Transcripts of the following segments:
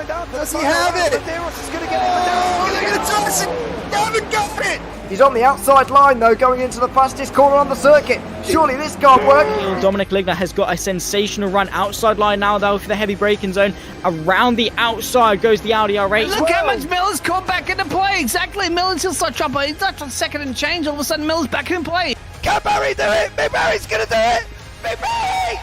down. Does he have it? Medeiros is going to get it. They're going to toss it. They haven't got it. He's on the outside line though, going into the fastest corner on the circuit. Surely this can't work. Dominic Ligner has got a sensational run outside line now though for the heavy braking zone. Around the outside goes the Audi R8. Look how much Miller's caught back into play. Exactly, Miller's still such up. He's not on second and change. All of a sudden Miller's back in play. Can Barry do it? Big Barry's going to do it. Big Barry!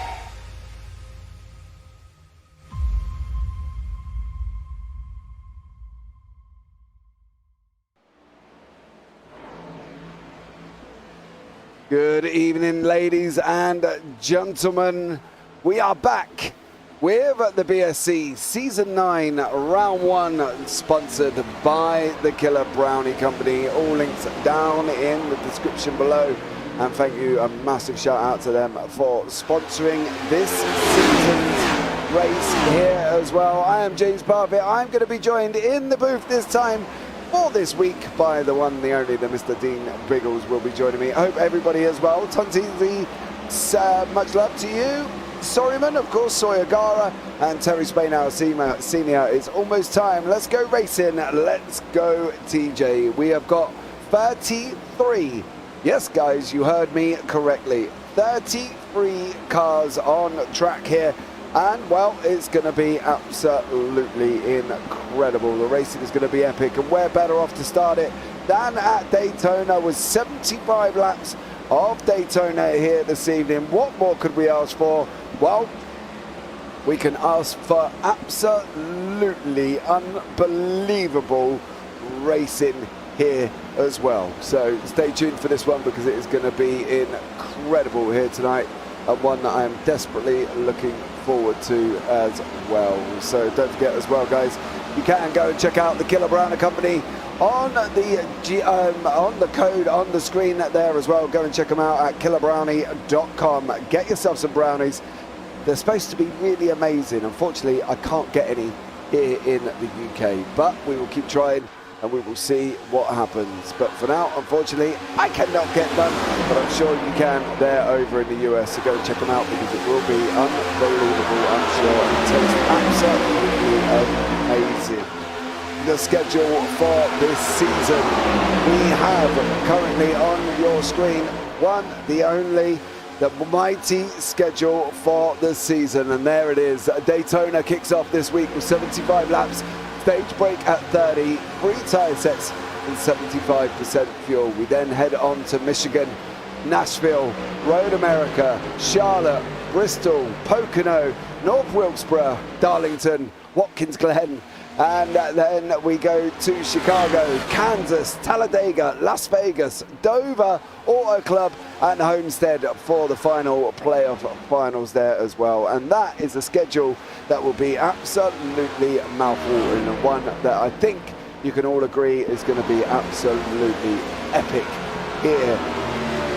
Good evening, ladies and gentlemen. We are back with the BSC Season 9 Round 1, sponsored by the Killer Brownie Company. All links down in the description below. And thank you, a massive shout out to them for sponsoring this season's race here as well. I am James Parfitt. I'm going to be joined in the booth this time for this week by the one, the only, the Mr. Dean Biggles will be joining me. I hope everybody is well. Tonti, much love to you. Sorryman, of course, Sawyer Gara, and Terry Spain, our senior. It's almost time. Let's go racing. Let's go, TJ. We have got 33. Yes, guys, you heard me correctly. 33 cars on track here. And, well, it's going to be absolutely incredible. The racing is going to be epic, and we're better off to start it than at Daytona with 75 laps of Daytona here this evening. What more could we ask for? Well, we can ask for absolutely unbelievable racing here as well. So stay tuned for this one, because it is going to be incredible here tonight, and one that I am desperately looking forward to as well. So don't forget as well, guys, you can go and check out the Killer Brownie Company on the code on the screen there as well. Go and check them out at killerbrownie.com. Get yourself some brownies. They're supposed to be really amazing. Unfortunately, I can't get any here in the UK, but we will keep trying and we will see what happens. But for now, unfortunately, I cannot get them, but I'm sure you can there over in the US. So go and check them out, because it will be unbelievable, I'm sure. It tastes absolutely amazing. The schedule for this season, we have currently on your screen one, the only, the mighty schedule for the season, and there it is. Daytona kicks off this week with 75 laps, stage break at 30, 3 tyre sets and 75% fuel. We then head on to Michigan, Nashville, Road America, Charlotte, Bristol, Pocono, North Wilkesboro, Darlington, Watkins Glen, and then we go to Chicago, Kansas, Talladega, Las Vegas, Dover, Auto Club, and Homestead for the final playoff finals there as well. And that is a schedule that will be absolutely mouthwatering, and one that I think you can all agree is going to be absolutely epic here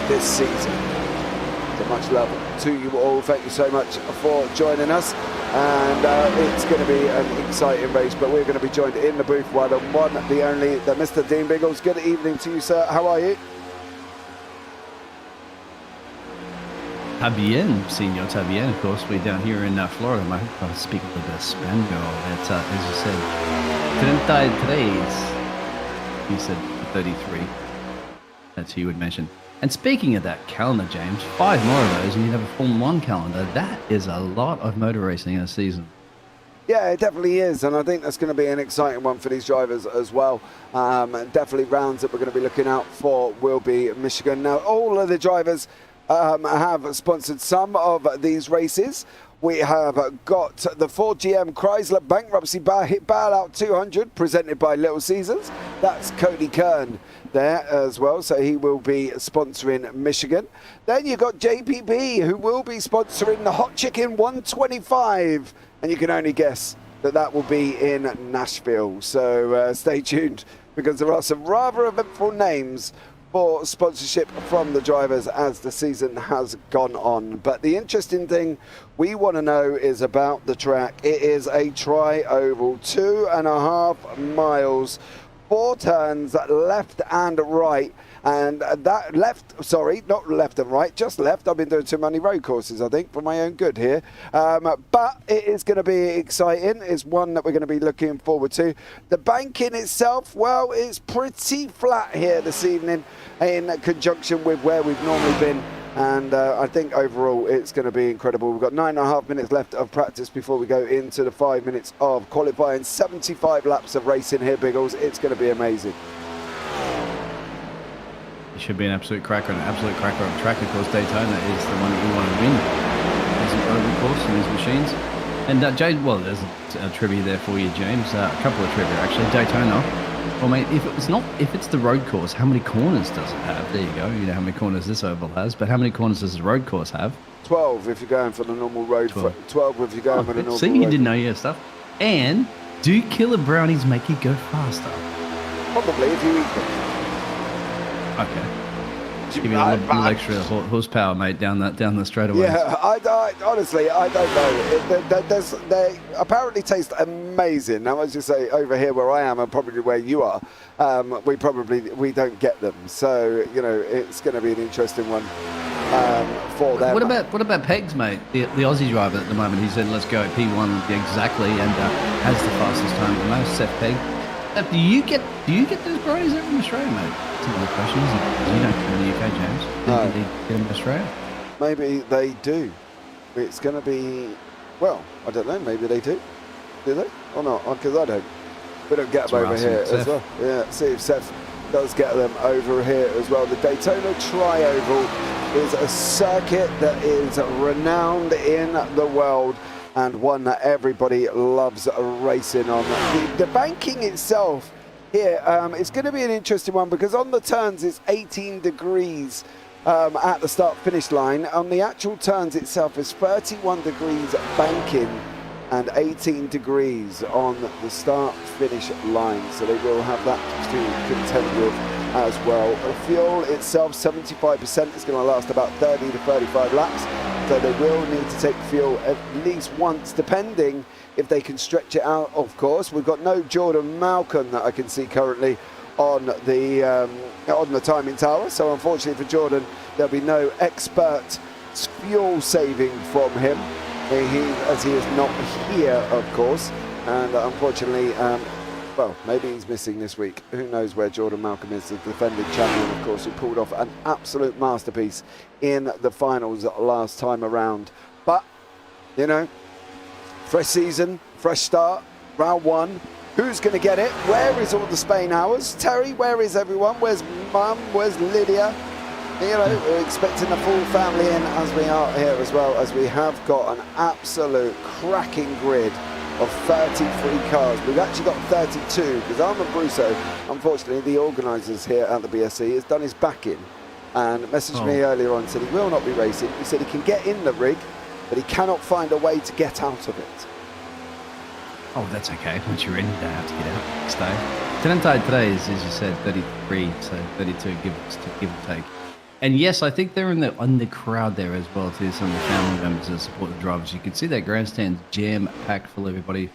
this season. So much love to you all. Thank you so much for joining us. And it's going to be an exciting race, but we're going to be joined in the booth by the one, the only, the Mr. Dean Biggles. Good evening to you, sir. How are you? Está bien, señor, está bien. Of course, we're down here in Florida. I speak a little bit of Spanish. It's, as you said, 33. You said 33. That's who you would mention. And speaking of that calendar, James, 5 more of those and you'd have a Formula 1 calendar. That is a lot of motor racing in a season. Yeah, it definitely is, and I think that's going to be an exciting one for these drivers as well. Definitely rounds that we're going to be looking out for will be Michigan. Now, all of the drivers have sponsored some of these races. We have got the Ford GM Chrysler Bankruptcy Bailout 200 presented by Little Caesars. That's Cody Kern there as well, so he will be sponsoring Michigan. Then you've got JPB, who will be sponsoring the Hot Chicken 125, and you can only guess that that will be in Nashville. So stay tuned, because there are some rather eventful names for sponsorship from the drivers as the season has gone on. But the interesting thing we want to know is about the track. It is a tri-oval, 2.5 miles, 4 turns left and right, And that left, sorry, not left and right, just left. I've been doing too many road courses, I think, for my own good here. But it is going to be exciting. It's one that we're going to be looking forward to. The banking itself, well, it's pretty flat here this evening in conjunction with where we've normally been. And I think overall it's going to be incredible. We've got 9.5 minutes left of practice before we go into the 5 minutes of qualifying. 75 laps of racing here, Biggles. It's going to be amazing. It should be an absolute cracker, and an absolute cracker of track. Of course, Daytona is the one that you want to win. It's an incredible course in these machines. And James, well, there's a trivia there for you, James. A couple of trivia actually. Daytona. Well, mate, if it's the road course, how many corners does it have? There you go. You know how many corners this oval has, but how many corners does the road course have? 12 if you're going for the normal road. 12 if you're going for the normal road. See, you didn't know your stuff. And do killer brownies make you go faster? Probably if you eat them. Okay. Give you a little extra horsepower, mate, down the straightaway. Yeah, I honestly, I don't know. They apparently taste amazing. Now, as you say, over here where I am, and probably where you are, we don't get them. So you know, it's going to be an interesting one for them. What about Pegs, mate? The Aussie driver at the moment. He said, "Let's go at P1 exactly," and has the fastest time the most. Seth Peg. Do you get those brownies over in Australia, mate? That's another question, isn't it? You don't come in the UK, James. No. Do you get them in Australia? Maybe they do. It's going to be, well, I don't know. Maybe they do. Do they? Or not? Because I don't. We don't get them over here as well. Yeah, see if Seth does get them over here as well. The Daytona Tri-Oval is a circuit that is renowned in the world, and one that everybody loves racing on. The banking itself here, it's going to be an interesting one because on the turns it's 18 degrees at the start-finish line. On the actual turns itself is 31 degrees banking and 18 degrees on the start-finish line. So they will have that to contend with as well. The fuel itself, 75%, is going to last about 30 to 35 laps. So they will need to take fuel at least once, depending if they can stretch it out, of course. We've got no Jordan Malcolm that I can see currently on the timing tower. So unfortunately for Jordan, there'll be no expert fuel saving from him. As he is not here, of course. And unfortunately, well, maybe he's missing this week. Who knows where Jordan Malcolm is, the defending champion, of course, who pulled off an absolute masterpiece in the finals last time around. But, you know, fresh season, fresh start, round one. Who's going to get it? Where is all the Spain hours? Terry, where is everyone? Where's Mum? Where's Lydia? You know, we're expecting the full family in as we are here as well, as we have got an absolute cracking grid of 33 cars. We've actually got 32 because Armand Brusso, unfortunately, the organisers here at the BSC, has done his back in and messaged me earlier on and said he will not be racing. He said he can get in the rig, but he cannot find a way to get out of it. Oh, that's okay. Once you're in, you don't have to get out. Stay. Today is, as you said, 33, so 32 give or take. And yes, I think they're in the crowd there as well too. Some of the family members that support the drivers. You can see that grandstand jam-packed full of everybody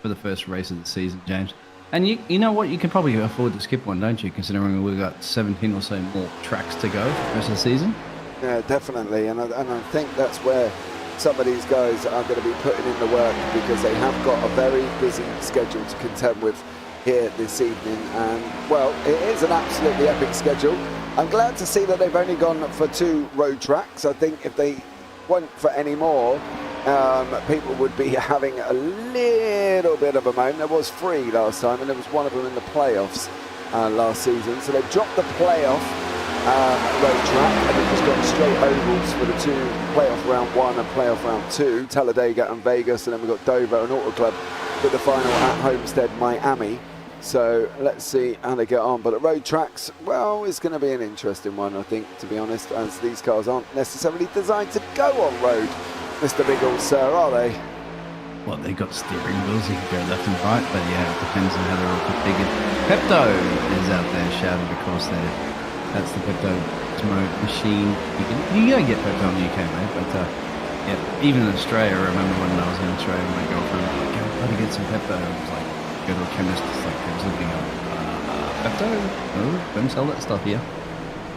for the first race of the season, James. And you know what? You can probably afford to skip one, don't you? Considering we've got 17 or so more tracks to go for the rest of the season. Yeah, definitely. And I think that's where some of these guys are going to be putting in the work because they have got a very busy schedule to contend with here this evening. And, well, it is an absolutely epic schedule. I'm glad to see that they've only gone for 2 road tracks. I think if they went for any more, people would be having a little bit of a moan. There was 3 last time, and there was one of them in the playoffs last season. So they've dropped the playoff road track, and they've just gone straight ovals for the 2 playoff round 1 and playoff round 2, Talladega and Vegas, and then we've got Dover and Auto Club with the final at Homestead, Miami. So let's see how they get on. But at road tracks, well, it's going to be an interesting one, I think, to be honest, as these cars aren't necessarily designed to go on road, Mr. Biggles, sir, are they? Well, they've got steering wheels, you can go left and right, but yeah, it depends on how they're all configured. Pepto is out there shouting, of course, there. That's the Pepto smoke machine. You can get Pepto in the UK, mate, but yeah, even in Australia, I remember when I was in Australia, my girlfriend was like, "Go to get some Pepto." I was like, go to a chemist, it's like, I was looking up, Pepto? No, don't sell that stuff here.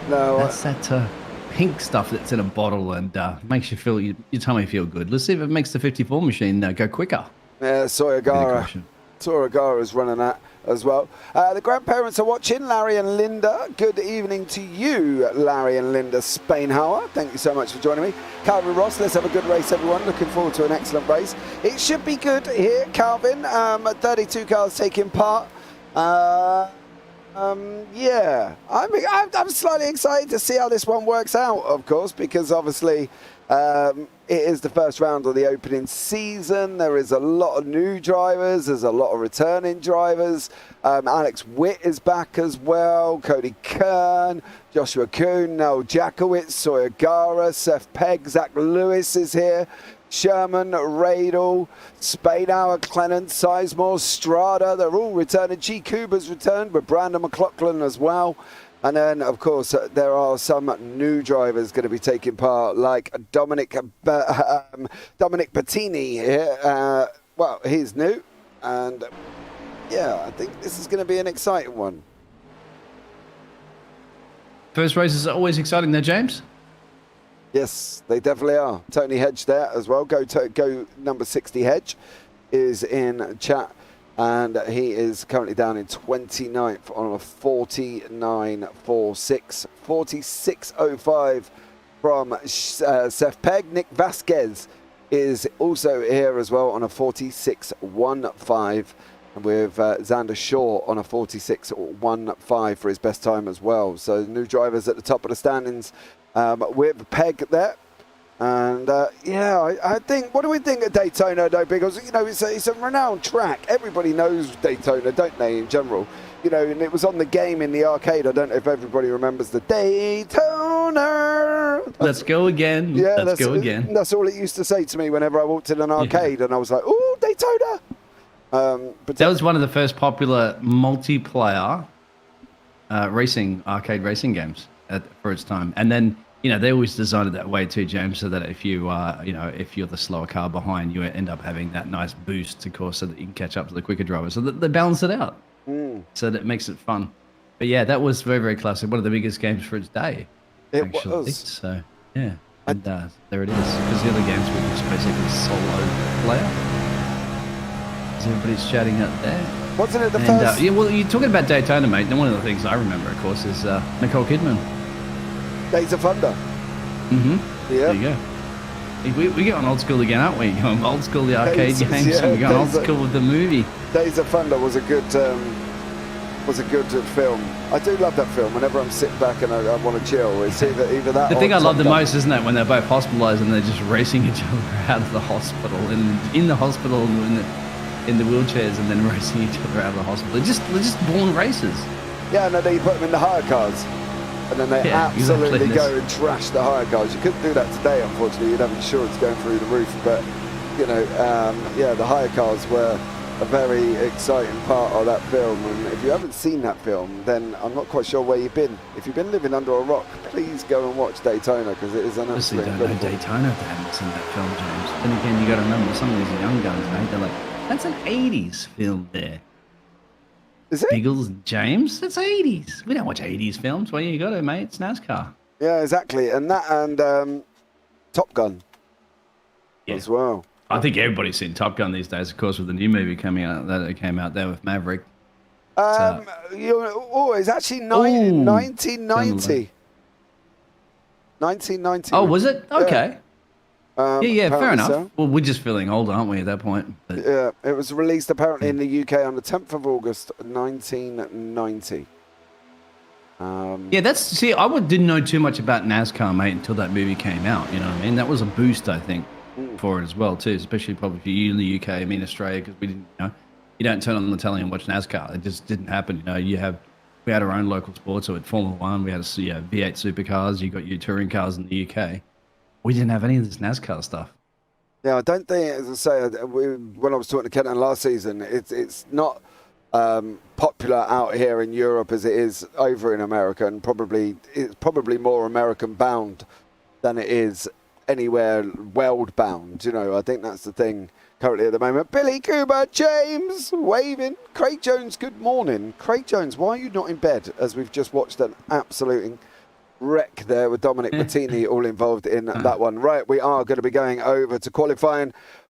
No, That's that pink stuff that's in a bottle and makes you feel your tummy feel good. Let's see if it makes the 54 machine go quicker. yeah, Soyagara. Toragara is running that as well. The grandparents are watching, Larry and Linda. Good evening to you, Larry and Linda Spainhauer. Thank you so much for joining me. Calvin Ross, let's have a good race, everyone. Looking forward to an excellent race. It should be good here, Calvin. 32 cars taking part. Yeah, I'm slightly excited to see how this one works out, of course, because obviously it is the first round of the opening season. There is a lot of new drivers. There's a lot of returning drivers. Alex Witt is back as well. Cody Kern, Joshua Kuhn, Noel Jakowitz, Sawyer Gara, Seth Pegg, Zach Lewis is here. Sherman, Radel, Spainhour, Clennon, Sizemore, Strada, they're all returning. G. Kuba's returned with Brandon McLaughlin as well. And then, of course, there are some new drivers going to be taking part, like Dominic Bettini here. Well, he's new. And, yeah, I think this is going to be an exciting one. First races are always exciting though, James. Yes, they definitely are. Tony Hedge there as well. Go number 60 Hedge is in chat. And he is currently down in 29th on a 49.46. 46.05 from Seth Pegg. Nick Vasquez is also here as well on a 46.15. And with Xander Shaw on a 46.15 for his best time as well. So new drivers at the top of the standings with Pegg there. And yeah, I think, what do we think of Daytona though? Because, you know, it's a renowned track. Everybody knows Daytona, don't they, in general? You know, and it was on the game in the arcade. I don't know if everybody remembers the Daytona. Let's go again. Yeah, let's go again. That's all it used to say to me whenever I walked in an arcade, and I was like, "Oh, Daytona!" But that was one of the first popular multiplayer arcade racing games for its time. And then, you know, they always designed it that way too, James, so that if you if you're the slower car behind, you end up having that nice boost, of course, so that you can catch up to the quicker drivers. So they balance it out. So that makes it fun. But yeah, that was very, very classic. One of the biggest games for its day. It was. So yeah, and there it is. Because the other games were just basically solo player. As everybody's shouting out there. Wasn't it the first? Yeah, well, you're talking about Daytona, mate. And one of the things I remember, of course, is Nicole Kidman. Days of Thunder. Mm-hmm. Yeah. There you go. We get on old school again, aren't we? Going old school, the arcade games, yeah, and we got old school with the movie. Days of Thunder was a good film. I do love that film. Whenever I'm sitting back and I want to chill, it's either that. The thing or I love the Top Gun. most, isn't it, when they're both hospitalized and they're just racing each other out of the hospital, and in the hospital, in the wheelchairs, and then racing each other out of the hospital. They're just born racers. Yeah, no, they put them in the hire cars. And then they absolutely go and trash the hire cars. You couldn't do that today, unfortunately. You'd have insurance going through the roof. But, you know, yeah, the hire cars were a very exciting part of that film. And if you haven't seen that film, then I'm not quite sure where you've been. If you've been living under a rock, please go and watch Daytona, because it is an absolutely incredible. Don't know Daytona if they haven't seen that film, James. Then again, you got to remember, some of these young guns, mate, they're like, that's an 80s film there. Is it? Biggles and James, that's 80s. We don't watch 80s films. Well, you got it, mate. It's NASCAR. Yeah, exactly. And that and Top Gun as well. I think everybody's seen Top Gun these days, of course, with the new movie coming out that came out there with Maverick. It's actually 1990. 1990. Oh, was it? Okay. Yeah. Fair enough. So. Well, we're just feeling old, aren't we, at that point? But... Yeah, it was released apparently in the UK on the 10th of August, 1990. I didn't know too much about NASCAR, mate, until that movie came out. You know what I mean? That was a boost, I think, for it as well, too. Especially probably for you in the UK, I mean Australia, because we didn't, you don't turn on the telly and watch NASCAR. It just didn't happen. We had our own local sports, so at Formula One, we had V8 supercars. You got your touring cars in the UK. We didn't have any of this NASCAR stuff. Yeah, I don't think, as I say, when I was talking to Kenton last season, it's not popular out here in Europe as it is over in America, and it's probably more American bound than it is anywhere world bound. I think that's the thing currently at the moment. Billy Cooper, James, waving. Craig Jones, good morning. Craig Jones, why are you not in bed as we've just watched an absolute wreck there with Dominic Martini all involved in that one. Right, we are going to be going over to qualifying.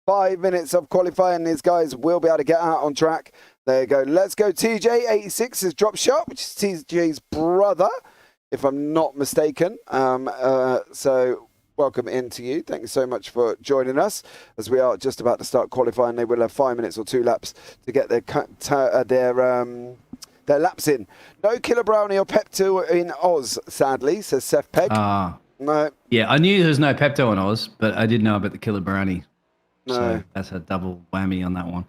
5 minutes of qualifying. These guys will be able to get out on track. There you go. Let's go. TJ86 is drop shot, which is TJ's brother, if I'm not mistaken. So welcome in to you. Thank you so much for joining us as we are just about to start qualifying. They will have 5 minutes or 2 laps to get their laps in. No Killer Brownie or Pepto in Oz, sadly, says Seth Pegg. No. Yeah, I knew there was no Pepto in Oz, but I did know about the Killer Brownie. No. So that's a double whammy on that one.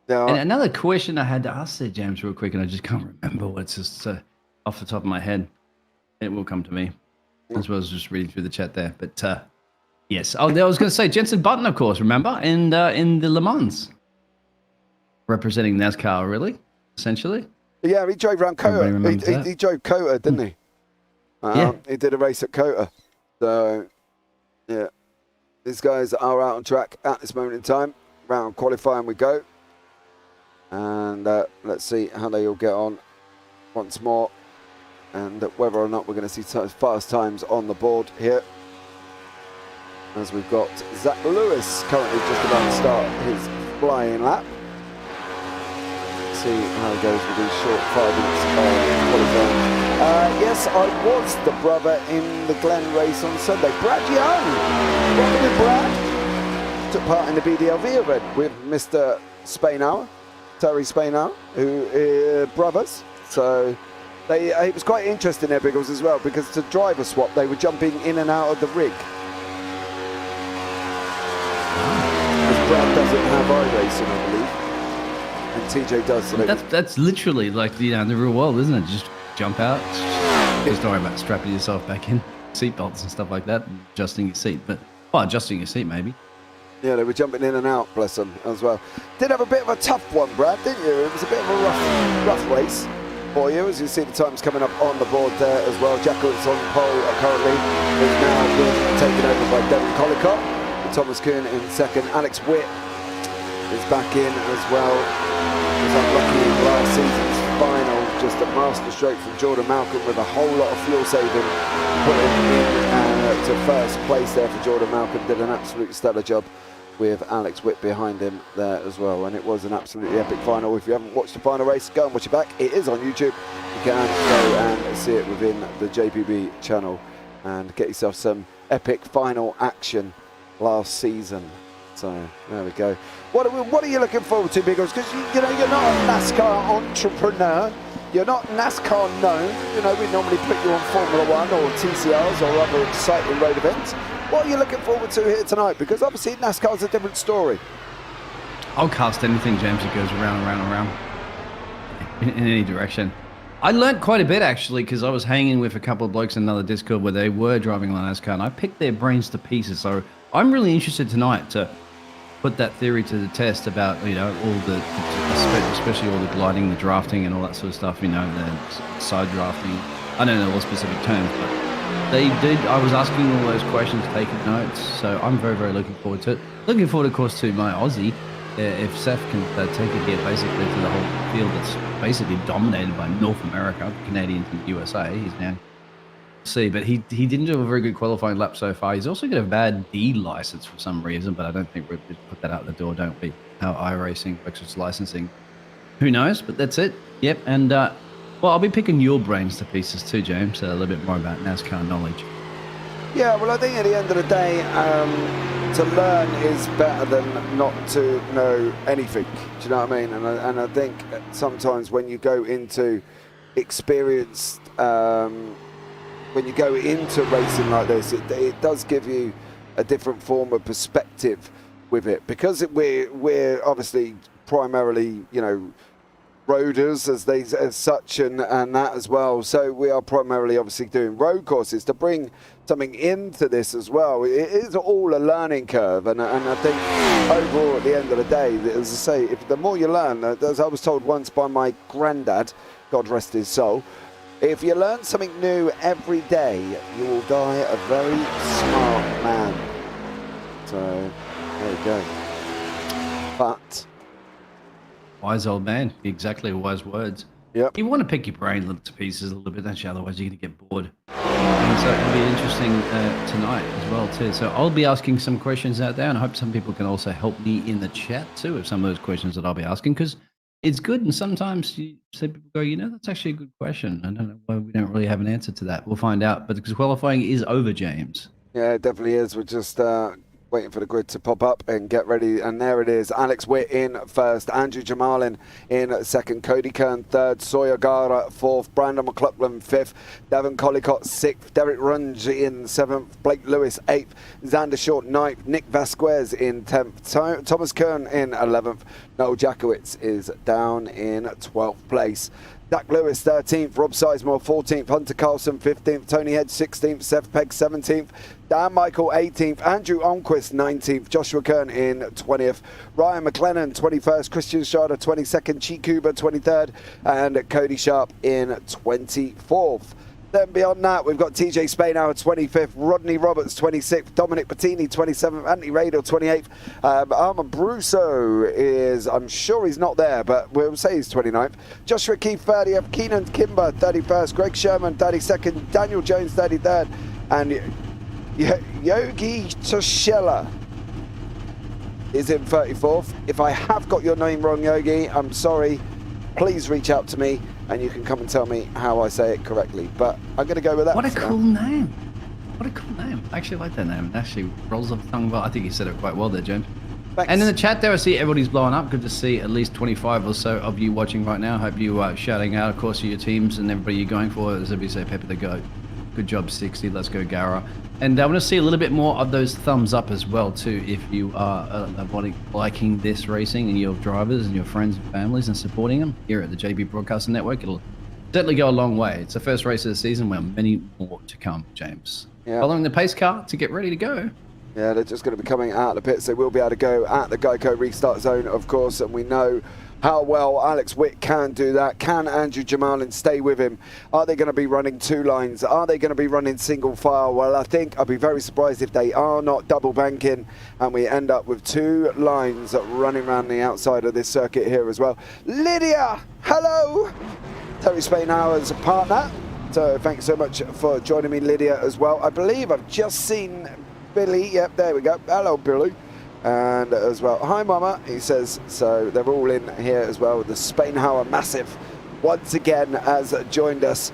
Yeah. And another question I had to ask there, James, real quick, and I just can't remember what's just off the top of my head. It will come to me, as well as just reading through the chat there. But yes, I was going to say Jenson Button, of course, remember, in the Le Mans, representing NASCAR, really, essentially. Yeah, he drove around Kota. He drove Kota, didn't he? Yeah. He did a race at Kota. So, yeah. These guys are out on track at this moment in time. Round qualifying we go. And let's see how they all get on once more. And whether or not we're going to see fast times on the board here. As we've got Zach Lewis currently just about to start his flying lap. See how it goes with these short 5 minutes of qualifying. Yes, I was the brother in the Glen race on Sunday. Brad Young, Robin and Brad, took part in the BDLV event with Mr. Spainhour, Terry Spainhour, who brothers. So it was quite interesting there, Biggles, as well, because to driver swap, they were jumping in and out of the rig. Because Brad doesn't have iRacing, I believe. And TJ does. So that's literally like the real world, isn't it? Just jump out. Just don't worry about strapping yourself back in, seatbelts and stuff like that, and adjusting your seat. But adjusting your seat maybe. Yeah, they were jumping in and out, bless them, as well. Did have a bit of a tough one, Brad, didn't you? It was a bit of a rough race for you, as you see the times coming up on the board there as well. Jackal's on pole currently. Is now being taken over by Devin Collicott. Thomas Kuhn in second. Alex Witt is back in as well. Was unlucky in last season's final, just a master stroke from Jordan Malcolm with a whole lot of fuel saving put in to first place there for Jordan Malcolm. Did an absolute stellar job with Alex Witt behind him there as well, and it was an absolutely epic final. If you haven't watched the final race, go and watch it back. It is on YouTube. You can go and see it within the JPB channel and get yourself some epic final action last season. So there we go. What are you looking forward to, Biggles? Because you're not a NASCAR entrepreneur. You're not NASCAR known. We normally put you on Formula One or TCRs or other exciting road events. What are you looking forward to here tonight? Because obviously NASCAR's a different story. I'll cast anything, James, that goes around and around and around in any direction. I learnt quite a bit, actually, because I was hanging with a couple of blokes in another Discord where they were driving on NASCAR, and I picked their brains to pieces. So I'm really interested tonight to put that theory to the test about, all the, especially all the gliding, the drafting and all that sort of stuff, the side drafting. I don't know all specific terms, but they did. I was asking all those questions, taking notes. So I'm very, very looking forward to it. Looking forward, of course, to my Aussie. If Seth can take it here basically to the whole field that's basically dominated by North America, the Canadians and the USA. He's now see, but he didn't do a very good qualifying lap so far. He's also got a bad D license for some reason, but I don't think we'll put that out the door, don't we? How iRacing works with licensing. Who knows? But that's it. Yep. And I'll be picking your brains to pieces too, James. A little bit more about NASCAR knowledge. Yeah, well, I think at the end of the day, to learn is better than not to know anything. Do you know what I mean? And I think sometimes when you go into experienced, when you go into racing like this, it does give you a different form of perspective with it, because we're obviously primarily, roaders as such and that as well. So we are primarily obviously doing road courses. To bring something into this as well, it is all a learning curve, and I think overall at the end of the day, as I say, if the more you learn, as I was told once by my granddad, God rest his soul, if you learn something new every day, you will die a very smart man. So there you go. But wise old man, exactly, wise words. Yep. You want to pick your brain to pieces a little bit, don't you? Otherwise, you're going to get bored. And so it'll be interesting tonight as well too. So I'll be asking some questions out there, and I hope some people can also help me in the chat too with some of those questions that I'll be asking, because it's good. And sometimes you see people go, that's actually a good question. I don't know why we don't really have an answer to that. We'll find out. But because qualifying is over, James. Yeah, it definitely is. We're just waiting for the grid to pop up and get ready. And there it is. Alex Witt in first. Andrew Jamalin in second. Cody Kern third. Sawyer Gara fourth. Brandon McLaughlin fifth. Devon Collicott sixth. Derek Runge in seventh. Blake Lewis eighth. Xander Short ninth. Nick Vasquez in 10th. Thomas Kern in 11th. Noel Jakowitz is down in 12th place. Dak Lewis 13th, Rob Sizemore 14th, Hunter Carlson 15th, Tony Hedge 16th, Seth Pegg 17th, Dan Michael 18th, Andrew Onquist 19th, Joshua Kern in 20th, Ryan McLennan 21st, Christian Schrader 22nd, Chi Kuba 23rd, and Cody Sharp in 24th. Then beyond that, we've got TJ Spainhour 25th, Rodney Roberts 26th, Dominic Bettini 27th, Anthony Radel 28th, Armand Brusso is, I'm sure he's not there, but we'll say he's 29th, Joshua Keith 30th, Keenan Kimber 31st, Greg Sherman 32nd, Daniel Jones 33rd, and Yogi Toshella is in 34th. If I have got your name wrong, Yogi, I'm sorry. Please reach out to me and you can come and tell me how I say it correctly. But I'm going to go with that. What a cool name. What a cool name. I actually like that name. It actually rolls off the tongue well. I think you said it quite well there, James. Thanks. And in the chat there, I see everybody's blowing up. Good to see at least 25 or so of you watching right now. Hope you are shouting out, of course, your teams and everybody you're going for. As we say, Pepe the Goat. Good job, 60. Let's go, Gara. And I want to see a little bit more of those thumbs up as well, too, if you are liking this racing and your drivers and your friends and families and supporting them here at the JB Broadcasting Network. It'll certainly go a long way. It's the first race of the season. We have many more to come, James. Yeah. Following the pace car to get ready to go. Yeah, they're just going to be coming out of the pits. They will be able to go at the Geico restart zone, of course, and we know how well Alex Witt can do that. Can Andrew Jamalin stay with him? Are they going to be running two lines? Are they going to be running single file? Well, I think I'd be very surprised if they are not double banking and we end up with two lines running around the outside of this circuit here as well. Lydia, hello! Terry Spainhour's partner. So thanks so much for joining me, Lydia, as well. I believe I've just seen Billy. Yep, there we go. Hello, Billy. And as well, hi Mama, he says. So they're all in here as well. The Spainhour Massive once again has joined us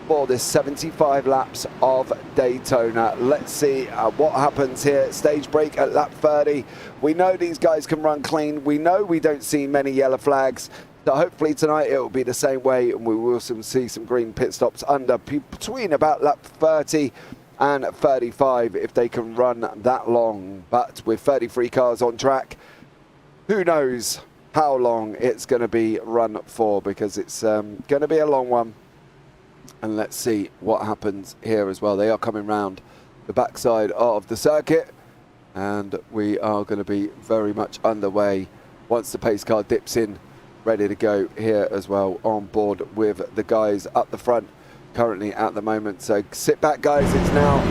for this 75 laps of Daytona. Let's see what happens here. Stage break at lap 30. We know these guys can run clean. We know we don't see many yellow flags. So hopefully tonight it will be the same way and we will see some green pit stops under between about lap 30 and 35 if they can run that long. But with 33 cars on track, who knows how long it's going to be run for, because it's going to be a long one. And let's see what happens here as well. They are coming round the backside of the circuit and we are going to be very much underway once the pace car dips in, ready to go here as well, on board with the guys up the front currently at the moment. So sit back, guys. It's now,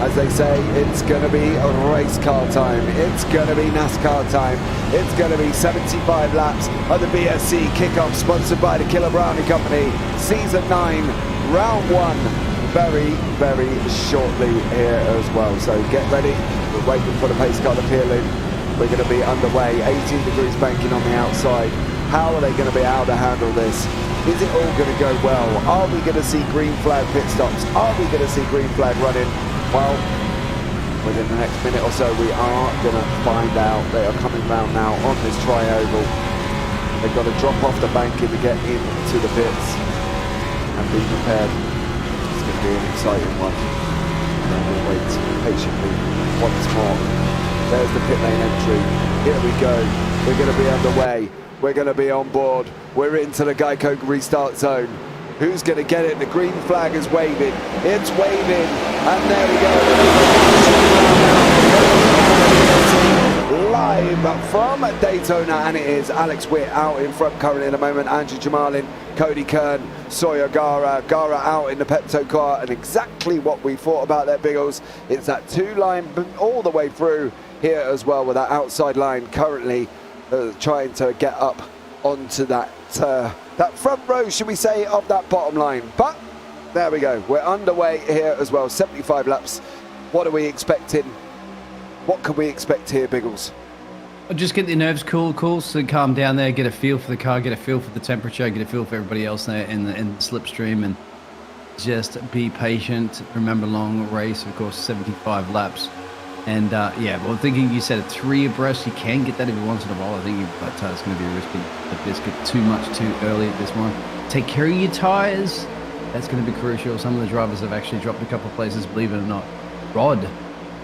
as they say, it's going to be a race car time. It's going to be NASCAR time. It's going to be 75 laps of the BSC kickoff, sponsored by the Killer Brownie Company. Season 9, round 1, very, very shortly here as well. So get ready. We're waiting for the pace car to peel in. We're going to be underway. 18 degrees banking on the outside. How are they going to be able to handle this? Is it all going to go well? Are we going to see green flag pit stops? Are we going to see green flag running? Well, within the next minute or so, we are going to find out. They are coming round now on this tri-oval. They've got to drop off the banking to get into the pits and be prepared. It's going to be an exciting one. And then we'll wait patiently once more. There's the pit lane entry. Here we go. We're going to be underway. We're going to be on board. We're into the Geico restart zone. Who's going to get it? The green flag is waving. It's waving. And there we go. Live from Daytona. And it is Alex Witt out in front currently in a moment. Andrew Jamalin, Cody Kern, Sawyer Gara. Gara out in the Pepto car. And exactly what we thought about their Biggles. It's that two line all the way through here as well, with that outside line currently trying to get up onto that that front row, should we say, of that bottom line. But There we go. We're underway here as well. 75 laps. What are we expecting? What can we expect here, Biggles? Just get your nerves cool, so calm down there, get a feel for the car, get a feel for the temperature, get a feel for everybody else there in the slipstream, and just be patient. Remember, long race, of course, 75 laps. And yeah, well, thinking you said a 3 abreast, you can get that every once in a while. I think but it's going to be risky the biscuit too much too early at this one. Take care of your tires. That's going to be crucial. Some of the drivers have actually dropped a couple of places, believe it or not. Rod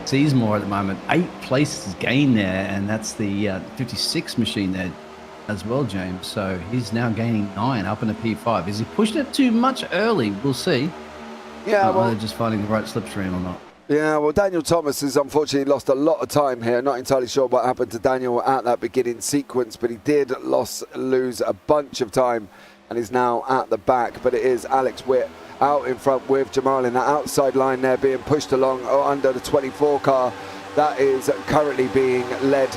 sees more at the moment. 8 places gained there, and that's the 56 machine there as well, James. So he's now gaining 9 up in a P5. Is he pushing it too much early? We'll see. Yeah, well, they're just finding the right slipstream or not. Yeah, well, Daniel Thomas has unfortunately lost a lot of time here. Not entirely sure what happened to Daniel at that beginning sequence, but he did lose a bunch of time and is now at the back. But it is Alex Witt out in front with Jamal in that outside line there, being pushed along under the 24 car. That is currently being led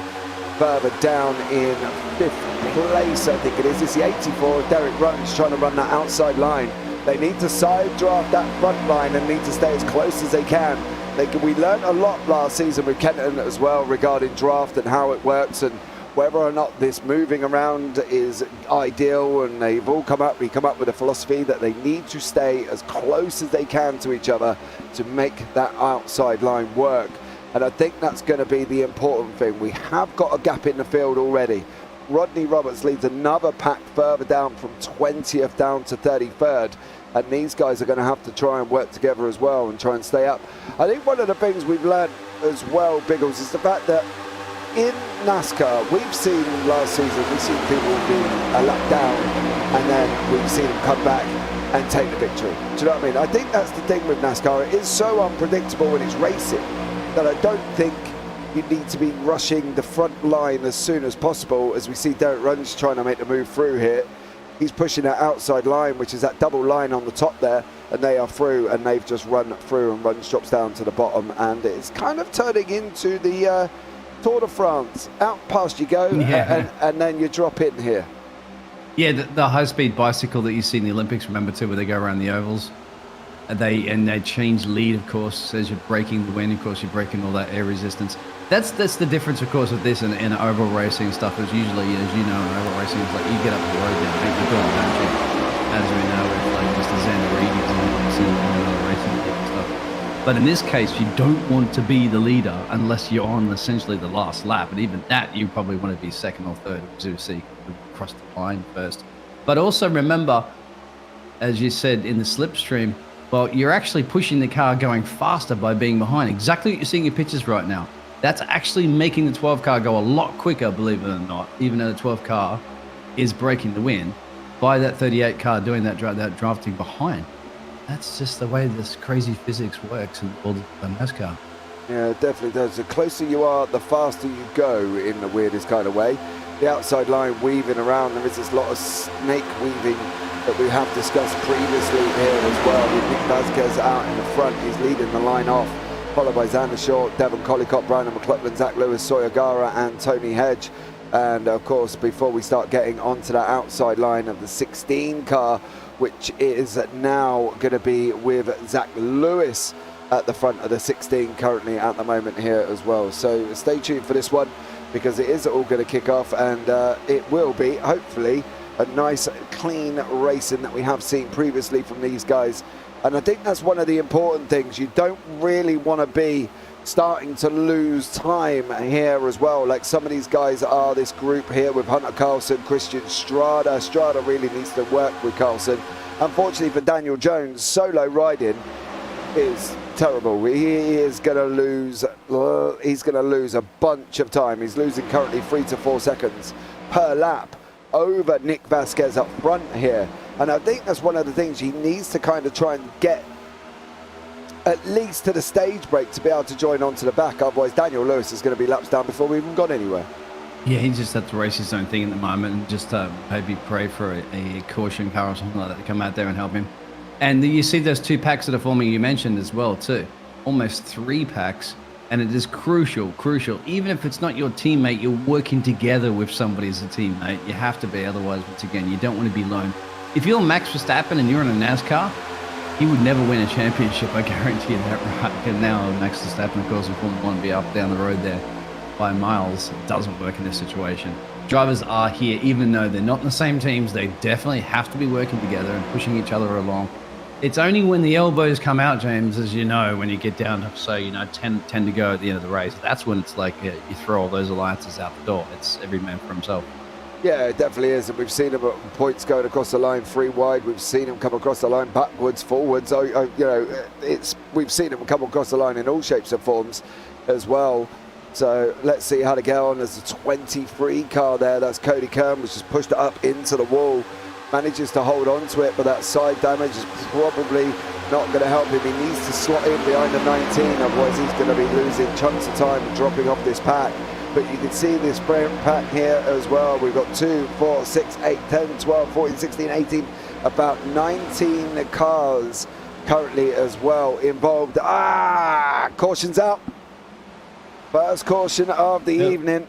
further down in 5th place, I think it is. It's the 84. Derek Runge trying to run that outside line. They need to side draft that front line and need to stay as close as they can. We learned a lot last season with Kenton as well regarding draft and how it works and whether or not this moving around is ideal. And they've all come up with a philosophy that they need to stay as close as they can to each other to make that outside line work. And I think that's going to be the important thing. We have got a gap in the field already. Rodney Roberts leads another pack further down from 20th down to 33rd. And these guys are going to have to try and work together as well and try and stay up. I think one of the things we've learned as well, Biggles, is the fact that in NASCAR, we've seen last season, we've seen people being a lap down and then we've seen them come back and take the victory. Do you know what I mean? I think that's the thing with NASCAR. It is so unpredictable when it's racing that I don't think you need to be rushing the front line as soon as possible, as we see Derek Runge trying to make the move through here. He's pushing that outside line, which is that double line on the top there, and they are through, and they've just run through, and Runge drops down to the bottom, and it's kind of turning into the Tour de France. Out past you go, yeah. and then you drop in here. Yeah, the high-speed bicycle that you see in the Olympics, remember too, where they go around the ovals. They change lead, of course, as you're braking the wind. Of course, you're braking all that air resistance. That's the difference, of course, with this and oval racing stuff. Is usually, as you know, in oval racing, it's like you get up the road there, make the goal, don't you? As we know, with like Mr. Zanaridi and racing and stuff. But in this case, you don't want to be the leader unless you're on essentially the last lap, and even that you probably want to be second or third to see cross the line first. But also remember, as you said in the slipstream. Well, you're actually pushing the car going faster by being behind. Exactly what you're seeing in your pictures right now. That's actually making the 12 car go a lot quicker, believe it or not, even though the 12 car is breaking the wind by that 38 car doing that drafting behind. That's just the way this crazy physics works in the world of NASCAR. Yeah, it definitely does. The closer you are, the faster you go in the weirdest kind of way. The outside line weaving around, there is this lot of snake weaving that we have discussed previously here as well, with Nick Vasquez out in the front. He's leading the line off, followed by Xander Short, Devon Collicott, Brandon McLaughlin, Zach Lewis, Sawyer Gara and Tony Hedge. And of course, before we start getting onto that outside line of the 16 car, which is now going to be with Zach Lewis at the front of the 16 currently at the moment here as well. So stay tuned for this one, because it is all going to kick off, and it will be, hopefully, a nice clean racing that we have seen previously from these guys. And I think that's one of the important things. You don't really want to be starting to lose time here as well, like some of these guys are, this group here with Hunter Carlson, Christian Strada. Strada really needs to work with Carlson. Unfortunately for Daniel Jones, solo riding is terrible. He is going to lose. He's going to lose a bunch of time. He's losing currently 3 to 4 seconds per lap over Nick Vasquez up front here. And I think that's one of the things he needs to kind of try and get at least to the stage break to be able to join onto the back. Otherwise, Daniel Lewis is going to be laps down before we've even gone anywhere. Yeah, he just has to race his own thing at the moment and just maybe pray for a caution car or something like that to come out there and help him. And you see those 2 packs that are forming, you mentioned as well too. Almost 3 packs. And it is crucial. Even if it's not your teammate, you're working together with somebody as a teammate. You have to be, otherwise, once again, you don't want to be alone. If you're Max Verstappen and you're in a NASCAR, he would never win a championship. I guarantee you that, right? And now Max Verstappen, of course, in Formula 1, be up down the road there by miles. It doesn't work in this situation. Drivers are here, even though they're not in the same teams. They definitely have to be working together and pushing each other along. It's only when the elbows come out, James, as you know, when you get down to, say, 10 to go at the end of the race. That's when it's like you throw all those alliances out the door. It's every man for himself. Yeah, it definitely is. And we've seen him at points going across the line 3 wide. We've seen him come across the line backwards, forwards. We've seen him come across the line in all shapes and forms as well. So let's see how to get on. There's a 23 car there. That's Cody Kern, which has pushed it up into the wall. Manages to hold on to it, but that side damage is probably not going to help him. He needs to slot in behind the 19, otherwise he's going to be losing chunks of time and dropping off this pack. But you can see this pack here as well. We've got 2, 4, 6, 8, 10, 12, 14, 16, 18, about 19 cars currently as well involved. Caution's out. First caution of the evening.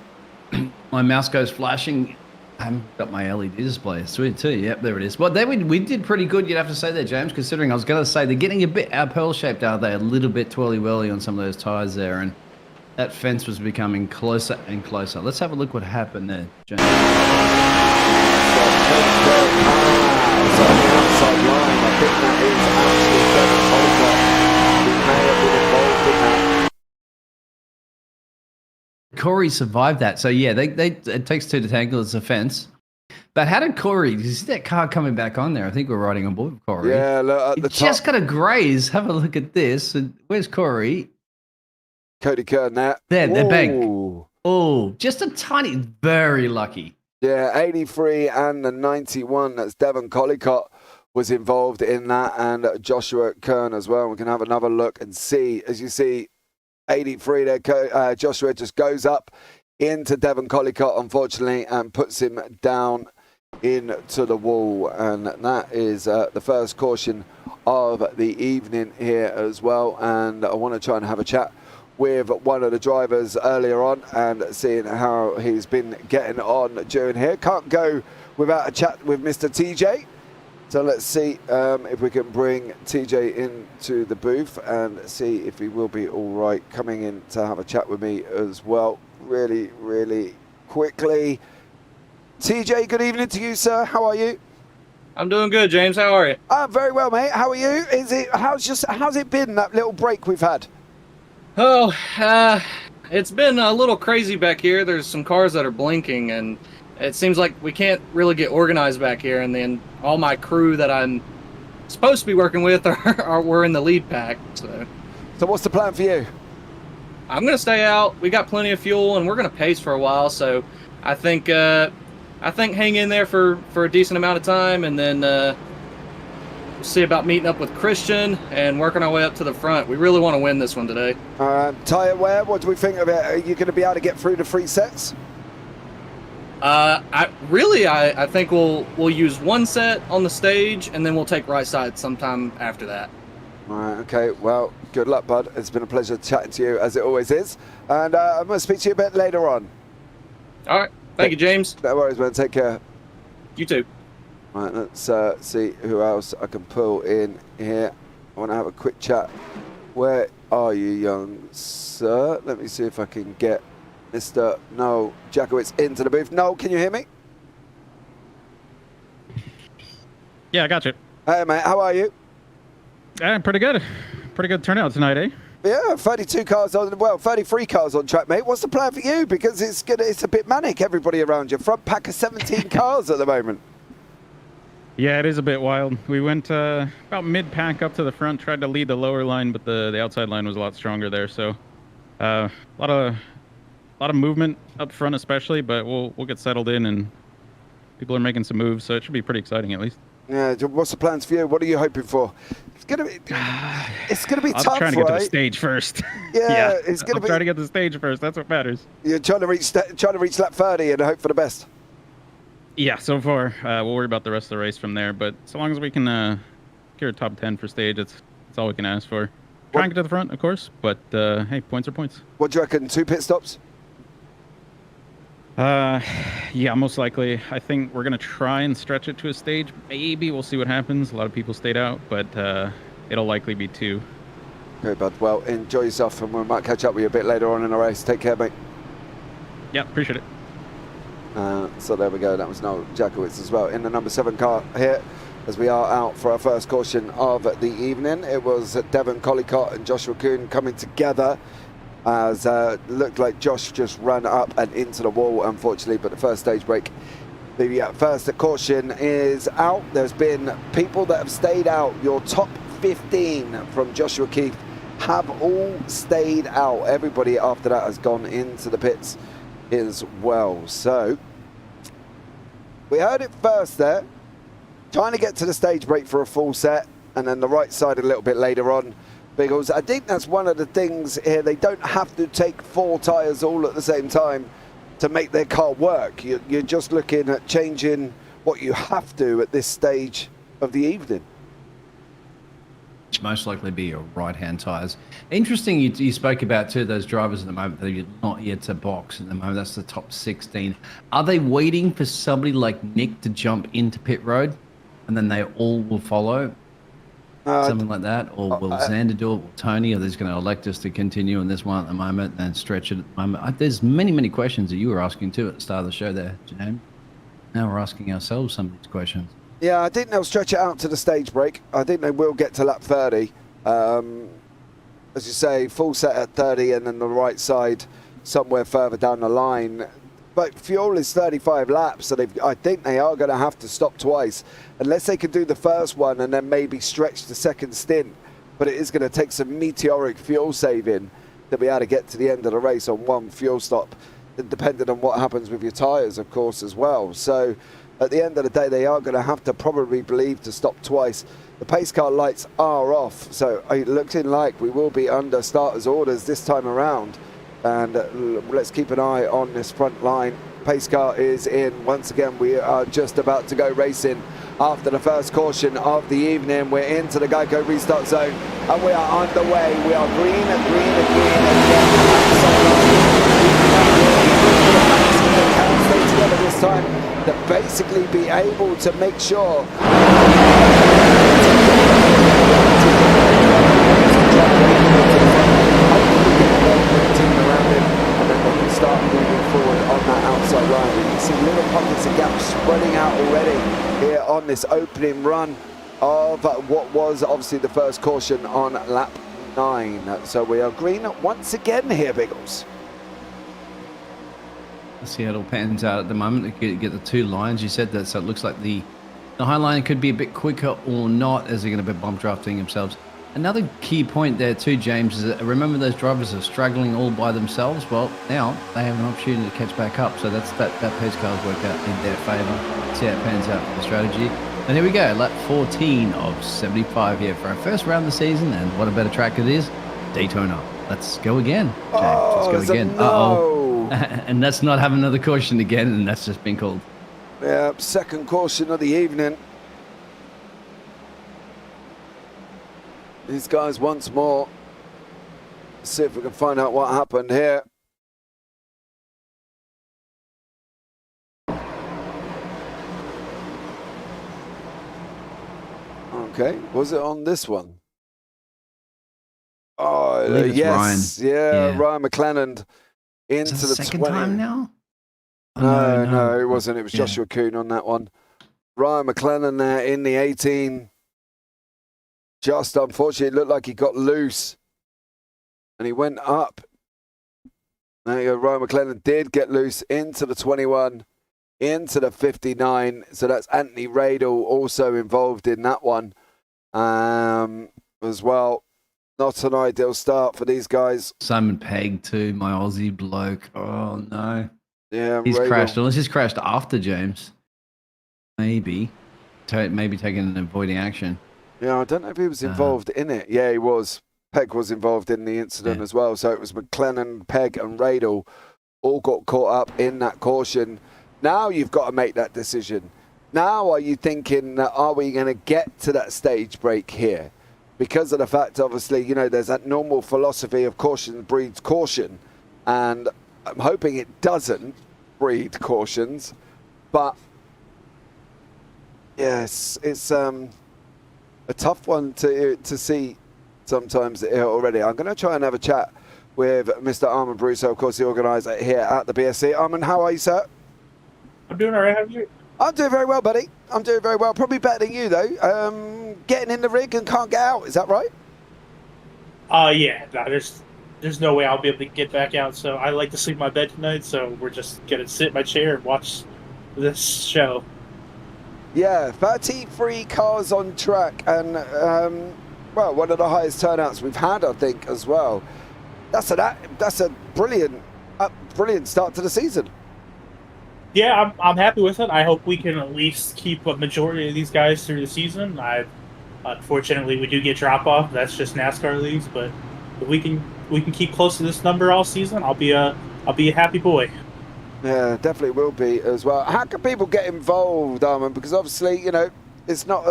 My mouse goes flashing. I haven't got my LED display. Sweet too. Yep, there it is. Well, we did pretty good, you'd have to say there, James, considering I was going to say they're getting a bit pearl-shaped, are they? A little bit twirly-whirly on some of those tyres there, and that fence was becoming closer and closer. Let's have a look what happened there, James. So on the outside line, I think that is actually Kenton Sportak. He may have been involved in that. Corey survived that. So, yeah, it takes 2 to tangle as a fence. But how did Corey, did you see that car coming back on there? I think we're riding on board with Corey. Yeah, look at the top. Just got a graze. Have a look at this. Where's Corey? Cody Kern there. There, they're bank. Oh, just a tiny, very lucky. Yeah, 83 and the 91. That's Devon Collicott was involved in that, and Joshua Kern as well. We can have another look and see, as you see, 83 there, Joshua just goes up into Devon Collicott, unfortunately, and puts him down into the wall. And that is the first caution of the evening here as well. And I want to try and have a chat with one of the drivers earlier on and seeing how he's been getting on during here. Can't go without a chat with Mr. TJ. So let's see if we can bring TJ into the booth and see if he will be all right coming in to have a chat with me as well. Really, really quickly. TJ, good evening to you, sir. How are you? I'm doing good, James. How are you? I'm very well, mate. How are you? How's it been, that little break we've had? Oh, it's been a little crazy back here. There's some cars that are blinking, and it seems like we can't really get organized back here, and then all my crew that I'm supposed to be working with we're in the lead pack. So what's the plan for you? I'm going to stay out. We got plenty of fuel, and we're going to pace for a while. So I think hang in there for a decent amount of time, and then we'll see about meeting up with Christian and working our way up to the front. We really want to win this one today. Tyre wear, what do we think of it? Are you going to be able to get through the 3 sets? I think we'll use 1 set on the stage, and then we'll take right side sometime after that. All right, okay. Well, good luck, bud. It's been a pleasure chatting to you, as it always is. And I'm going to speak to you a bit later on. All right. Thank you, James. No worries, man. Take care. You too. All right, let's see who else I can pull in here. I want to have a quick chat. Where are you, young sir? Let me see if I can get Mr. Noel Jakowitz into the booth. Noel, can you hear me? Yeah, I got you. Hey, mate, how are you? Pretty good. Pretty good turnout tonight, eh? Yeah, 33 cars on track, mate. What's the plan for you? Because it's a bit manic, everybody around you. Front pack of 17 cars at the moment. Yeah, it is a bit wild. We went about mid-pack up to the front, tried to lead the lower line, but the outside line was a lot stronger there. So a lot of movement up front especially, but we'll get settled in, and people are making some moves, so it should be pretty exciting at least. Yeah, what's the plans for you? What are you hoping for? It's gonna be tough. I'm trying to get to the stage first. Yeah, I'm trying to get to the stage first. That's what matters. You're trying to reach lap 30 and hope for the best. Yeah, so far we'll worry about the rest of the race from there. But so long as we can secure a top 10 for stage, that's all we can ask for. Try and get to the front, of course, but hey, points are points. What do you reckon? 2 pit stops? Yeah, most likely. I think we're gonna try and stretch it to a stage. Maybe we'll see what happens. A lot of people stayed out, but it'll likely be 2. Okay, bud. Well, enjoy yourself, and we might catch up with you a bit later on in the race. Take care, mate. Yeah, appreciate it. So there we go. That was Noel Jakowitz as well in the number 7 car here, as we are out for our first caution of the evening. It was Devon Collicott and Joshua Kuhn coming together, as looked like Josh just ran up and into the wall, unfortunately, but the first stage break. The first caution is out. There's been people that have stayed out. Your top 15 from Joshua Keith have all stayed out. Everybody after that has gone into the pits as well. So we heard it first there, trying to get to the stage break for a full set, and then the right side a little bit later on. Because I think that's one of the things here. They don't have to take 4 tyres all at the same time to make their car work. You're just looking at changing what you have to at this stage of the evening. Which most likely be your right-hand tyres. Interesting, you spoke about too those drivers at the moment that are not yet to box at the moment. That's the top 16. Are they waiting for somebody like Nick to jump into pit road, and then they all will follow? Something like that, or will Xander do it, or Tony, or they're going to elect us to continue on this one at the moment and then stretch it at the moment? There's many questions that you were asking too at the start of the show there, James. Now we're asking ourselves some of these questions. Yeah, I think they'll stretch it out to the stage break. I think they will get to lap 30. As you say, full set at 30, and then the right side somewhere further down the line. But fuel is 35 laps, so I think they are going to have to stop twice, unless they can do the first one and then maybe stretch the second stint. But it is going to take some meteoric fuel saving to be able to get to the end of the race on one fuel stop, depending on what happens with your tyres, of course, as well. So at the end of the day, they are going to have to probably believe to stop twice. The pace car lights are off, so it looks like we will be under starters' orders this time around. And let's keep an eye on this front line. Pace car is in. Once again, we are just about to go racing after the first caution of the evening. We're into the Geico restart zone, and we are underway. We are green and green and green. They can stay together this time to basically be able to make sure start moving forward on that outside line. You can see little pockets of gaps spreading out already here on this opening run of what was obviously the first caution on lap 9. So we are green once again here, Biggles. Let's see how it all pans out at the moment. You get the 2 lines. You said that, so it looks like the high line could be a bit quicker or not, as they're going to be bump drafting themselves. Another key point there too, James, is that remember those drivers are struggling all by themselves. Well, now they have an opportunity to catch back up. So that pace car's worked out in their favour. See how it pans out for the strategy. And here we go, lap 14 of 75 here for our first round of the season. And what a better track it is, Daytona. Let's go again, James. Let's go again. No. And let's not have another caution again, and that's just been called. Yeah, second caution of the evening. These guys once more. Let's see if we can find out what happened here. Okay, was it on this one? Oh, yes. Ryan. Yeah, Ryan McLennan into the second 20. time now? Oh, no, it wasn't. It was Joshua Kuhn on that one. Ryan McLennan there in the 18. Just unfortunately, it looked like he got loose and he went up. There you go. Ryan McLennan did get loose into the 21, into the 59. So that's Anthony Radel also involved in that one as well. Not an ideal start for these guys. Simon Pegg too, my Aussie bloke. Oh no. Yeah, he's Radel crashed. Unless he's crashed after James. Maybe taking an avoiding action. Yeah, I don't know if he was involved in it. Yeah, he was. Pegg was involved in the incident as well. So it was McLennan, Pegg and Radel all got caught up in that caution. Now you've got to make that decision. Now are you thinking, are we going to get to that stage break here? Because of the fact, obviously, you know, there's that normal philosophy of caution breeds caution. And I'm hoping it doesn't breed cautions. But, yes, it's... a tough one to see sometimes already. I'm going to try and have a chat with Mr. Armand Brusso, of course, the organizer here at the BSC. Armand, how are you, sir? I'm doing all right. How are you? I'm doing very well, buddy. I'm doing very well. Probably better than you, though. Getting in the rig and can't get out. Is that right? Yeah. No, there's no way I'll be able to get back out. So I like to sleep in my bed tonight. So we're just gonna sit in my chair and watch this show. Yeah, 33 cars on track, and well, one of the highest turnouts we've had, I think, as well. That's a brilliant start to the season. Yeah, I'm happy with it. I hope we can at least keep a majority of these guys through the season. Unfortunately, we do get drop off. That's just NASCAR leagues, but if we can keep close to this number all season, I'll be a happy boy. Yeah, definitely will be as well. How can people get involved, Armand? Because obviously, you know, it's not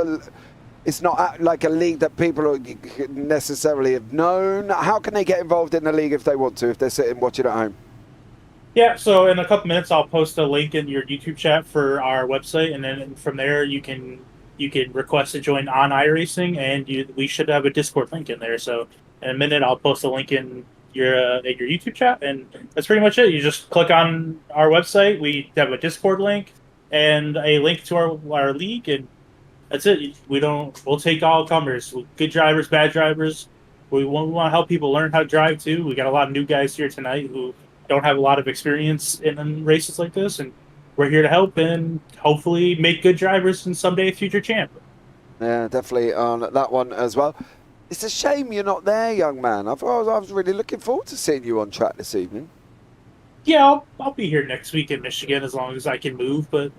like a league that people necessarily have known. How can they get involved in the league if they want to, if they're sitting watching at home? Yeah, so in a couple minutes, I'll post a link in your YouTube chat for our website, and then from there you can request to join on iRacing, and we should have a Discord link in there. So in a minute, I'll post a link in your YouTube chat, and that's pretty much it. You just click on our website. We have a Discord link and a link to our league, and that's it. We'll take all comers, good drivers, bad drivers. We want to help people learn how to drive too. We got a lot of new guys here tonight who don't have a lot of experience in races like this, and we're here to help and hopefully make good drivers and someday a future champ. Yeah, definitely on that one as well. It's a shame you're not there, young man. I was really looking forward to seeing you on track this evening. Yeah, I'll be here next week in Michigan as long as I can move. But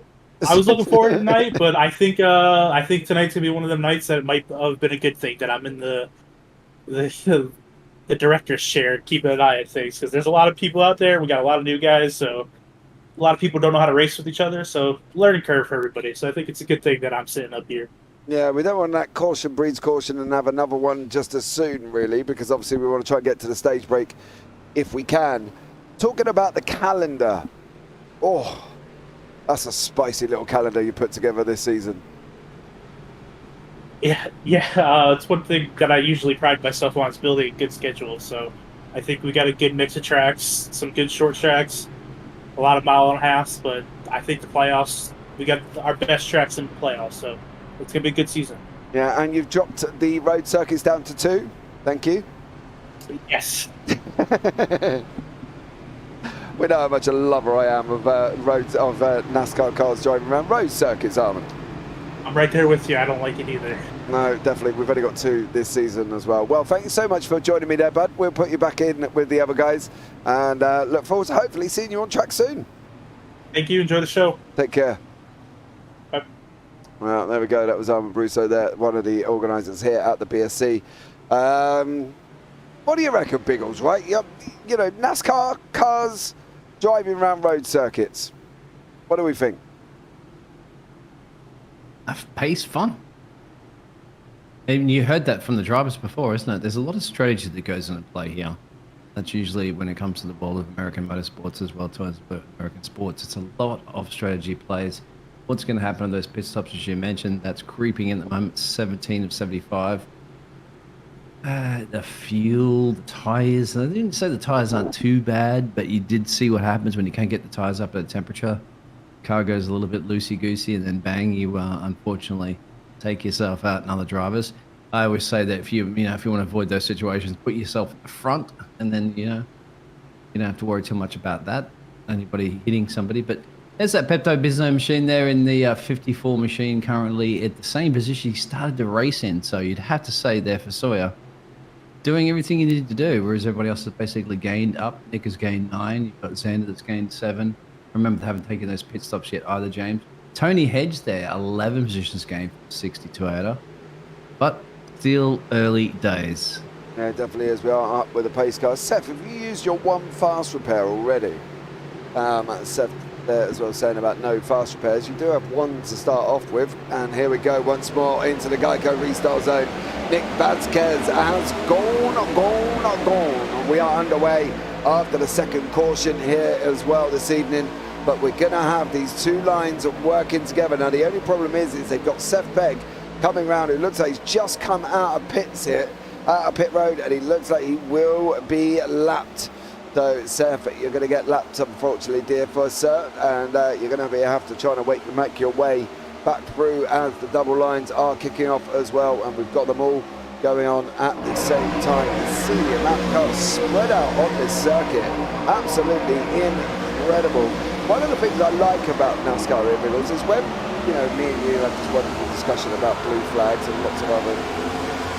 I was looking forward to tonight. But I think tonight's gonna be one of them nights that might have been a good thing that I'm in the director's chair, keeping an eye on things, because there's a lot of people out there. We got a lot of new guys, so a lot of people don't know how to race with each other. So learning curve for everybody. So I think it's a good thing that I'm sitting up here. Yeah, we don't want that caution breeds caution and have another one just as soon, really, because obviously we want to try and get to the stage break if we can. Talking about the calendar, oh, that's a spicy little calendar you put together this season. Yeah, it's one thing that I usually pride myself on is building a good schedule. So I think we got a good mix of tracks, some good short tracks, a lot of mile and a half, but I think the playoffs, we got our best tracks in the playoffs, so it's going to be a good season. Yeah, and you've dropped the road circuits down to 2. Thank you. Yes. We know how much a lover I am of NASCAR cars driving around road circuits, Armand. I'm right there with you. I don't like it either. No, definitely. We've only got 2 this season as well. Well, thank you so much for joining me there, bud. We'll put you back in with the other guys and look forward to hopefully seeing you on track soon. Thank you. Enjoy the show. Take care. Bye. Well, there we go. That was Armand Brusso there, one of the organisers here at the BSC. What do you reckon, Biggles, right? You know, NASCAR cars driving around road circuits. What do we think? Pace fun. And you heard that from the drivers before, isn't it? There's a lot of strategy that goes into play here. That's usually when it comes to the world of American motorsports as well as American sports. It's a lot of strategy plays. What's going to happen on those pit stops, as you mentioned, that's creeping in at the moment, 17 of 75. The fuel, the tires. I didn't say the tires aren't too bad, but you did see what happens when you can't get the tires up at temperature. Car goes a little bit loosey-goosey, and then bang, you unfortunately take yourself out and other drivers. I always say that if you want to avoid those situations, put yourself at the front, and then you don't have to worry too much about that. Anybody hitting somebody, but there's that Pepto Bismol machine there in the 54 machine currently at the same position he started the race in. So you'd have to say there for Sawyer, doing everything he needed to do, whereas everybody else has basically gained up. Nick has gained 9. You've got Xander that's gained 7. Remember, they haven't taken those pit stops yet either, James. Tony Hedge there, 11 positions gained from 62 Toyota. But still early days. Yeah, definitely is. We are up with the pace car. Seth, have you used your 1 fast repair already? Seth there as well saying about no fast repairs. You do have 1 to start off with. And here we go once more into the Geico restart zone. Nick Vasquez has gone. We are underway after the second caution here as well this evening. But we're going to have these 2 lines working together. Now, the only problem is they've got Seth Pegg coming round. It looks like he's just come out of pits here, out of pit road, and he looks like he will be lapped. So, Seth, you're going to get lapped, unfortunately, dear for sir, and you're going to have to try and make your way back through as the double lines are kicking off as well, and we've got them all going on at the same time. See the lap cars spread out on this circuit. Absolutely incredible. One of the things I like about NASCAR Individuals is when, you know, me and you have this wonderful discussion about blue flags and lots of other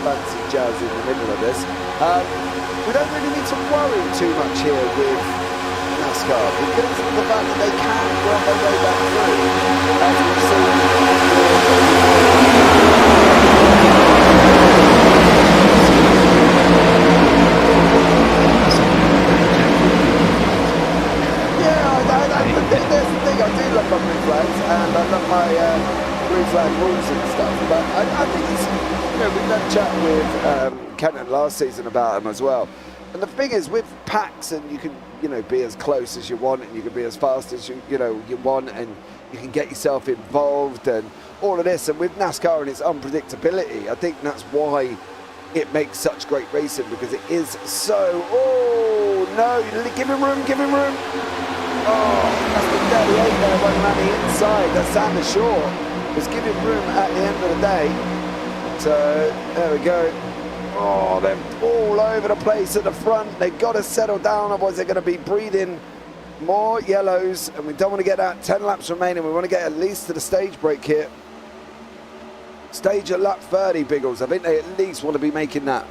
fancy jazz in the middle of this. We don't really need to worry too much here with NASCAR because of the fact that they can work their way back through. As we've seen. There's the thing, I do love my blue flags and I love my blue flag rules and stuff, but I think it's, you know, we've had a chat with Kenton last season about them as well. And the thing is, with packs, and you can, you know, be as close as you want, and you can be as fast as you want, and you can get yourself involved, and all of this. And with NASCAR and its unpredictability, I think that's why it makes such great racing, because it is so. Oh no! Give him room! Give him room! Oh, that's the 38 there running around the inside. That's Sander Shaw. Just give him room at the end of the day. So there we go. Oh, they're all over the place at the front. They've got to settle down, otherwise they're going to be breathing more yellows, and we don't want to get that. 10 laps remaining. We want to get at least to the stage break here. Stage at lap 30, Biggles. I think they at least want to be making that.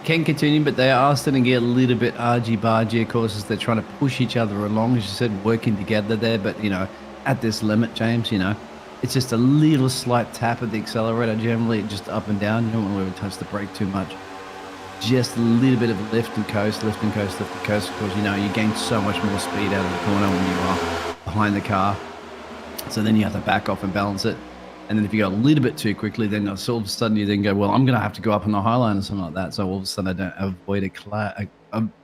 Can continue, but they are starting to get a little bit argy-bargy, of course, as they're trying to push each other along, as you said, working together there. But, you know, at this limit, James, you know, it's just a little slight tap at the accelerator, generally just up and down. You don't want to touch the brake too much. Just a little bit of a lift and coast, lift and coast, lift and coast, because, you know, you gain so much more speed out of the corner when you are behind the car. So then you have to back off and balance it. And then if you go a little bit too quickly, then all of a sudden you then go, well, I'm going to have to go up on the high line or something like that. So all of a sudden I don't avoid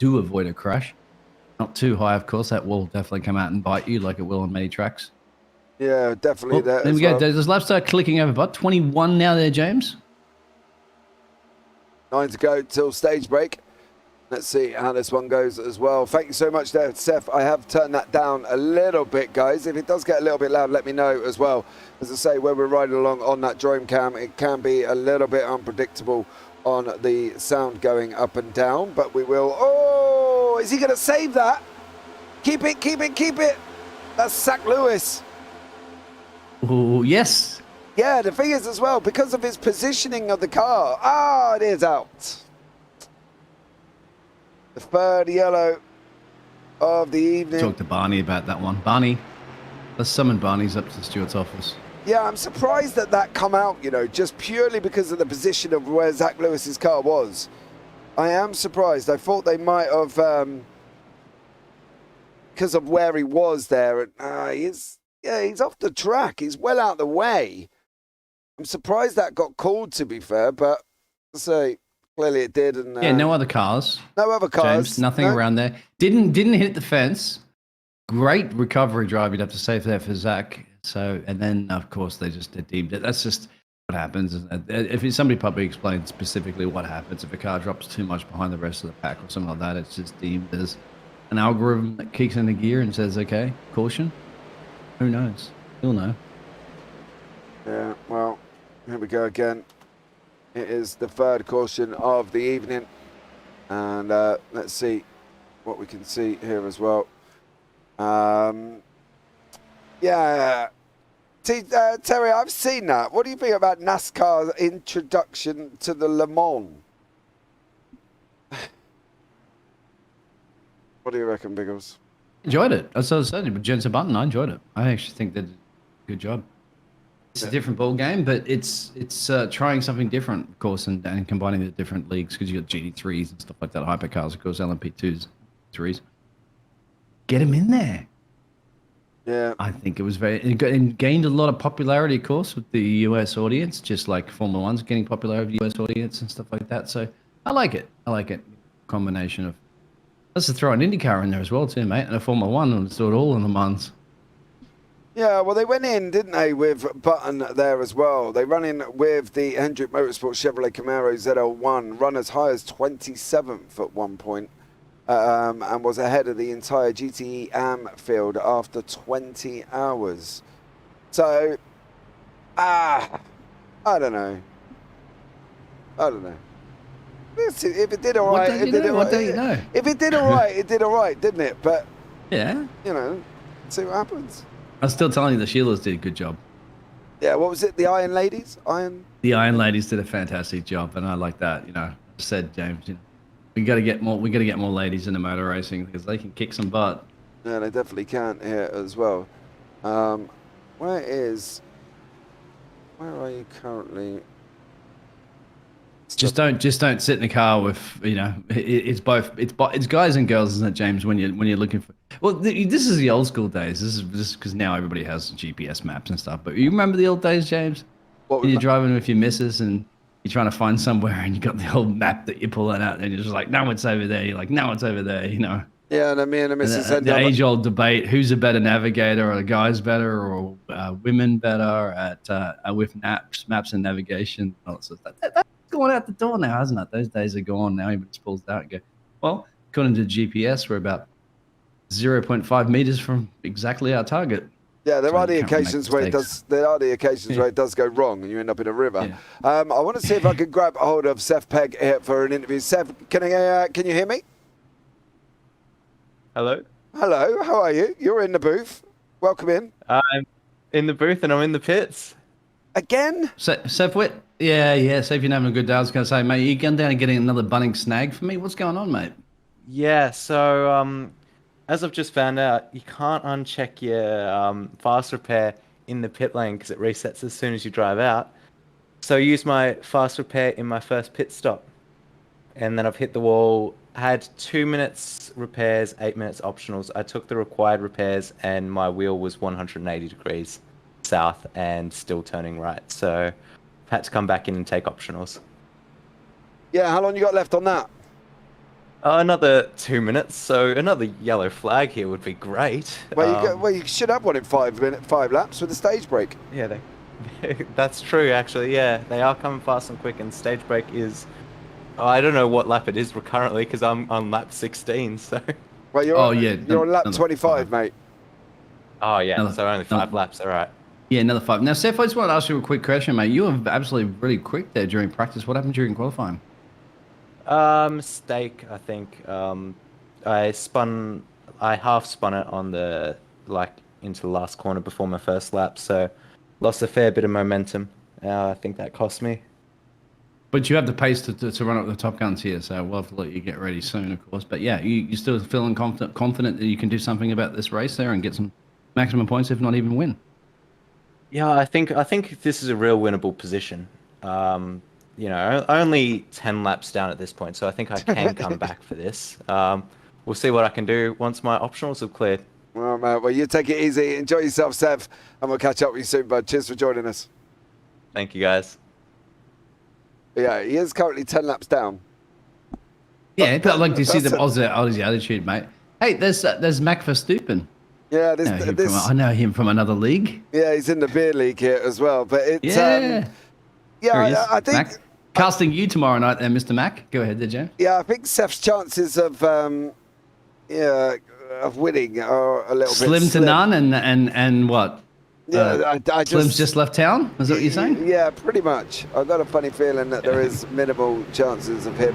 avoid a crash. Not too high, of course. That will definitely come out and bite you like it will on many tracks. Yeah, definitely. Well, there we go. Does laps start clicking over? About 21 now there, James. 9 to go till stage break. Let's see how this one goes as well. Thank you so much there, Seth. I have turned that down a little bit, guys. If it does get a little bit loud, let me know as well. As I say, when we're riding along on that drone cam, it can be a little bit unpredictable on the sound going up and down, but we will. Oh, is he going to save that? Keep it, keep it, keep it. That's Zach Lewis. Oh, yes. Yeah, the thing is as well, because of his positioning of the car, it is out. The third yellow of the evening. Talk to Barney about that one. Barney, let's summon Barney's up to Stuart's office. Yeah, I'm surprised that come out, you know, just purely because of the position of where Zach Lewis's car was. I am surprised. I thought they might have, because of where he was there. He's off the track. He's well out the way. I'm surprised that got called, to be fair, but let's say. Clearly it did. And yeah, no other cars. No other cars. James, nothing around there. Didn't hit the fence. Great recovery drive, you'd have to say, there for Zach. So, and then, of course, they just deemed it. That's just what happens. If somebody probably explained specifically what happens if a car drops too much behind the rest of the pack or something like that, it's just deemed as an algorithm that kicks into gear and says, okay, caution. Who knows? He'll know. Yeah, well, here we go again. It is the third caution of the evening. And let's see what we can see here as well. Yeah. Terry, I've seen that. What do you think about NASCAR's introduction to the Le Mans? What do you reckon, Biggles? Enjoyed it. As I said, with Jensen Button, I enjoyed it. I actually think they did a good job. It's a different ball game, but it's trying something different, of course, and combining the different leagues, because you got GT3s and stuff like that, hypercars, of course, LMP2s, 3s. Get them in there. Yeah. I think it was it gained a lot of popularity, of course, with the US audience, just like Formula One's getting popularity with the US audience and stuff like that. So I like it. I like it. Combination of, let's throw an IndyCar in there as well, too, mate, and a Formula One, and let's do it all in the months. Yeah, well, they went in, didn't they, with Button there as well. They run in with the Hendrick Motorsport Chevrolet Camaro ZL1, run as high as 27th at one point, and was ahead of the entire GTE AM field after 20 hours. So, I don't know. If it did all right, it did all right. What don't you know? If it did all right, it did all right, didn't it? But, Yeah. you know, see what happens. I'm still telling you, the Sheilas did a good job. Yeah, what was it? The Iron Ladies? The Iron Ladies did a fantastic job, and I like that. You know, said James, you know, we got to get more ladies into motor racing because they can kick some butt. Yeah, they definitely can here as well. Where are you currently? Just don't sit in the car with, you know, it's guys and girls, isn't it, James? When you're looking for, well, this is the old school days. This is because now everybody has GPS maps and stuff. But you remember the old days, James? When you're driving with your missus and you're trying to find somewhere and you got the old map that you're pulling out and you're just like, no, it's over there. You're like, no, it's over there. You know. Yeah, and me and the missus the age-old debate: who's a better navigator, or the guys better, or women better at with maps and navigation. All that sort of stuff. That's going out the door now, hasn't it? Those days are gone now. Everybody just pulls out and go, well, according to GPS, we're about 0.5 meters from exactly our target. Yeah, there are the occasions where it does. There are the occasions where it does go wrong, and you end up in a river. Yeah. I want to see if I can grab a hold of Seth Pegg here for an interview. Seth, can you hear me? Hello. Hello. How are you? You're in the booth. Welcome in. I'm in the booth and I'm in the pits. Again? Seth Witt. Yeah. Seth, you're having a good day. I was going to say, mate, you going down and getting another Bunnings snag for me? What's going on, mate? Yeah. So, as I've just found out, you can't uncheck your fast repair in the pit lane because it resets as soon as you drive out. So I used my fast repair in my first pit stop, and then I've hit the wall. Had 2 minutes repairs, 8 minutes optionals. I took the required repairs and my wheel was 180 degrees south and still turning right. So I've had to come back in and take optionals. Yeah, how long you got left on that? Another 2 minutes. So another yellow flag here would be great. Well, you should have one in 5 laps with a stage break. Yeah, that's true actually. Yeah, they are coming fast and quick, and stage break is. I don't know what lap it is currently because I'm on lap 16. So. Well, you're on lap 25, mate. Oh yeah, so only 5 laps. All right. Yeah, another 5. Now, Seth, I just want to ask you a quick question, mate. You were absolutely really quick there during practice. What happened during qualifying? Mistake, I think. I half spun it on the into the last corner before my first lap, so lost a fair bit of momentum. I think that cost me. But you have the pace to run up the Top Guns here, so we'll have to let you get ready soon, of course. But yeah, you still feeling confident that you can do something about this race there and get some maximum points, if not even win. Yeah, I think this is a real winnable position. You know, only 10 laps down at this point, so I think I can come back for this. We'll see what I can do once my optionals have cleared. Well, man, well, you take it easy. Enjoy yourself, Seth, and we'll catch up with you soon, bud. Cheers for joining us. Thank you, guys. Yeah, he is currently 10 laps down. Yeah, but I'd like to see the Aussie attitude, mate. Hey, there's Mac Verstappen. Yeah, I know him from another league. Yeah, he's in the beer league here as well. But it's I think Mac, casting you tomorrow night, there, Mr. Mac. Go ahead, there, James. Yeah, I think Seth's chances of winning are a little bit slim to none, and what? Yeah, Slim's just left town? Is that what you're saying? Yeah, pretty much. I've got a funny feeling that there is minimal chances of him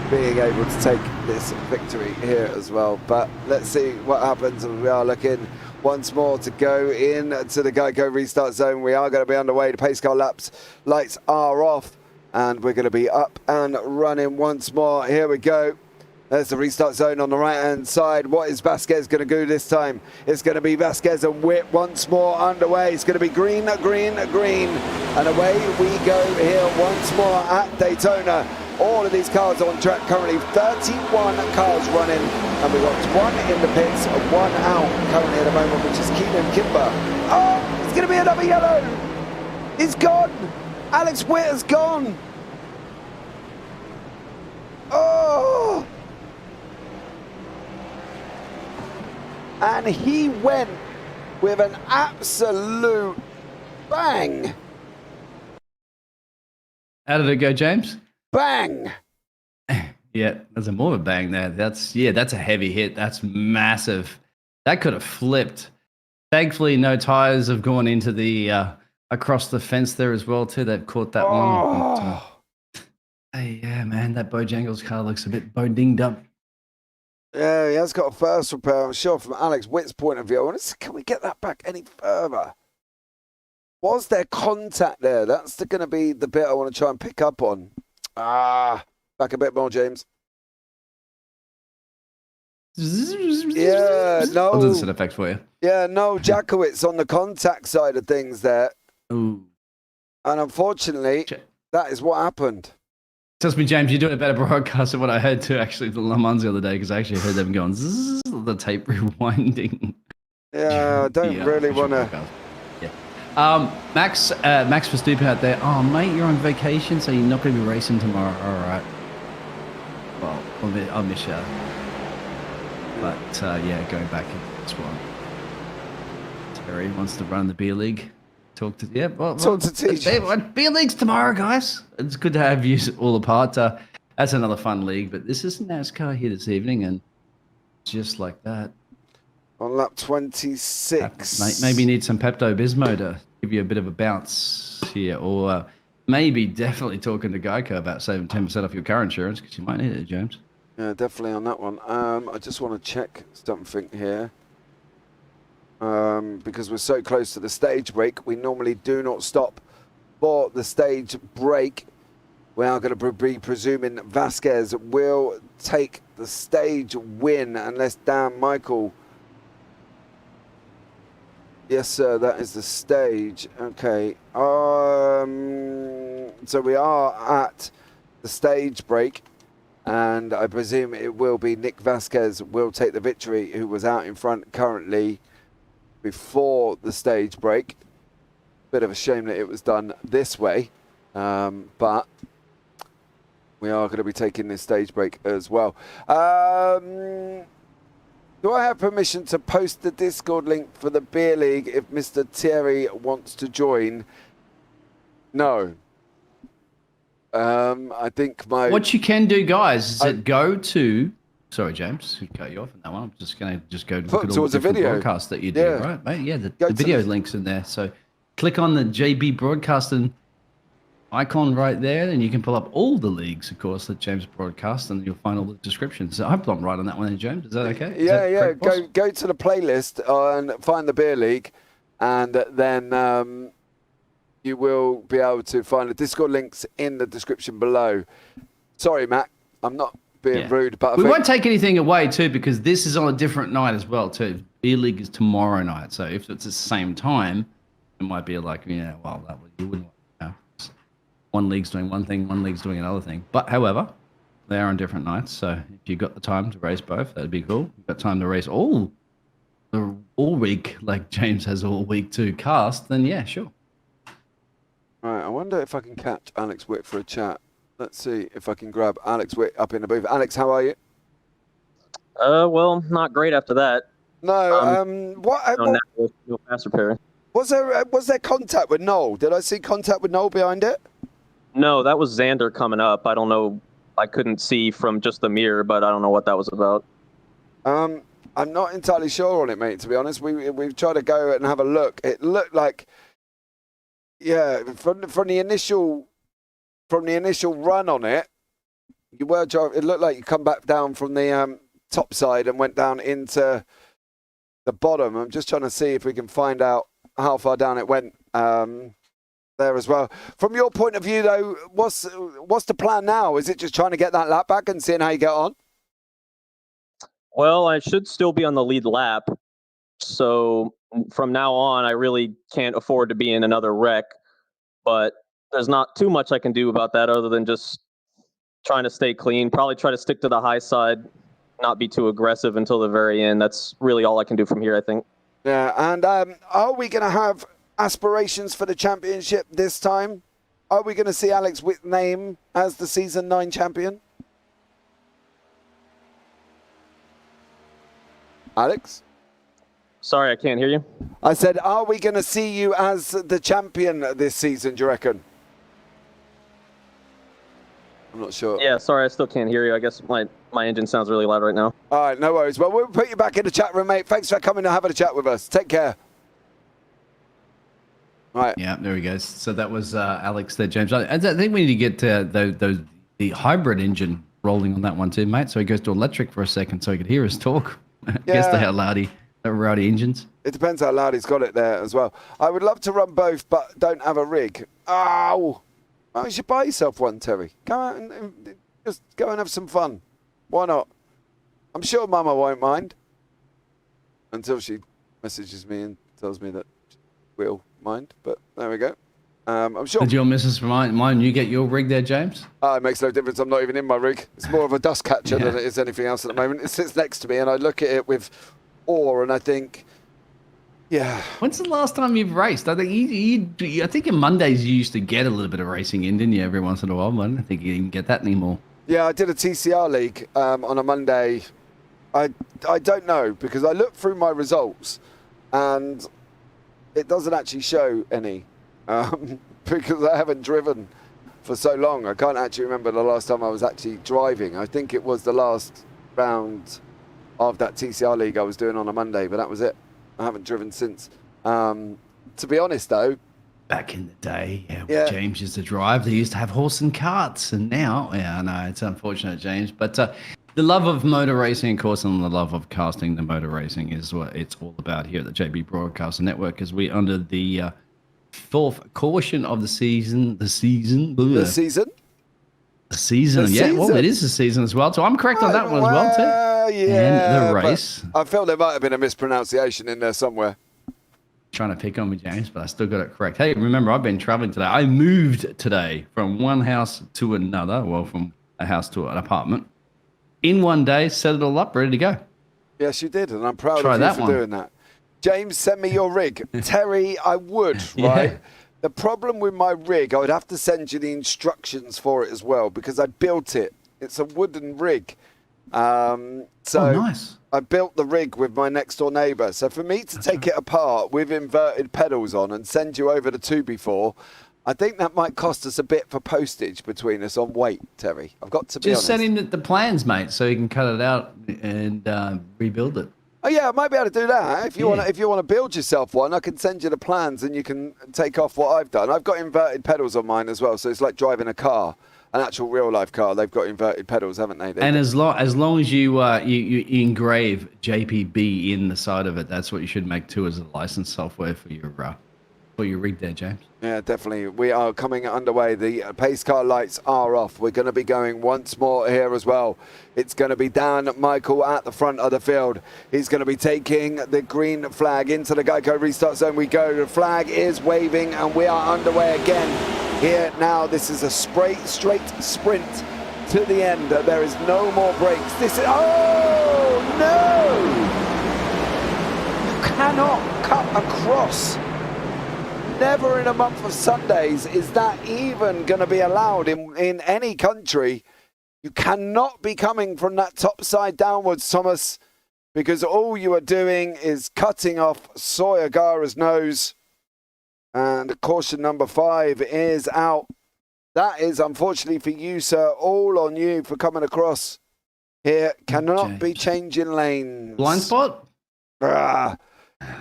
being able to take this victory here as well. But let's see what happens. We are looking once more to go in to the Geico restart zone. We are going to be underway. The pace car laps lights are off, and we're going to be up and running once more. Here we go. There's the restart zone on the right-hand side. What is Vasquez going to do this time? It's going to be Vasquez and Witt once more underway. It's going to be green, green, green. And away we go here once more at Daytona. All of these cars on track currently. 31 cars running. And we've got 1 in the pits and 1 out currently at the moment, which is Keenan Kimber. Oh, it's going to be another yellow. It's gone. Alex Witt has gone. Oh. And he went with an absolute bang. How did it go, James? Bang. Yeah, there's a more of a bang there. That's a heavy hit. That's massive. That could have flipped. Thankfully, no tires have gone into the across the fence there as well too. They've caught that one. Hey, yeah, man, that Bojangles car looks a bit dinged up. Yeah, he has got a first repair, I'm sure, from Alex Witt's point of view. I want to see, can we get that back any further? Was there contact there? That's going to be the bit I want to try and pick up on. Back a bit more, James. Yeah, no. I'll do the sound effect for you. Yeah, no, Jakowitz on the contact side of things there. Ooh. And unfortunately, that is what happened. Trust me, James, you're doing a better broadcast than what I heard too, actually, the Le Mans the other day, because I actually heard them going, zzz, the tape rewinding. Yeah, I don't really want to. Yeah. Max Verstappen out there. Oh, mate, you're on vacation, so you're not going to be racing tomorrow. All right. Well, I'll miss you. But, yeah, going back into this one. Terry wants to run the beer league. Talk to TJ. Beer league's tomorrow, guys. It's good to have you all apart. That's another fun league, but this is NASCAR here this evening, and just like that. On lap 26. Maybe you need some Pepto-Bismol to give you a bit of a bounce here, or maybe definitely talking to Geico about saving 10% off your car insurance, because you might need it, James. Yeah, definitely on that one. I just want to check something here. Because we're so close to the stage break, we normally do not stop for the stage break. We are going to be presuming Vasquez will take the stage win unless Dan Michael. Yes, sir, that is the stage. Okay. So we are at the stage break, and I presume it will be Nick Vasquez will take the victory, who was out in front currently before the stage break. Bit of a shame that it was done this way, but we are going to be taking this stage break as well. Do I have permission to post the Discord link for the beer league if Mr. Thierry wants to join? No. I think my... What you can do, guys, is go to... Sorry, James, I cut you off on that one. I'm just going to go look at all the different broadcasts that you do, right, mate? Yeah, the video link's in there. So click on the JB Broadcasting icon right there, and you can pull up all the leagues, of course, that James broadcasts, and you'll find all the descriptions. So I hope I'm right on that one, James. Is that okay? Yeah. Go to the playlist and find the beer league, and then you will be able to find the Discord links in the description below. Sorry, Matt, I'm not being rude, but we won't take anything away too, because this is on a different night as well too. Beer league is tomorrow night, so if it's the same time, it might be like, you wouldn't. One league's doing one thing, one league's doing another thing. But however, they are on different nights, so if you've got the time to race both, that'd be cool. You've got time to race all week, like James has all week to cast, then yeah, sure. All right, I wonder if I can catch Alex Witt for a chat. Let's see if I can grab Alex Witt up in the booth. Alex, how are you? Well, not great after that. No, no fast repair. Was there contact with Noel? Did I see contact with Noel behind it? No, that was Xander coming up. I don't know. I couldn't see from just the mirror, but I don't know what that was about. I'm not entirely sure on it, mate, to be honest. We've tried to go and have a look. It looked like, yeah, from the initial run on it, you were driving. It looked like you come back down from the top side and went down into the bottom. I'm just trying to see if we can find out how far down it went there as well. From your point of view, though, what's the plan now? Is it just trying to get that lap back and seeing how you get on? Well, I should still be on the lead lap. So from now on, I really can't afford to be in another wreck. But there's not too much I can do about that other than just trying to stay clean. Probably try to stick to the high side, not be too aggressive until the very end. That's really all I can do from here, I think. Yeah, and are we going to have aspirations for the championship this time? Are we going to see Alex Witt name as the Season 9 champion? Alex? Sorry, I can't hear you. I said, are we going to see you as the champion this season, do you reckon? I'm not sure. Yeah, sorry, I still can't hear you. I guess my engine sounds really loud right now. All right, no worries. Well, we'll put you back in the chat room, mate. Thanks for coming and having a chat with us. Take care. All right. Yeah, there he goes. So that was Alex there, James. I think we need to get the hybrid engine rolling on that one too, mate. So he goes to electric for a second so he could hear us talk. Guess how rowdy engines. It depends how loud he's got it there as well. I would love to run both, but don't have a rig. Oh, well, you should buy yourself one, Terry. Go out and just go and have some fun. Why not? I'm sure Mama won't mind. Until she messages me and tells me that she will mind. But there we go. I'm sure. Did your missus mind you get your rig there, James? It makes no difference. I'm not even in my rig. It's more of a dust catcher than it is anything else at the moment. It sits next to me and I look at it with awe and I think, yeah. When's the last time you've raced? I think I think in Mondays you used to get a little bit of racing in, didn't you, every once in a while? I don't think you even get that anymore. Yeah, I did a TCR league on a Monday. I don't know because I looked through my results and it doesn't actually show any because I haven't driven for so long. I can't actually remember the last time I was actually driving. I think it was the last round of that TCR league I was doing on a Monday, but that was it. I haven't driven since. To be honest, though, back in the day, when James used to drive, they used to have horse and carts, and now, I know it's unfortunate, James, but the love of motor racing, of course, and the love of casting the motor racing is what it's all about here at the JB Broadcasting Network, as we under the fourth caution of the season. The season? Yeah, well, it is the season as well. So I'm correct on that one as well, too. Yeah, and the race. I felt there might have been a mispronunciation in there somewhere. Trying to pick on me, James, but I still got it correct. Hey, remember, I've been traveling today. I moved today from one house to another, well, from a house to an apartment. In one day, set it all up, ready to go. Yes, you did, and I'm proud of you for doing that. James, send me your rig. Terry, I would, right? Yeah. The problem with my rig, I would have to send you the instructions for it as well because I built it. It's a wooden rig. Nice. I built the rig with my next door neighbour. So for me to take it apart with inverted pedals on and send you over the 2x4, I think that might cost us a bit for postage between us on weight, Terry. I've got to be honest. Just send him the plans, mate, so he can cut it out and rebuild it. Oh yeah, I might be able to do that. If you want to build yourself one, I can send you the plans and you can take off what I've done. I've got inverted pedals on mine as well, so it's like driving a car. An actual real life car, they've got inverted pedals, haven't they? And as long as you engrave JPB in the side of it, that's what you should make too as a license software for your rig there, James. Yeah, definitely. We are coming underway. The pace car lights are off. We're going to be going once more here as well. It's going to be Dan Michael at the front of the field. He's going to be taking the green flag into the Geico restart zone. We go. The flag is waving and we are underway again. Here now, this is a straight sprint to the end. There is no more breaks. This is, oh no! You cannot cut across. Never in a month of Sundays is that even going to be allowed in any country. You cannot be coming from that top side downwards, Thomas, because all you are doing is cutting off Sawyer Gara's nose. And caution number 5 is out. That is, unfortunately for you, sir, all on you for coming across here. Cannot be changing lanes. Blind spot?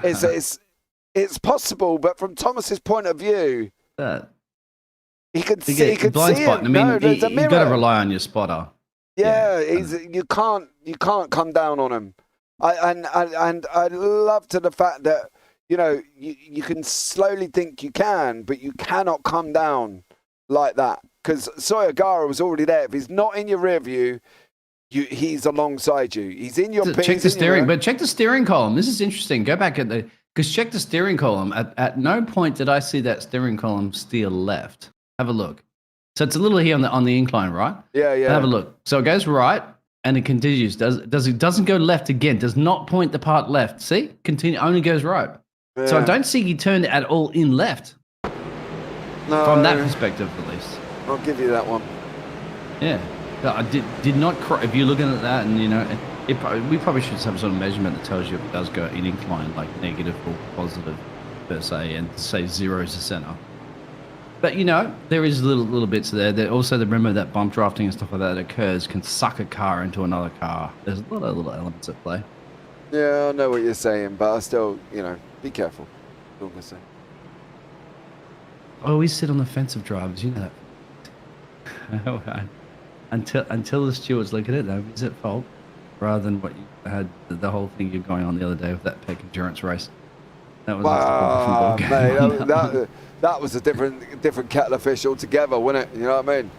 It's possible, but from Thomas's point of view, he could see blind spot. it. I mean, there's a mirror. You've got to rely on your spotter. Yeah, you can't come down on him. And I love to the fact that, you know, you can slowly think you can, but you cannot come down like that. Because Sawyer Gara was already there. If he's not in your rear view, he's alongside you. He's in your pit. Check the steering, but check the steering column. This is interesting. Go back because check the steering column. At no point did I see that steering column steer left. Have a look. So it's a little here on the incline, right? Yeah. Have a look. So it goes right and it continues. It doesn't go left again. Does not point the part left. See? Continue. Only goes right. Yeah. So I don't see you turned at all in left. No. From that perspective, at least. I'll give you that one. Yeah. I did not. If you're looking at that, and you know, We probably should have some sort of measurement that tells you if it does go in incline, like negative or positive per se, and say 0 is the center. But there is little bits there. Also, remember that bump drafting and stuff like that occurs can suck a car into another car. There's a lot of little elements at play. Yeah, I know what you're saying, but I still, be careful. That's all I'm gonna say. I always sit on the fence of drivers, you know that. Until the stewards look at it, nobody's at fault. Rather than what you had, the whole thing you're going on the other day with that peak endurance race. That was a different ball game. That was a different kettle of fish altogether, wasn't it? You know what I mean?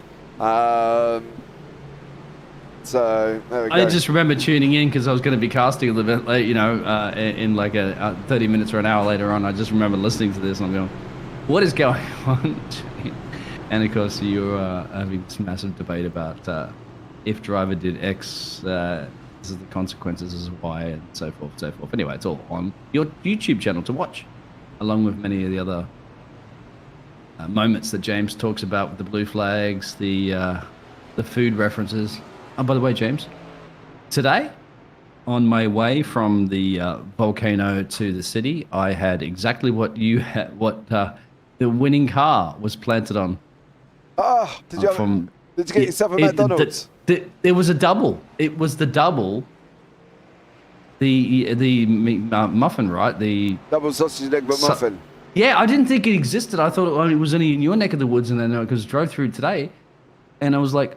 So there we go. I just remember tuning in because I was going to be casting a little bit late, in like a 30 minutes or an hour later on. I just remember listening to this and I'm going, what is going on? And of course, you're having this massive debate about if driver did X, this is the consequences, this is Y, and so forth, so forth. Anyway, it's all on your YouTube channel to watch, along with many of the other moments that James talks about with the blue flags, the food references. Oh, by the way, James, today, on my way from the volcano to the city, I had exactly what you had, the winning car was planted on. Oh, did you get yourself a McDonald's? There was a double. It was the double. The muffin, right? The double sausage egg muffin. Yeah, I didn't think it existed. I thought it was only in your neck of the woods, and then because I drove through today, and I was like,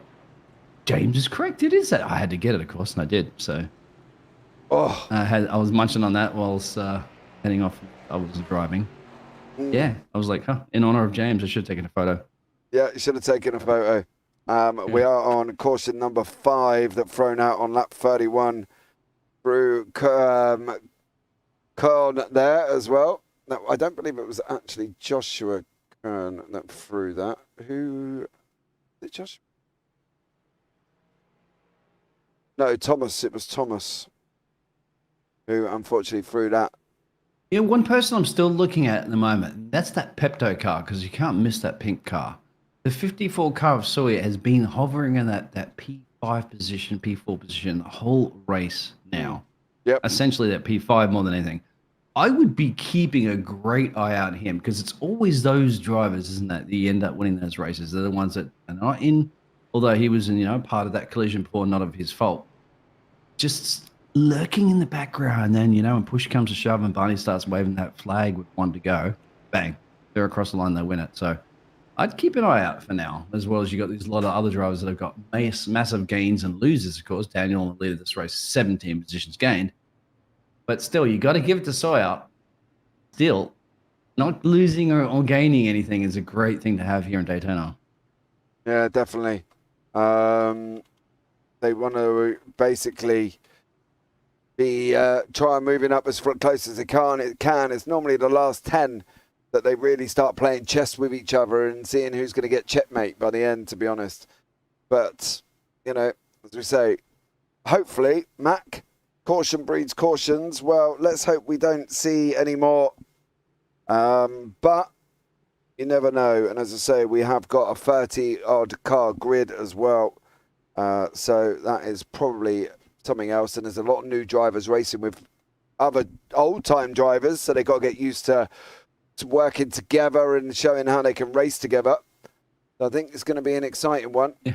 James is correct. It is that. I had to get it, of course, and I did. So, I was munching on that whilst heading off. I was driving. Yeah, I was like, in honor of James, I should have taken a photo. Yeah, you should have taken a photo. We are on caution number 5 that thrown out on lap 31 through Kern there as well. No, I don't believe it was actually Joshua Kern that threw that. Who did Joshua? No, Thomas. It was Thomas who unfortunately threw that. Yeah, one person I'm still looking at the moment, that's that Pepto car, because you can't miss that pink car. The 54 car of Sawyer has been hovering in that P5 position, P4 position, the whole race now. Yep. Essentially that P5 more than anything. I would be keeping a great eye out on him because it's always those drivers, isn't it? That you end up winning those races. They're the ones that are not in, although he was in, part of that collision before, not of his fault. Just lurking in the background, and then, when push comes to shove and Barney starts waving that flag with one to go, bang, they're across the line, they win it. So I'd keep an eye out for now, as well as you got these lot of other drivers that have got massive gains and losers, of course. Daniel in the lead of this race, 17 positions gained. But still, you got to give it to Sawyer. Still, not losing or gaining anything is a great thing to have here in Daytona. Yeah, definitely. They want to basically be try moving up as close as they can. It's normally the last 10 that they really start playing chess with each other and seeing who's going to get checkmate by the end, to be honest. But, as we say, hopefully, Mac, caution breeds cautions. Well, let's hope we don't see any more. But you never know. And as I say, we have got a 30-odd car grid as well. So that is probably something else. And there's a lot of new drivers racing with other old-time drivers. So they've got to get used to working together and showing how they can race together. So I think it's going to be an exciting one. Yeah.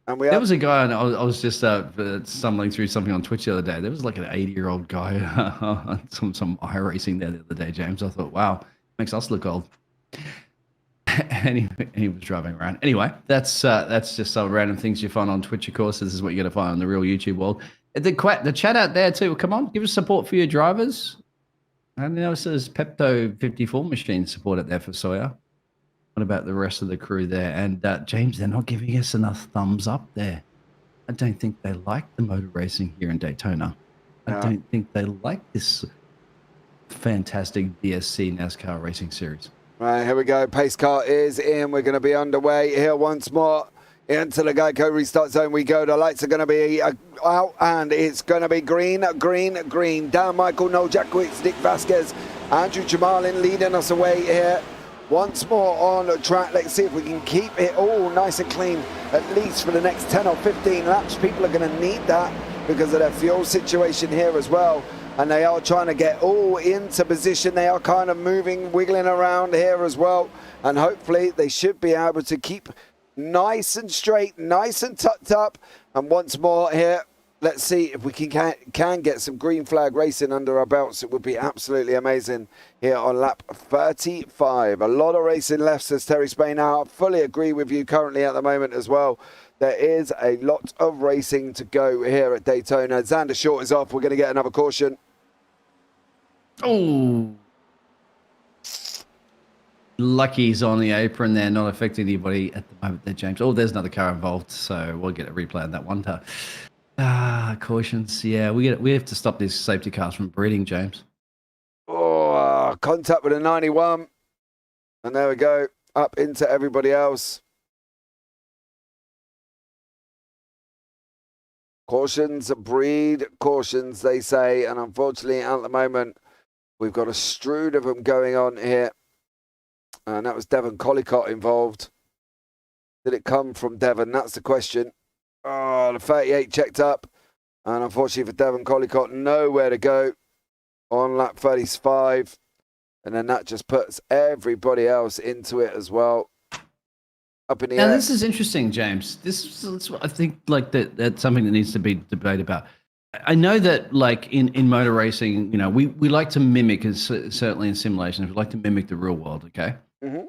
And there was a guy, and I was just stumbling through something on Twitch the other day. There was like an 80-year-old guy on some iRacing there the other day, James. I thought, wow, makes us look old. And he was driving around. Anyway, that's just some random things you find on Twitch, of course. This is what you're going to find on the real YouTube world. The chat out there too. Come on, give us support for your drivers. I know it says Pepto 54 machine supported there for Sawyer. What about the rest of the crew there? And James, they're not giving us enough thumbs up there. I don't think they like the motor racing here in Daytona. I don't think they like this fantastic BSC NASCAR racing series. Right, here we go. Pace car is in. We're going to be underway here once more. Into the Geico restart zone we go. The lights are going to be out, and it's going to be green, green, green. Dan Michael, Noel Jackowitz, Nick Vasquez, Andrew Jamalin leading us away here. Once more on the track. Let's see if we can keep it all nice and clean, at least for the next 10 or 15 laps. People are going to need that. because of their fuel situation here as well. And they are trying to get all into position. They are kind of moving, wiggling around here as well. And hopefully they should be able to keep nice and straight, nice and tucked up. And once more here, let's see if we can get some green flag racing under our belts. It would be absolutely amazing here on lap 35. A lot of racing left, says Terry Spain. I fully agree with you currently at the moment as well. There is a lot of racing to go here at Daytona. Xander Short is off. We're going to get another caution. Oh. Lucky he's on the apron there, not affecting anybody at the moment there, James. Oh, there's another car involved, so we'll get a replay on that one. Cautions. Yeah, we have to stop these safety cars from breeding, James. Oh, contact with a 91. And there we go. Up into everybody else. Cautions breed cautions, they say. And unfortunately, at the moment, we've got a strood of them going on here. And that was Devon Collicott involved. Did it come from Devon? That's the question. Oh, the 38 checked up. And unfortunately for Devon Collicott, nowhere to go on lap 35. And then that just puts everybody else into it as well. Up in the air. Now, this is interesting, James. This is, I think, like that's something that needs to be debated about. I know that, like, in motor racing, you know, we like to mimic, certainly in simulations, we like to mimic the real world, okay? Mm-hmm.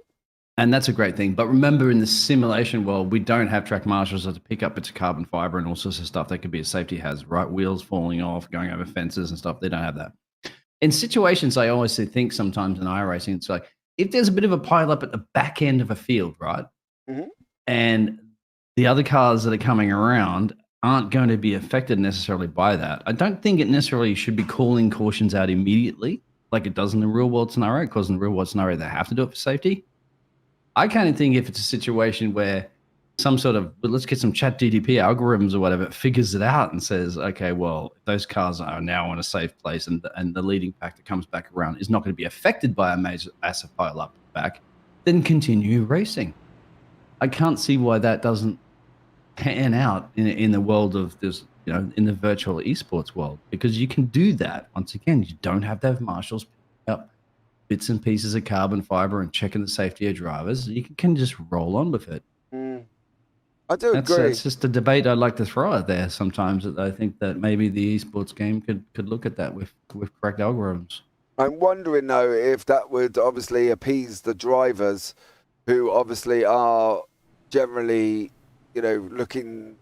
And that's a great thing. But remember, in the simulation world, we don't have track marshals to pick up bits of carbon fiber and all sorts of stuff that could be a safety hazard, right? Wheels falling off, going over fences and stuff. They don't have that. In situations, I always think sometimes in iRacing, it's like, if there's a bit of a pile up at the back end of a field, right? Mm-hmm. And the other cars that are coming around aren't going to be affected necessarily by that. I don't think it necessarily should be calling cautions out immediately like it does in the real world scenario, because in the real world scenario, they have to do it for safety. I kind of think if it's a situation where some sort of, let's get some chat DDP algorithms or whatever, figures it out and says, okay, well, those cars are now in a safe place and the leading pack that comes back around is not going to be affected by a massive pile up back, then continue racing. I can't see why that doesn't pan out in the world of this, you know, in the virtual esports world, because you can do that. Once again, you don't have to have marshals pick up bits and pieces of carbon fiber and checking the safety of drivers. You can just roll on with it. I do agree. That's just a debate I'd like to throw out there sometimes. That I think that maybe the esports game could look at that with correct algorithms. I'm wondering, though, if that would obviously appease the drivers who obviously are generally, you know, looking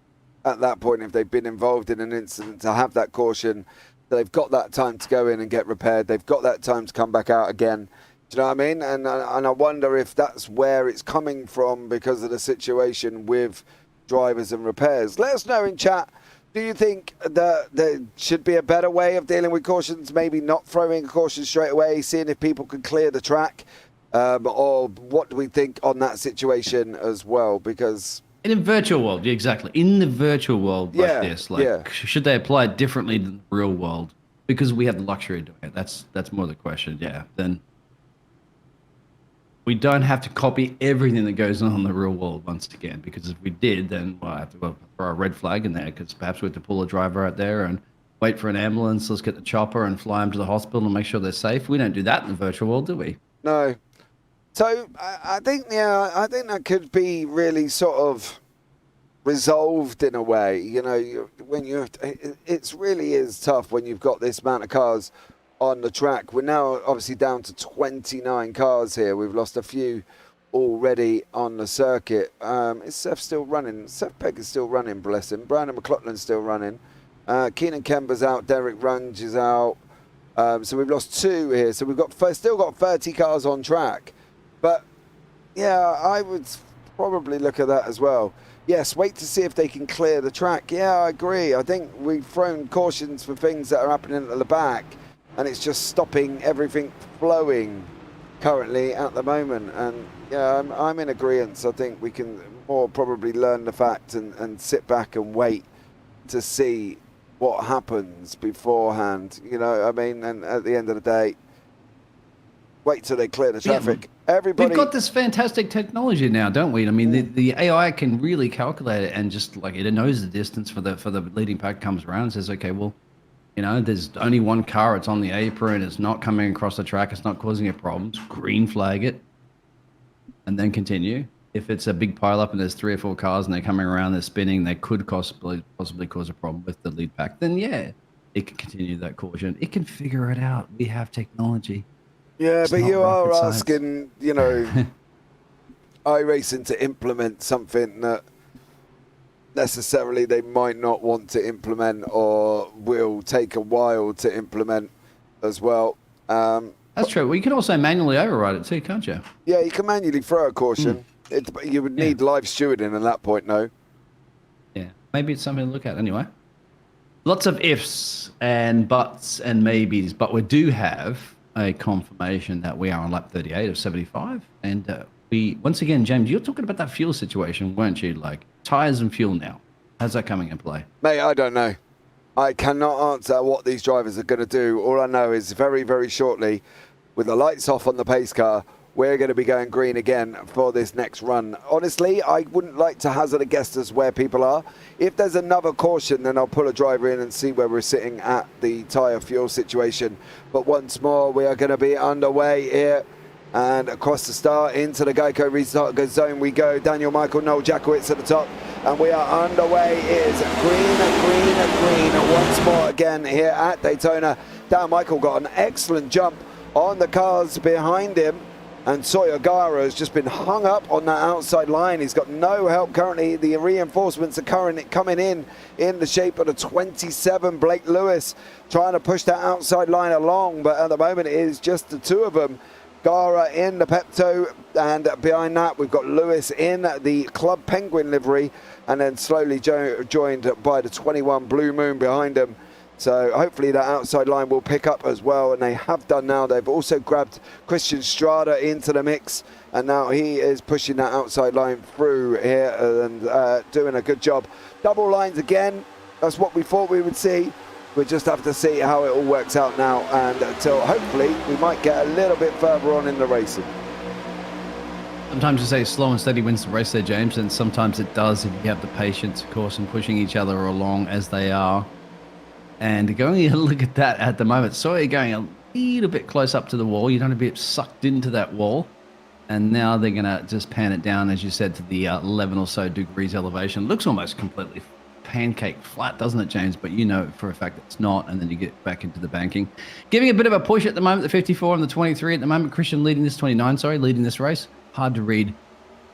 at that point, if they've been involved in an incident, to have that caution. They've got that time to go in and get repaired. They've got that time to come back out again. Do you know what I mean? And I wonder if that's where it's coming from because of the situation with drivers and repairs. Let us know in chat. Do you think that there should be a better way of dealing with cautions? Maybe not throwing a caution straight away, seeing if people can clear the track? Or what do we think on that situation as well? Because in a virtual world, yeah, exactly. In the virtual world like this, should they apply it differently than the real world? Because we have the luxury of doing it. That's more the question. Yeah. Then we don't have to copy everything that goes on in the real world once again. Because if we did, then I have to throw a red flag in there. Because perhaps we have to pull a driver out there and wait for an ambulance. Let's get the chopper and fly them to the hospital and make sure they're safe. We don't do that in the virtual world, do we? No. So I think that could be really sort of resolved in a way. You know, it really is tough when you've got this amount of cars on the track. We're now obviously down to 29 cars here. We've lost a few already on the circuit. Is Seth still running? Seth Pegg is still running, bless him. Brandon McLaughlin's still running. Keenan Kember's out. Derek Runge is out. So we've lost 2 here. So we've still got 30 cars on track. But, yeah, I would probably look at that as well. Yes, wait to see if they can clear the track. Yeah, I agree. I think we've thrown cautions for things that are happening at the back, and it's just stopping everything flowing currently at the moment. And, yeah, I'm in agreement. I think we can more probably learn the fact and sit back and wait to see what happens beforehand. You know, I mean, and at the end of the day, wait till they clear the traffic. Everybody. We've got this fantastic technology now, don't we? I mean, the AI can really calculate it, and just like it knows the distance for the leading pack comes around and says, okay, well, you know, there's only one car. It's on the apron. It's not coming across the track. It's not causing any problems. Green flag it, and then continue. If it's a big pile up and there's 3 or 4 cars and they're coming around, they're spinning, they could possibly cause a problem with the lead pack. Then yeah, it can continue that caution. It can figure it out. We have technology. Yeah, It's but not you are rocket science. asking, you know, iRacing to implement something that necessarily they might not want to implement or will take a while to implement as well. That's true. Well, you can also manually override it too, can't you? Yeah, you can manually throw a caution. You would need live stewarding at that point, no? Yeah, maybe it's something to look at anyway. Lots of ifs and buts and maybes, but we do have a confirmation that we are on lap 38 of 75. And we, once again, James, you're talking about that fuel situation, weren't you? Like tires and fuel now. How's that coming in play? Mate, I don't know. I cannot answer what these drivers are going to do. All I know is very, very shortly, with the lights off on the pace car, we're going to be going green again for this next run. Honestly, I wouldn't like to hazard a guess as where people are. If there's another caution, then I'll pull a driver in and see where we're sitting at the tyre fuel situation. But once more, we are going to be underway here. And across the start, into the Geico restart zone we go. Daniel Michael, Noel Jackowitz at the top. And we are underway. It is green once more again here at Daytona. Dan Michael got an excellent jump on the cars behind him. And Sawyer Gara has just been hung up on that outside line. He's got no help currently. The reinforcements are coming in the shape of the 27. Blake Lewis trying to push that outside line along. But at the moment, it is just the 2 of them. Gara in the Pepto, and behind that we've got Lewis in the Club Penguin livery, and then slowly joined by the 21 Blue Moon behind him. So hopefully that outside line will pick up as well, and they have done now. They've also grabbed Christian Strada into the mix, and now he is pushing that outside line through here and doing a good job. Double lines again, that's what we thought we would see. We'll just have to see how it all works out now, and until hopefully we might get a little bit further on in the racing. Sometimes you say slow and steady wins the race there, James, and sometimes it does if you have the patience, of course, and pushing each other along as they are. And going a look at that at the moment, Sawyer going a little bit close up to the wall. You don't want to be sucked into that wall. And now they're going to just pan it down, as you said, to the 11 or so degrees elevation. Looks almost completely pancake flat, doesn't it, James? But you know for a fact it's not, and then you get back into the banking. Giving a bit of a push at the moment, the 54 and the 23 at the moment. Christian leading this 29, leading this race. Hard to read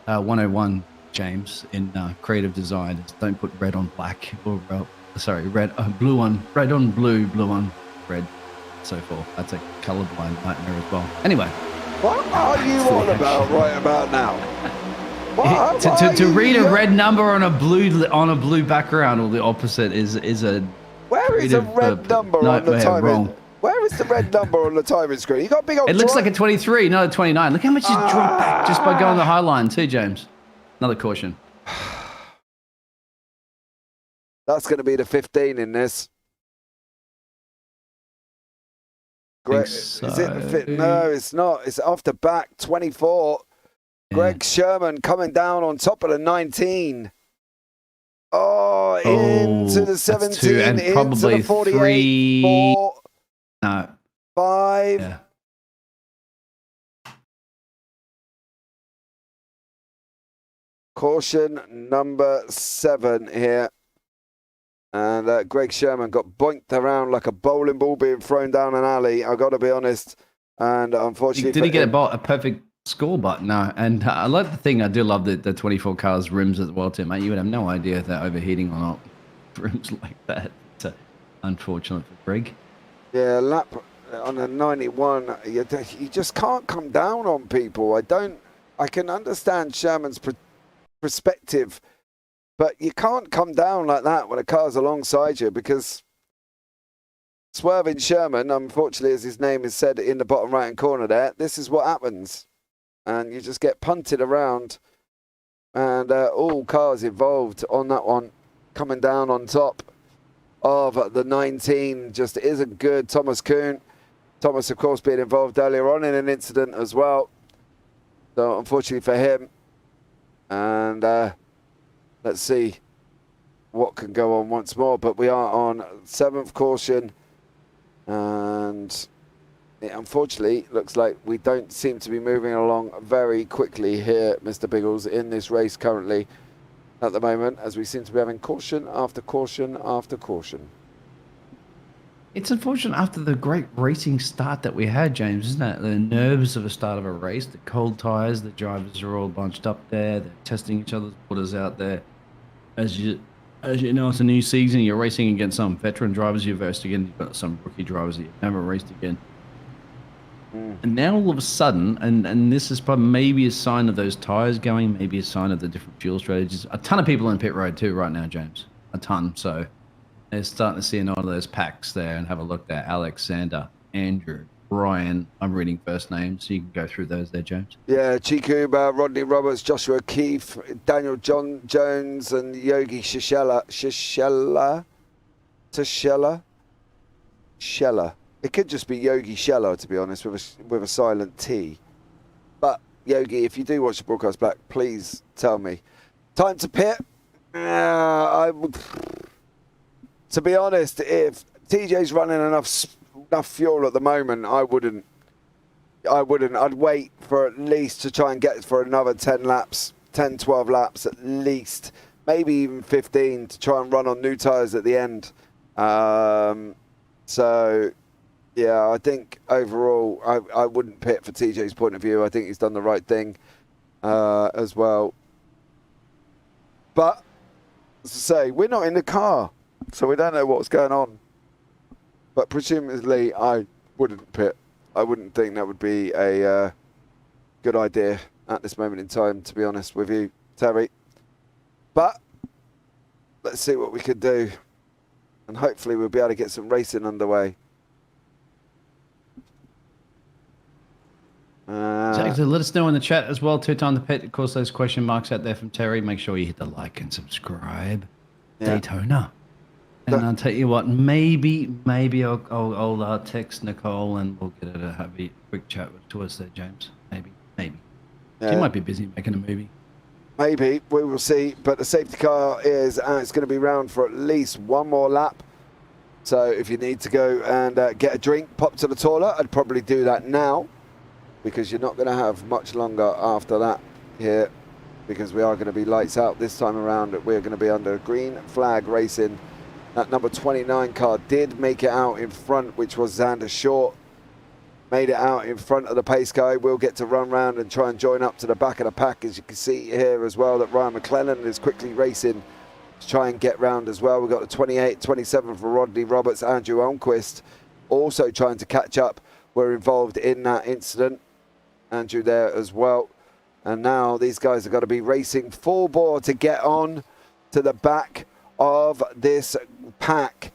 101, James, in creative design. Don't put red on black, or blue on red on blue, blue on red, so forth. That's a colorblind nightmare as well. Anyway. What are you on about right about now? To read a red number on a blue background, or the opposite is a. Where is a red number on the timing? Where is the red number on the timing screen? You got a big old. It looks like a 23, not a 29. Look how much you dropped back just by going the high line too, James. Another caution. That's going to be the 15 in this. Greg, So. is it the fit? No, it's not. It's off the back, 24. Yeah. Greg Sherman coming down on top of the 19. Oh, into the 17, and into probably the 48. 3. 4, no. 5. Yeah. Caution number 7 here. And Greg Sherman got boinked around like a bowling ball being thrown down an alley. I've got to be honest. And unfortunately... Did he get a perfect score button? No. And I like the thing. I do love the 24 cars rims as well, too, mate. You would have no idea if they're overheating or not. Rims like that. It's unfortunate for Greg. Yeah, lap on a 91. You just can't come down on people. I can understand Sherman's perspective, but you can't come down like that when a car's alongside you, because Swerving Sherman, unfortunately, as his name is said in the bottom right-hand corner there, this is what happens. And you just get punted around, and all cars involved on that one coming down on top of the 19 just isn't good. Thomas Kuhn Thomas, of course, being involved earlier on in an incident as well. So unfortunately for him. And let's see what can go on once more. But we are on 7th caution. And it unfortunately looks like we don't seem to be moving along very quickly here, Mr. Biggles, in this race currently at the moment, as we seem to be having caution after caution after caution. It's unfortunate after the great racing start that we had, James, isn't it? The nerves of a start of a race, the cold tyres, the drivers are all bunched up there, they're testing each other's waters out there. As you know, it's a new season, you're racing against some veteran drivers you've raced against, you've got some rookie drivers that you've never raced again. And now all of a sudden, and this is probably maybe a sign of those tyres going, maybe a sign of the different fuel strategies. A ton of people in pit road too right now, James. A ton, so... They're starting to see a lot of those packs there and have a look there. Alexander, Andrew, Ryan. I'm reading first names, so you can go through those there, James. Yeah, Chikuba, Rodney Roberts, Joshua Keefe, Daniel Jones, and Yogi Shishella. It could just be Yogi Shella, to be honest, with a silent T. But, Yogi, if you do watch the broadcast back, please tell me. Time to pit. To be honest, if TJ's running enough fuel at the moment, I wouldn't. I'd wait for at least to try and get for another 10 laps, 10, 12 laps at least, maybe even 15 to try and run on new tyres at the end. So, yeah, I think overall I wouldn't pit for TJ's point of view. I think he's done the right thing as well. But, as I say, we're not in the car. So we don't know what's going on. But presumably, I wouldn't pit. I wouldn't think that would be a good idea at this moment in time, to be honest with you, Terry. But let's see what we could do. And hopefully we'll be able to get some racing underway. Exactly. Let us know in the chat as well. 2-time the pit. Of course, those question marks out there from Terry. Make sure you hit the like and subscribe. Yeah. Daytona. And I'll tell you what, maybe I'll text Nicole and we'll get her to have a quick chat to us there, James. Maybe. Yeah. She might be busy making a movie. Maybe, we will see. But the safety car is, it's going to be round for at least one more lap. So if you need to go and get a drink, pop to the toilet, I'd probably do that now. Because you're not going to have much longer after that here. Because we are going to be lights out this time around. We're going to be under green flag racing. That number 29 car did make it out in front, which was Xander Short. Made it out in front of the pace car. We'll get to run round and try and join up to the back of the pack. As you can see here as well, that Ryan McClellan is quickly racing to try and get round as well. We've got the 28, 27 for Rodney Roberts, Andrew Almquist also trying to catch up. We're involved in that incident. Andrew there as well. And now these guys have got to be racing full bore to get on to the back of this pack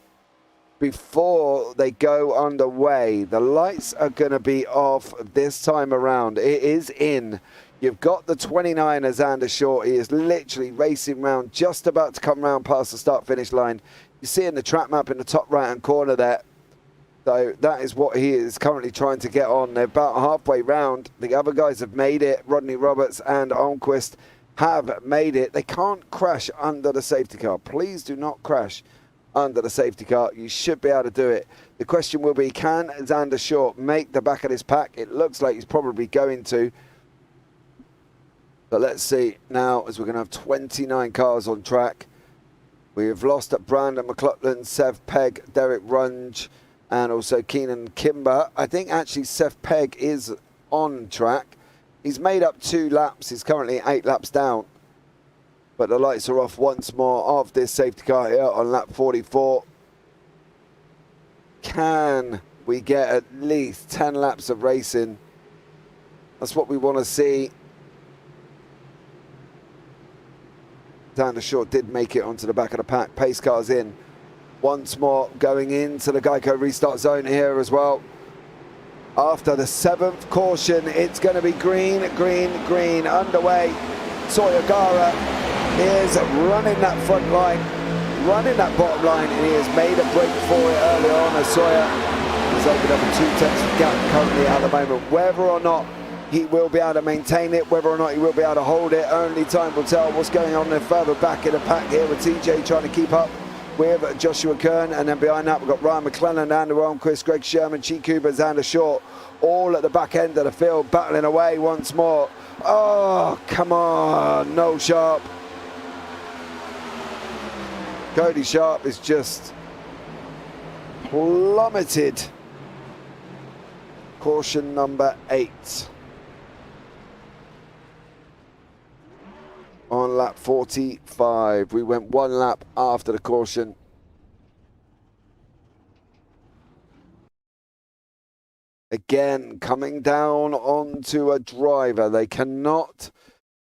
before they go underway. The lights are going to be off this time around. It is in. You've got the 29 as Xander Short. He is literally racing round, just about to come round past the start-finish line. You see in the track map in the top right-hand corner there. So that is what he is currently trying to get on. They're about halfway round. The other guys have made it. Rodney Roberts and Almquist have made it. They can't crash under the safety car. Please do not crash under the safety car. You should be able to do it. The question will be, can Xander Short make the back of this pack? It looks like he's probably going to. But let's see now, as we're going to have 29 cars on track. We have lost at Brandon McLaughlin, Sev Pegg, Derek Runge, and also Keenan Kimber. I think actually Sev Pegg is on track. He's made up 2 laps. He's currently 8 laps down. But the lights are off once more of this safety car here on lap 44. Can we get at least 10 laps of racing? That's what we want to see. Xander Short did make it onto the back of the pack. Pace car's in. Once more going into the Geico restart zone here as well. After the 7th caution, it's going to be green underway. Sawyer Gara is running that front line, running that bottom line, and he has made a break for it early on as Sawyer He's opened up a 2/10 gap currently at the moment. Whether or not he will be able to maintain it, whether or not he will be able to hold it, only time will tell. What's going on there further back in the pack here with TJ trying to keep up with Joshua Kern, and then behind that we've got Ryan McClellan, Andrew Almquist, Greg Sherman, Cheat Cooper, Xander Short, all at the back end of the field, battling away once more. Oh, come on, Noel Sharp. Cody Sharp is just plummeted. Caution number 8. On lap 45. We went 1 lap after the caution. Again, coming down onto a driver. They cannot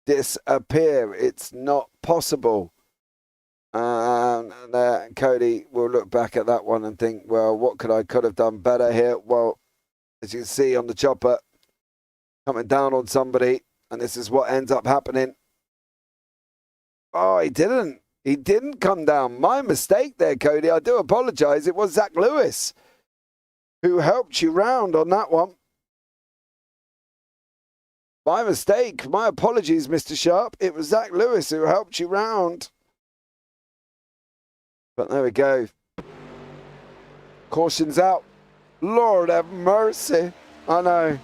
disappear. It's not possible. And Cody will look back at that one and think, well, what could have done better here? Well, as you can see on the chopper, coming down on somebody, and this is what ends up happening. Oh, he didn't. He didn't come down. My mistake there, Cody. I do apologize. It was Zach Lewis who helped you round on that one. My mistake. My apologies, Mr. Sharp. It was Zach Lewis who helped you round. But there we go. Caution's out. Lord have mercy. I know.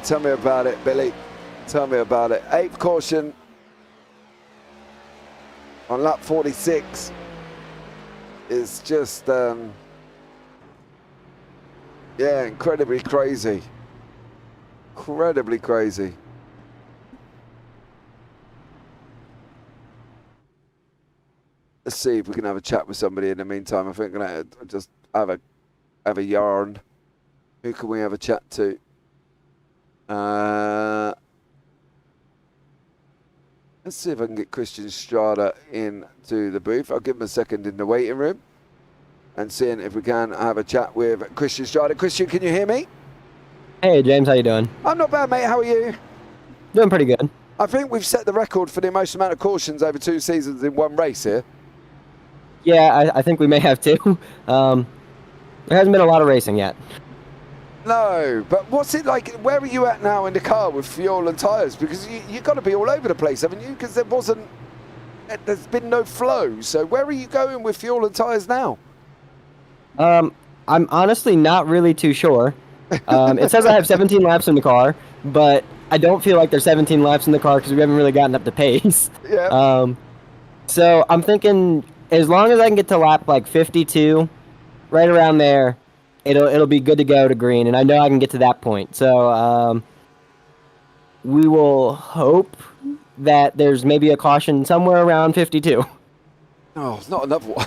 Tell me about it, Billy. Tell me about it. 8th caution on lap 46 is just, yeah, incredibly crazy. Incredibly crazy. Let's see if we can have a chat with somebody in the meantime. I think I'm going to just have a yarn. Who can we have a chat to? Let's see if I can get Christian Strada into the booth. I'll give him a second in the waiting room and seeing if we can have a chat with Christian Strada. Christian, can you hear me? Hey, James, how you doing? I'm not bad, mate. How are you? Doing pretty good. I think we've set the record for the most amount of cautions over 2 seasons in one race here. Yeah, I think we may have too. There hasn't been a lot of racing yet. No, but what's it like? Where are you at now in the car with fuel and tyres? Because you've got to be all over the place, haven't you? Because there's been no flow. So where are you going with fuel and tyres now? I'm honestly not really too sure. It says I have 17 laps in the car, but I don't feel like there's 17 laps in the car because we haven't really gotten up to pace. Yeah. So I'm thinking as long as I can get to lap like 52, right around there, it'll be good to go to green, and I know I can get to that point. So we will hope that there's maybe a caution somewhere around 52. Oh, it's not another one.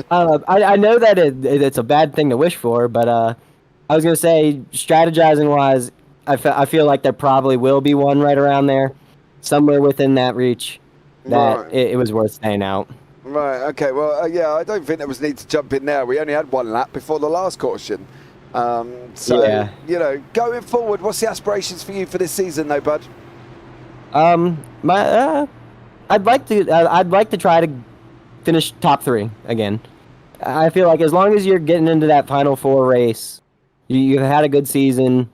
I know that it's a bad thing to wish for, but I was going to say, strategizing-wise, I feel like there probably will be one right around there, somewhere within that reach, that right. it was worth staying out. Right, okay, well, yeah, I don't think there was need to jump in there. We only had 1 lap before the last caution. So, yeah. You know, going forward, what's the aspirations for you for this season, though, bud? I'd like to try to finish top 3 again. I feel like as long as you're getting into that Final 4 race, you've had a good season.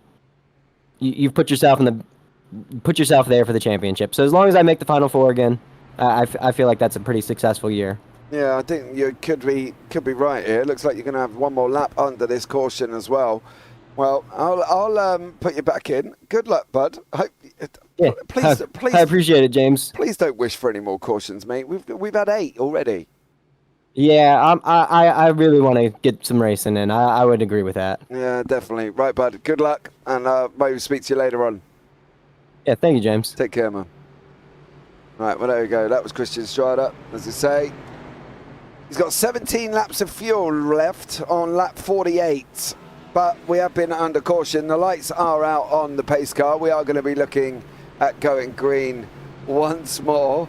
You've put yourself there for the championship. So as long as I make the Final 4 again, I feel like that's a pretty successful year. Yeah, I think you could be right here. It looks like you're going to have 1 more lap under this caution as well. Well, I'll put you back in. Good luck, bud. Please, I appreciate it, James. Please don't wish for any more cautions, mate. We've had 8 already. Yeah, I really want to get some racing in. I would agree with that. Yeah, definitely. Right, bud. Good luck, and maybe speak to you later on. Yeah, thank you, James. Take care, man. Right, well, there we go. That was Christian Strada, as I say. He's got 17 laps of fuel left on lap 48, but we have been under caution. The lights are out on the pace car. We are going to be looking at going green once more.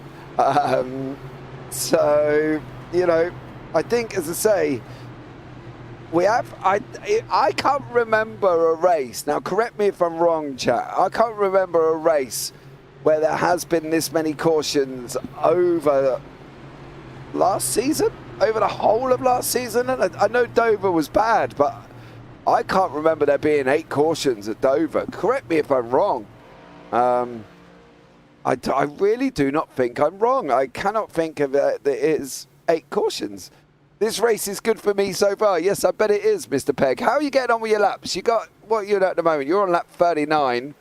So, you know, I think, as I say, I can't remember a race. Now, correct me if I'm wrong, chat. I can't remember a race where there has been this many cautions over last season. over the whole of last season? And I know Dover was bad, but I can't remember there being 8 cautions at Dover. Correct me if I'm wrong. I really do not think I'm wrong. I cannot think of it that it is 8 cautions. This race is good for me so far. Yes, I bet it is, Mr. Pegg. How are you getting on with your laps? You got, what you're at the moment? You're on lap 39.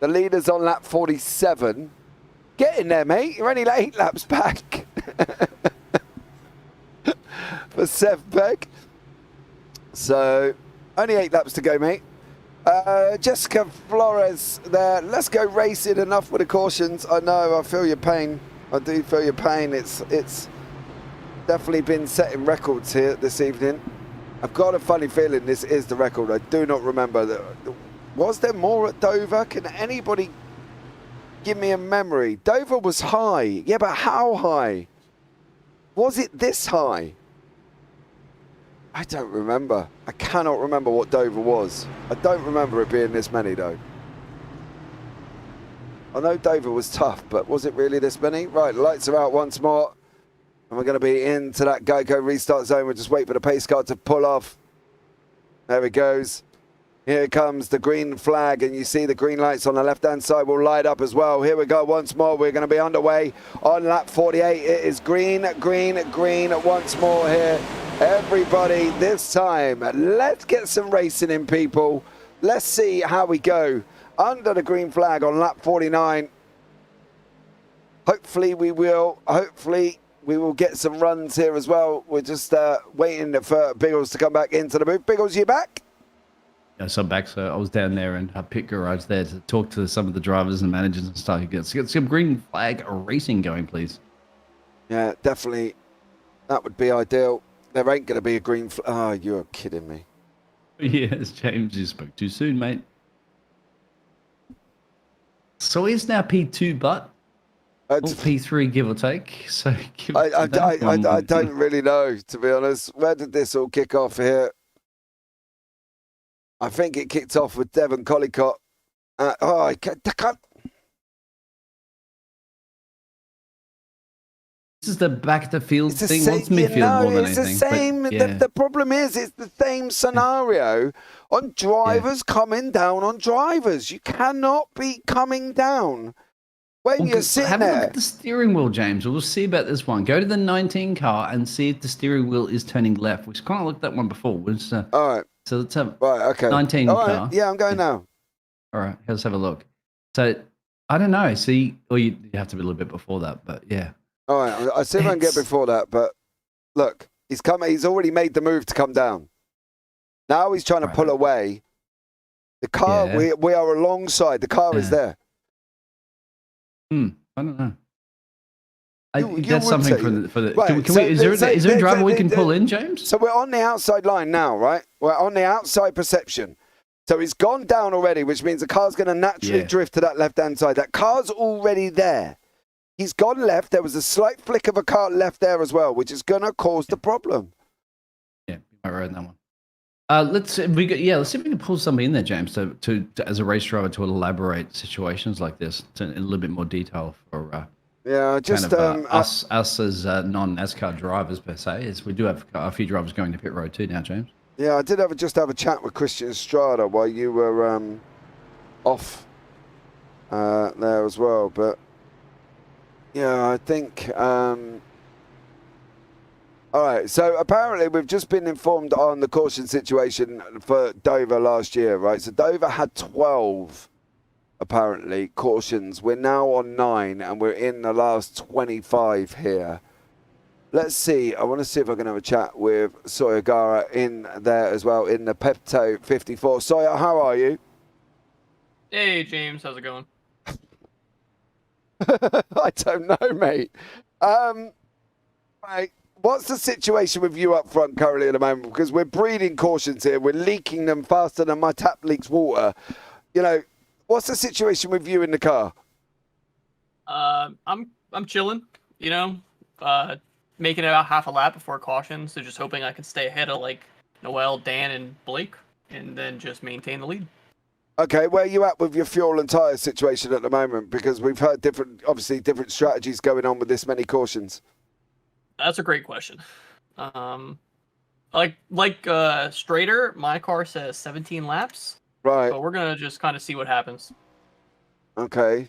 The leader's on lap 47. Get in there, mate. You're only like 8 laps back. For Seth Pegg. So, only 8 laps to go, mate. Jessica Flores there. Let's go racing. Enough with the cautions. I know, I feel your pain. I do feel your pain. It's definitely been setting records here this evening. I've got a funny feeling this is the record. I do not remember. Was there more at Dover? Can anybody give me a memory? Dover was high. Yeah, but how high? Was it this high? I don't remember. I cannot remember what Dover was. I don't remember it being this many, though. I know Dover was tough, but was it really this many? Right, lights are out once more. And we're going to be into that Geico restart zone. We'll just wait for the pace car to pull off. There it goes. Here comes the green flag, and you see the green lights on the left-hand side will light up as well. Here we go once more. We're going to be underway on lap 48. It is green, green, green once more here. Everybody, this time, let's get some racing in, people. Let's see how we go under the green flag on lap 49. Hopefully we will. Hopefully we will get some runs here as well. We're just waiting for Biggles to come back into the booth. Biggles, you back? Yes, I'm back. So I was down there in a pit garage there to talk to some of the drivers and managers and stuff. Let's get some green flag racing going, please. Yeah, definitely. That would be ideal. There ain't going to be a green flag. Oh, you're kidding me. Yes, James, you spoke too soon, mate. So he's now P2, but P3, give or take. So I don't really know, to be honest. Where did this all kick off here? I think it kicked off with Devon Collicott. I can't. This is the back to field thing. What's midfield more than anything? It's the same. But, yeah. The problem is, it's the same scenario on drivers coming down on drivers. You cannot be coming down when you're sitting have there. Have a look at the steering wheel, James. We'll see about this one. Go to the 19 car and see if the steering wheel is turning left. We've kind of looked at that one before. All right. So let's have 19 car. Yeah, I'm going now. All right, let's have a look. So I don't know. See, or you have to be a little bit before that, but yeah. All right, I see if I can get before that, but look, he's already made the move to come down. Now he's trying to pull away. The car, we are alongside. The car is there. I don't know. That's something for the. Right, is there a driver we can pull in, James? So we're on the outside line now, right? We're on the outside perception. So he's gone down already, which means the car's going to naturally drift to that left-hand side. That car's already there. He's gone left. There was a slight flick of a car left there as well, which is going to cause the problem. Yeah, you might ride that one. Let's see if we can pull somebody in there, James, to as a race driver to elaborate situations like this in a little bit more detail for. Just us as non-NASCAR drivers per se. Is we do have a few drivers going to pit road too now, James. Yeah, I did have a chat with Christian Estrada while you were off there as well, but. Yeah, I think... all right, so apparently we've just been informed on the caution situation for Dover last year, right? So Dover had 12, apparently, cautions. We're now on 9, and we're in the last 25 here. Let's see. I want to see if I can have a chat with Sawyer Gara in there as well, in the Pepto 54. Sawyer, how are you? Hey, James. How's it going? I don't know, mate. Right, what's the situation with you up front currently at the moment? Because we're breeding cautions here. We're leaking them faster than my tap leaks water. You know, what's the situation with you in the car? I'm chilling, you know, making about half a lap before caution. So just hoping I can stay ahead of like Noel, Dan, and Blake, and then just maintain the lead. Okay, where are you at with your fuel and tyre situation at the moment? Because we've heard different strategies going on with this many cautions. That's a great question. Like Strader, my car says 17 laps. Right. But we're gonna just kind of see what happens. Okay.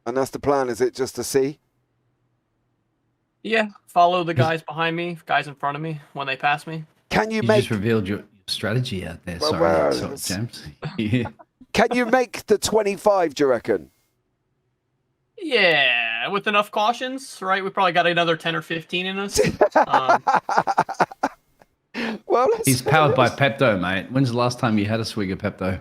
And that's the plan, is it, just to see? Yeah, follow the guys behind me, guys in front of me when they pass me. Can you just revealed your strategy out there. Sorry, James. Yeah. Can you make the 25, do you reckon? Yeah, with enough cautions, right? We probably got another 10 or 15 in us. Well, he's powered by Pepto, mate. When's the last time you had a swig of Pepto?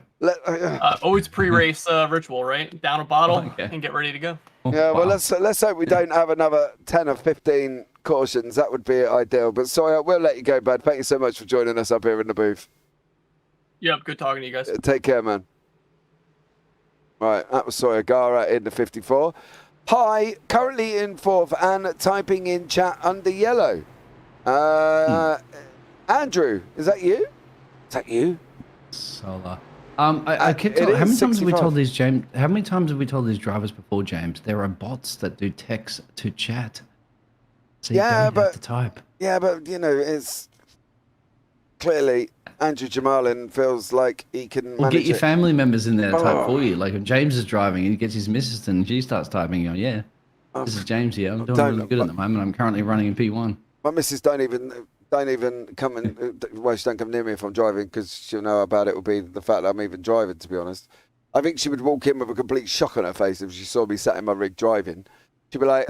Always pre-race ritual, right? Down a bottle and get ready to go. Yeah, well, let's hope we don't have another 10 or 15 cautions. That would be ideal. But Sawyer, we'll let you go, bud. Thank you so much for joining us up here in the booth. Yep, good talking to you guys. Take care, man. Right, that was Sawyer Gara in the 54. Hi, currently in fourth and typing in chat under yellow. Andrew, is that you? Is that you? Solar. I kept how many times have we told these James? How many times have we told these drivers before, James? There are bots that do text to chat, so you don't have to type. Yeah, but you know, it's clearly Andrew Jamalin feels like he can. Well, get your family members in there to type Oh. for you. Like when James is driving, he gets his missus and she starts typing. You go, yeah, this is James here. I'm doing really good at the moment. I'm currently running in P1. My missus don't even come and well, she don't come near me if I'm driving because she'll know about it will be the fact that I'm even driving, to be honest. I think she would walk in with a complete shock on her face if she saw me sat in my rig driving. She'd be like,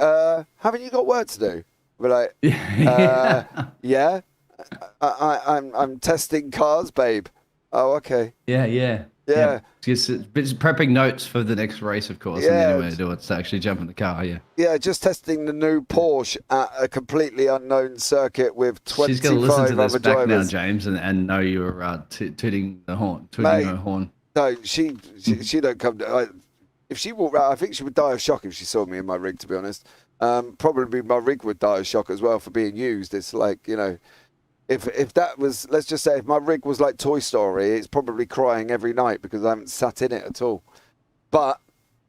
haven't you got work to do? I'd be like, yeah. I'm testing cars, babe. Oh, okay. Yeah. Just prepping notes for the next race, of course. And the only way to do it is to actually jump in the car. Yeah, just testing the new Porsche at a completely unknown circuit with 25 She's going to listen to this other back drivers. now, James, and know you're tooting the horn. Mate, her horn. No, she don't come. If she walked out, I think she would die of shock if she saw me in my rig. To be honest, probably my rig would die of shock as well for being used. It's like, you know. If that was, let's just say, if my rig was like Toy Story, it's probably crying every night because I haven't sat in it at all. But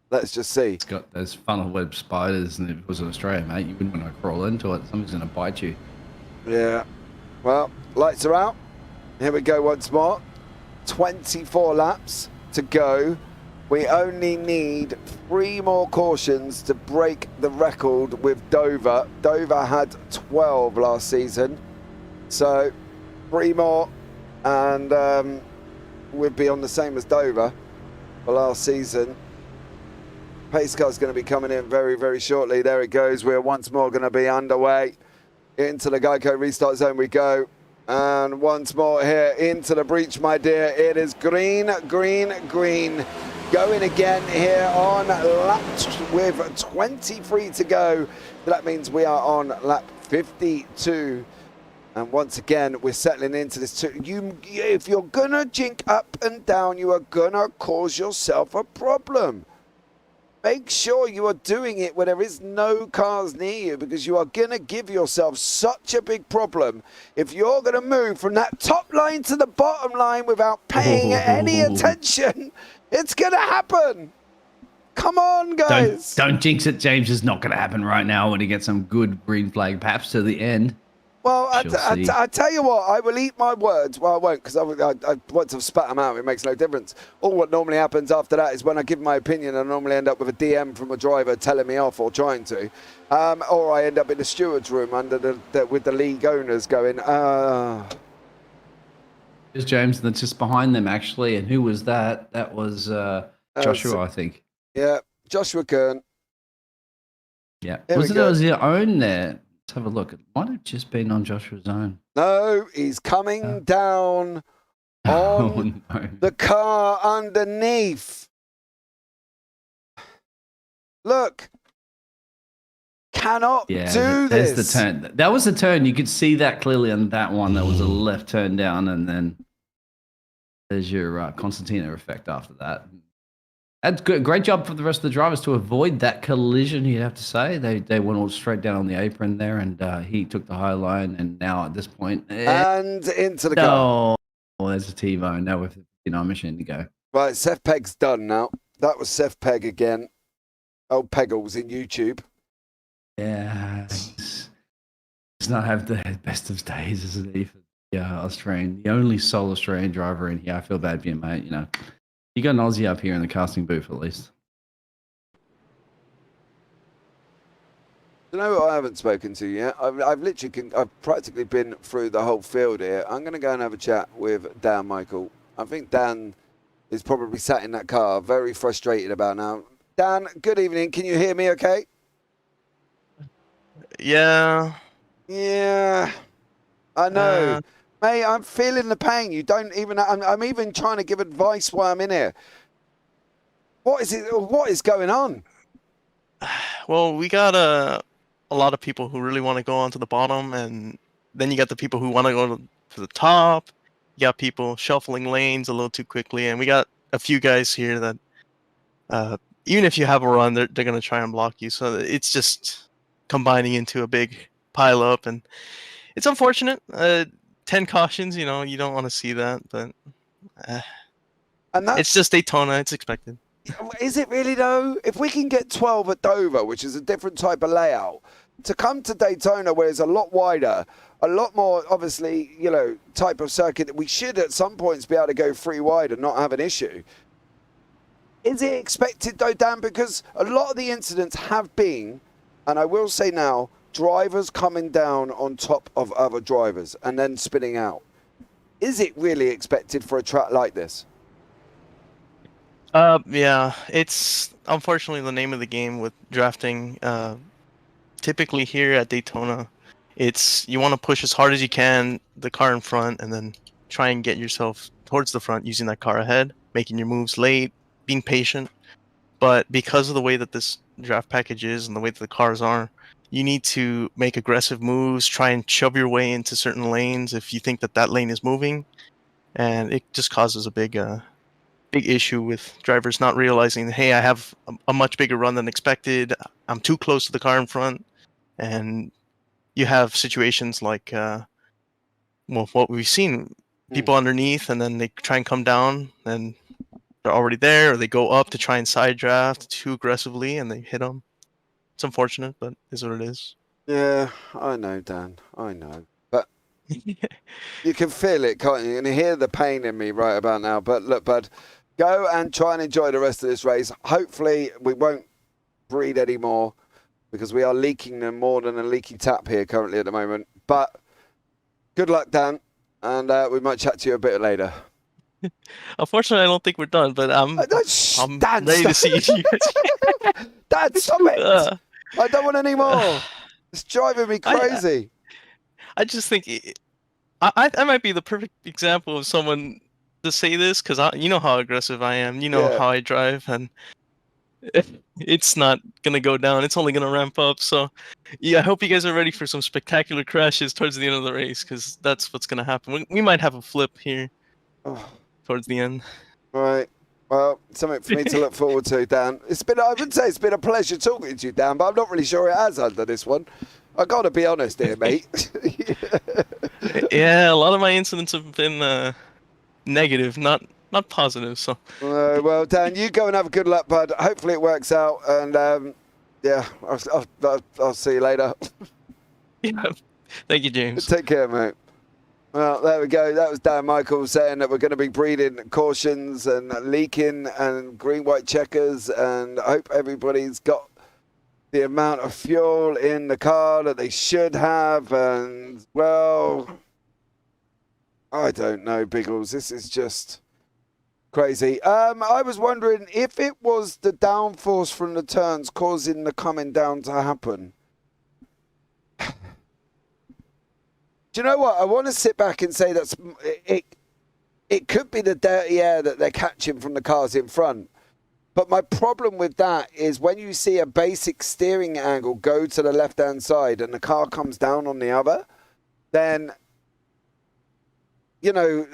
let's just see. It's got those funnel web spiders, and if it was in Australia, mate, you wouldn't want to crawl into it. Something's going to bite you. Yeah. Well, lights are out. Here we go once more. 24 laps to go. We only need 3 more cautions to break the record with Dover. Dover had 12 last season. So 3 more and we'd be on the same as Dover for last season. Pace car's going to be coming in very, very shortly. There it goes. We're once more going to be underway. Into the Geico restart zone we go. And once more here into the breach, my dear. It is green, green, green. Going again here on lap with 23 to go. That means we are on lap 52. And once again, we're settling into this. If you're going to jink up and down, you are going to cause yourself a problem. Make sure you are doing it where there is no cars near you, because you are going to give yourself such a big problem if you're going to move from that top line to the bottom line without paying any attention. It's going to happen. Come on, guys. Don't jinx it, James. It's not going to happen right now when he gets some good green flag paps to the end. Well, I tell you what, I will eat my words. Well, I won't, because once I've spat them out, it makes no difference. All what normally happens after that is when I give my opinion, I normally end up with a DM from a driver telling me off or trying to. Or I end up in the steward's room under with the league owners going, There's James that's just behind them, actually. And who was that? That was Joshua, I think. Yeah, Joshua Kern. Yeah. Was it your own there? Let's have a look. It might have just been on Joshua's own. No, he's coming down on the car underneath. Look. Cannot do this. There's the turn. That was the turn. You could see that clearly on that one. That was a left turn down, and then there's your Constantina effect after that. That's good. Great job for the rest of the drivers to avoid that collision, you'd have to say. They went all straight down on the apron there, and he took the high line, and now at this point... And into the car. Oh, there's a T-bone. Now with 59 machine to go. Right, Seth Pegg's done now. That was Seth Pegg again. Old Peggles in YouTube. Yeah. does not have the best of days, isn't he? For the Australian, the only sole Australian driver in here. I feel bad for you, mate. You know, you got an Aussie up here in the casting booth at least. You know what I haven't spoken to yet? I've practically been through the whole field here. I'm going to go and have a chat with Dan Michael. I think Dan is probably sat in that car, very frustrated about now. Dan, good evening. Can you hear me okay? Yeah. Yeah. I know. Mate, I'm feeling the pain. You don't even... I'm even trying to give advice while I'm in here. What is it? What is going on? Well, we got a lot of people who really want to go onto the bottom, and then you got the people who want to go to the top. You got people shuffling lanes a little too quickly, and we got a few guys here that even if you have a run, they're going to try and block you. So it's just combining into a big pile up, and it's unfortunate. 10 cautions, you know, you don't want to see that, but and it's just Daytona. It's expected. Is it really though? If we can get 12 at Dover, which is a different type of layout, to come to Daytona where it's a lot wider, a lot more, obviously, you know, type of circuit, we should at some points be able to go 3 wide and not have an issue. Is it expected though, Dan? Because a lot of the incidents have been, and I will say now, drivers coming down on top of other drivers and then spinning out. Is it really expected for a track like this? Yeah, it's unfortunately the name of the game with drafting. Typically here at Daytona, it's you want to push as hard as you can the car in front and then try and get yourself towards the front using that car ahead, making your moves late, being patient. But because of the way that this draft package is and the way that the cars are, you need to make aggressive moves, try and shove your way into certain lanes if you think that that lane is moving, and it just causes a big issue with drivers not realizing, hey, I have a much bigger run than expected. I'm too close to the car in front, and you have situations like, well, what we've seen, people underneath, and then they try and come down, and they're already there, or they go up to try and side draft too aggressively, and they hit them. It's unfortunate, but it is what it is. Yeah, I know, Dan. I know. But you can feel it, can't you? And hear the pain in me right about now. But look, bud, go and try and enjoy the rest of this race. Hopefully, we won't breed anymore because we are leaking them more than a leaky tap here currently at the moment. But good luck, Dan. And we might chat to you a bit later. Unfortunately, I don't think we're done, but I'm Dan, ready to see you. Dad, stop it! I don't want any more. It's driving me crazy. I just think I might be the perfect example of someone to say this because you know how aggressive I am. You know how I drive, and it's not gonna go down. It's only gonna ramp up. So, yeah, I hope you guys are ready for some spectacular crashes towards the end of the race because that's what's gonna happen. We might have a flip here towards the end. Right. Well, something for me to look forward to, Dan. I would say it's been a pleasure talking to you, Dan, but I'm not really sure it has under this one. I got to be honest here, mate. Yeah, a lot of my incidents have been negative, not positive. So. Well, Dan, you go and have a good luck, bud. Hopefully it works out, and yeah, I'll see you later. Yeah. Thank you, James. Take care, mate. Well, there we go. That was Dan Michael saying that we're going to be breeding cautions and leaking and green-white checkers, and I hope everybody's got the amount of fuel in the car that they should have. And, well, I don't know, Biggles. This is just crazy. I was wondering if it was the downforce from the turns causing the coming down to happen. Do you know what? I want to sit back and say that it could be the dirty air that they're catching from the cars in front. But my problem with that is when you see a basic steering angle go to the left-hand side and the car comes down on the other, then, you know,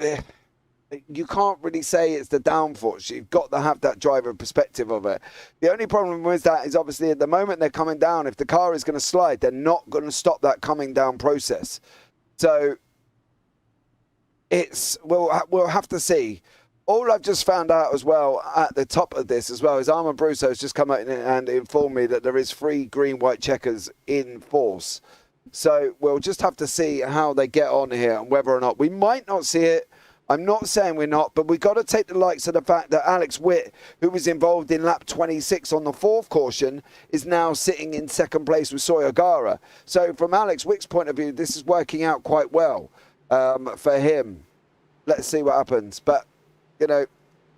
you can't really say it's the downforce. You've got to have that driver perspective of it. The only problem with that is obviously at the moment they're coming down, if the car is going to slide, they're not going to stop that coming down process. So we'll have to see. All I've just found out as well at the top of this as well is Armand Brusso has just come out and informed me that there is 3 green-white checkers in force. So we'll just have to see how they get on here and whether or not we might not see it. I'm not saying we're not, but we've got to take the likes of the fact that Alex Witt, who was involved in lap 26 on the 4th caution, is now sitting in 2nd place with Sawyer Gara. So from Alex Witt's point of view, this is working out quite well for him. Let's see what happens. But, you know,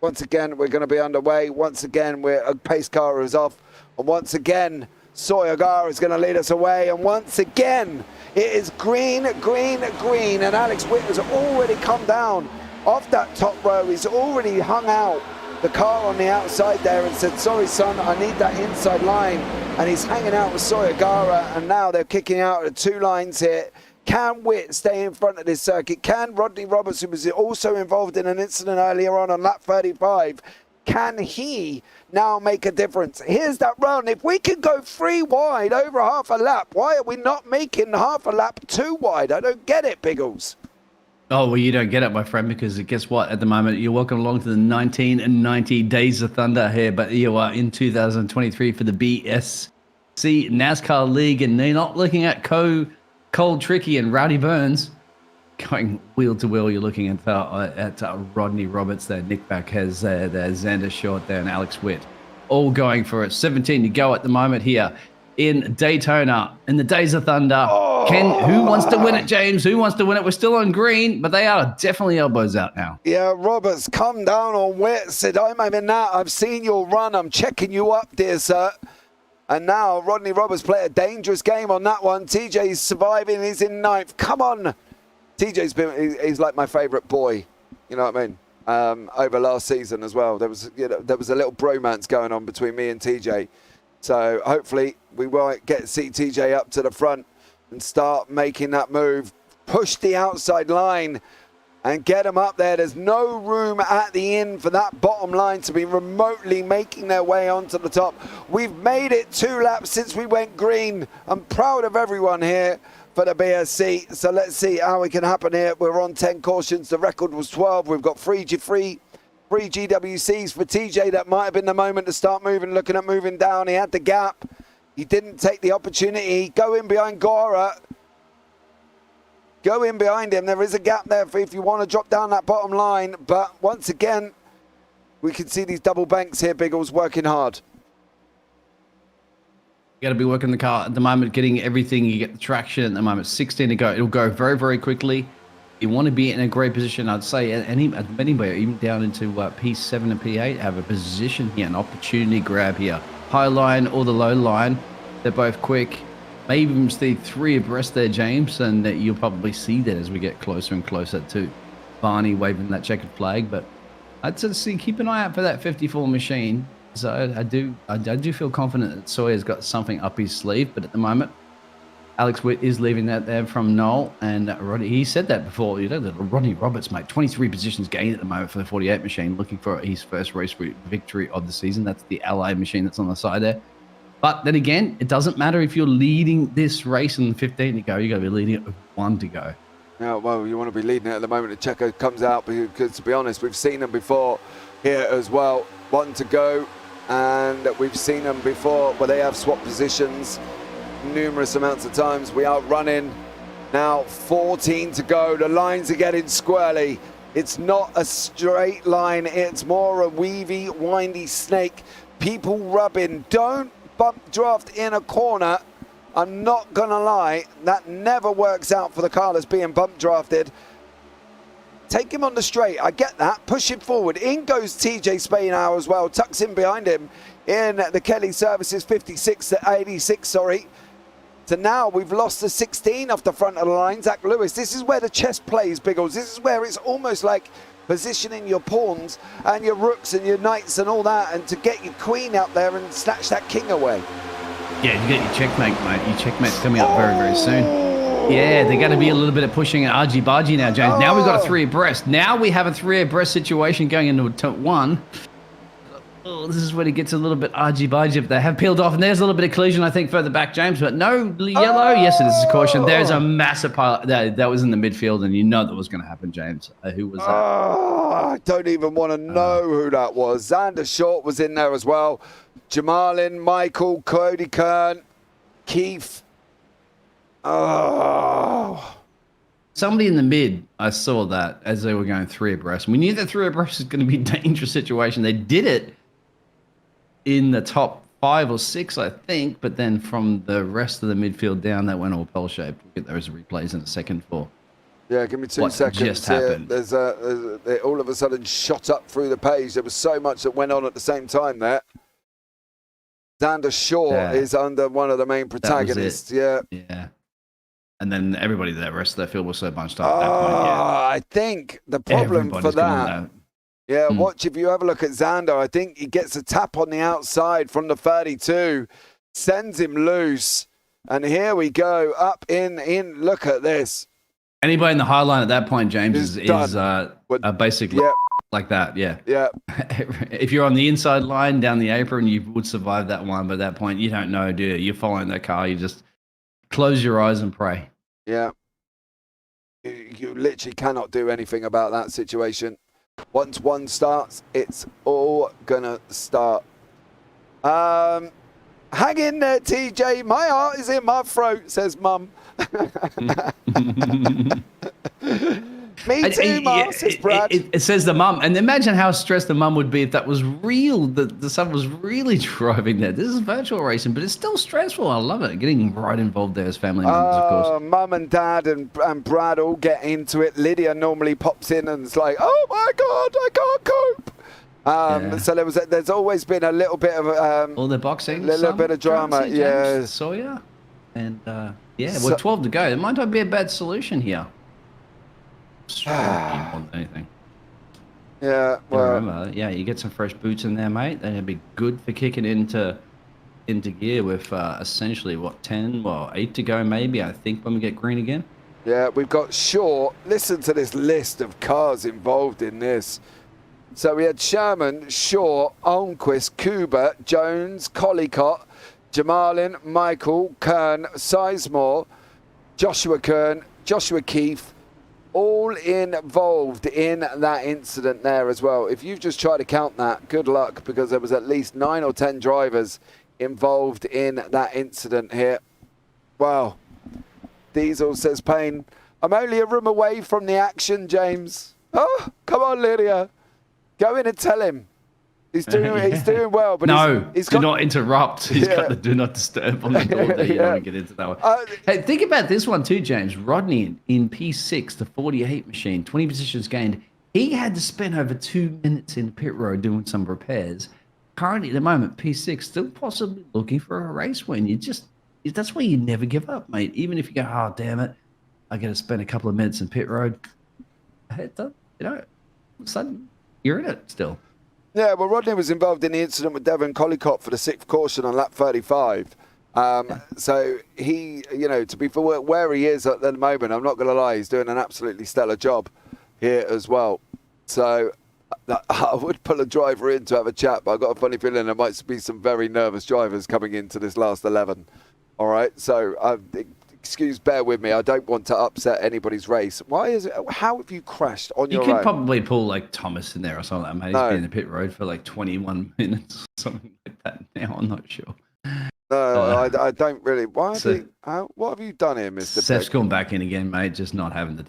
once again, we're going to be underway. Once again, a pace car is off. And once again, Sawyer Gara is going to lead us away. And once again, it is green, green, green. And Alex Witt has already come down off that top row. He's already hung out the car on the outside there and said, sorry, son, I need that inside line. And he's hanging out with Sawyer Gara. And now they're kicking out the 2 lines here. Can Witt stay in front of this circuit? Can Rodney Roberts, who was also involved in an incident earlier on lap 35, can he now make a difference? Here's that run. If we can go 3 wide over half a lap, why are we not making half a lap 2 wide? I don't get it, Biggles. Oh, well, you don't get it, my friend, because guess what? At the moment, you're welcome along to the 19 and 90 Days of Thunder here, but you are in 2023 for the BSC NASCAR League, and they're not looking at Cold Tricky and Rowdy Burns going wheel to wheel. You're looking at Rodney Roberts there. Nick Back has there, Xander Short there, and Alex Witt all going for it. 17 to go at the moment here in Daytona in the Days of Thunder. Who wants to win it, James? Who wants to win it? We're still on green, but they are definitely elbows out now. Yeah, Roberts come down on Witt, said, I'm having that. I've seen your run. I'm checking you up, dear sir. And now Rodney Roberts played a dangerous game on that one. TJ's surviving. He's in 9th. Come on. He's like my favourite boy. You know what I mean? Over last season as well. There was a little bromance going on between me and TJ. So hopefully we won't get to see TJ up to the front and start making that move. Push the outside line and get them up there. There's no room at the end for that bottom line to be remotely making their way onto the top. We've made it 2 laps since we went green. I'm proud of everyone here for the BSC. So let's see how it can happen here. We're on 10 cautions. The record was 12. We've got 3 GWCs for TJ. That might have been the moment to start moving, looking at moving down. He had the gap. He didn't take the opportunity. Go in behind Gara. Go in behind him. There is a gap there for if you want to drop down that bottom line. But once again, we can see these double banks here, Biggles, working hard. You got to be working the car at the moment, getting everything. You get the traction at the moment. 16 to go. It'll go very, very quickly. You want to be in a great position, I'd say. Anybody, even down into P7 and P8, have a position here, an opportunity grab here. High line or the low line. They're both quick. Maybe even stay 3 abreast there, James, and you'll probably see that as we get closer and closer to Barney waving that checkered flag. But I'd say keep an eye out for that 54 machine. So I do feel confident that Sawyer's got something up his sleeve, but at the moment, Alex Witt is leaving that there from Noel, and Rodney, he said that before. You know, Rodney Roberts, mate, 23 positions gained at the moment for the 48 machine, looking for his first race victory of the season. That's the Allied machine that's on the side there. But then again, it doesn't matter if you're leading this race in 15 to go. You got to be leading it with 1 to go. Yeah, well, you want to be leading it at the moment the checker comes out, because to be honest, we've seen them before here as well. 1 to go, and we've seen them before where they have swapped positions numerous amounts of times. We are running now 14 to go. The lines are getting squirrely. It's not a straight line. It's more a weavy, windy snake. People rubbing. Don't bump draft in a corner. I'm not gonna lie, that never works out for the car that's being bump drafted. Take him on the straight, I get that. Push him forward. In goes TJ Spay now as well. Tucks in behind him in the Kelly Services 56 to 86, sorry. So now we've lost the 16 off the front of the line. Zach Lewis, this is where the chess plays, Biggles. This is where it's almost like positioning your pawns and your rooks and your knights and all that, and to get your queen out there and snatch that king away. Yeah, you get your checkmate, mate. Your checkmate's coming up very, very soon. Yeah, they're going to be a little bit of pushing an argy-bargy now, James. Now we've got a 3 abreast. Now we have a 3 abreast situation going into 1. Oh, this is when it gets a little bit argy-bargy if they have peeled off. And there's a little bit of collision, I think, further back, James. But no yellow. Yes, it is a caution. There's a massive pile. That was in the midfield, and you know that was going to happen, James. Who was that? I don't even want to know who that was. Xander Short was in there as well. Jamalin, Michael, Cody Kern, Keith. Oh. Somebody in the mid, I saw that as they were going 3 abreast. We knew that 3 abreast was going to be a dangerous situation. They did it in the top 5 or 6, I think, but then from the rest of the midfield down, that went all pear-shaped. We'll get those replays in a second for Yeah, give me 2 what seconds. just happened. They all of a sudden shot up through the page. There was so much that went on at the same time there. Xander Shaw is under one of the main protagonists. Yeah. Yeah. And then everybody, the rest of their field was so bunched up at that point. I think the problem for that. Yeah, Hmm. watch if you have a look at Xander. I think he gets a tap on the outside from the 32, sends him loose, and here we go up in. Look at this. Anybody in the high line at that point, James, is basically like that. Yeah. Yeah. If you're on the inside line down the apron, you would survive that one. But at that point, you don't know, do you? You're following that car. You just close your eyes and pray. Yeah. You literally cannot do anything about that situation. Once one starts, it's all gonna start. Hang in there, TJ. My heart is in my throat, says Mum. Me too, Mum, says Brad. It says the mum. And imagine how stressed the mum would be if that was real, the son was really driving there. This is virtual racing, but it's still stressful. I love it. Getting right involved there as family members, of course. Mum and Dad and Brad all get into it. Lydia normally pops in and is like, oh my God, I can't cope. So there's always been a little bit of all the boxing, a little bit of drama. Yeah, Sawyer, and we're 12 to go. It might not be a bad solution here. More than anything. Yeah, well, remember, you get some fresh boots in there, mate. They'd be good for kicking into gear with essentially 8 to go, maybe. I think when we get green again. Yeah, we've got Shaw. Listen to this list of cars involved in this. So we had Sherman, Shaw, Almquist, Kuba, Jones, Collicott, Jamalin, Michael, Kern, Sizemore, Joshua Kern, Joshua Keefe, all involved in that incident there as well. If you've just tried to count that, good luck, because there was at least 9 or 10 drivers involved in that incident here. Wow. Diesel says, Payne, I'm only a room away from the action, James. Oh, come on, Lydia. Go in and tell him. He's doing well, but he's do not interrupt. He's got the do not disturb on the door there. You don't want to get into that one. Hey, think about this one too, James. Rodney in P6, the 48 machine, 20 positions gained. He had to spend over 2 minutes in the pit road doing some repairs. Currently, at the moment, P6 still possibly looking for a race win. That's why you never give up, mate. Even if you go, oh, damn it, I got to spend a couple of minutes in pit road. All of a sudden, you're in it still. Yeah, well, Rodney was involved in the incident with Devon Collicott for the 6th caution on lap 35. So he, to be for where he is at the moment, I'm not going to lie, he's doing an absolutely stellar job here as well. So I would pull a driver in to have a chat, but I've got a funny feeling there might be some very nervous drivers coming into this last 11. All right, so bear with me. I don't want to upset anybody's race. Why is it? How have you crashed on your own? You could probably pull like Thomas in there or something like that, mate. He's been in the pit road for like 21 minutes or something like that now. I'm not sure. No, I don't really. What have you done here, Mr. Seth's gone back in again, mate. Just not having the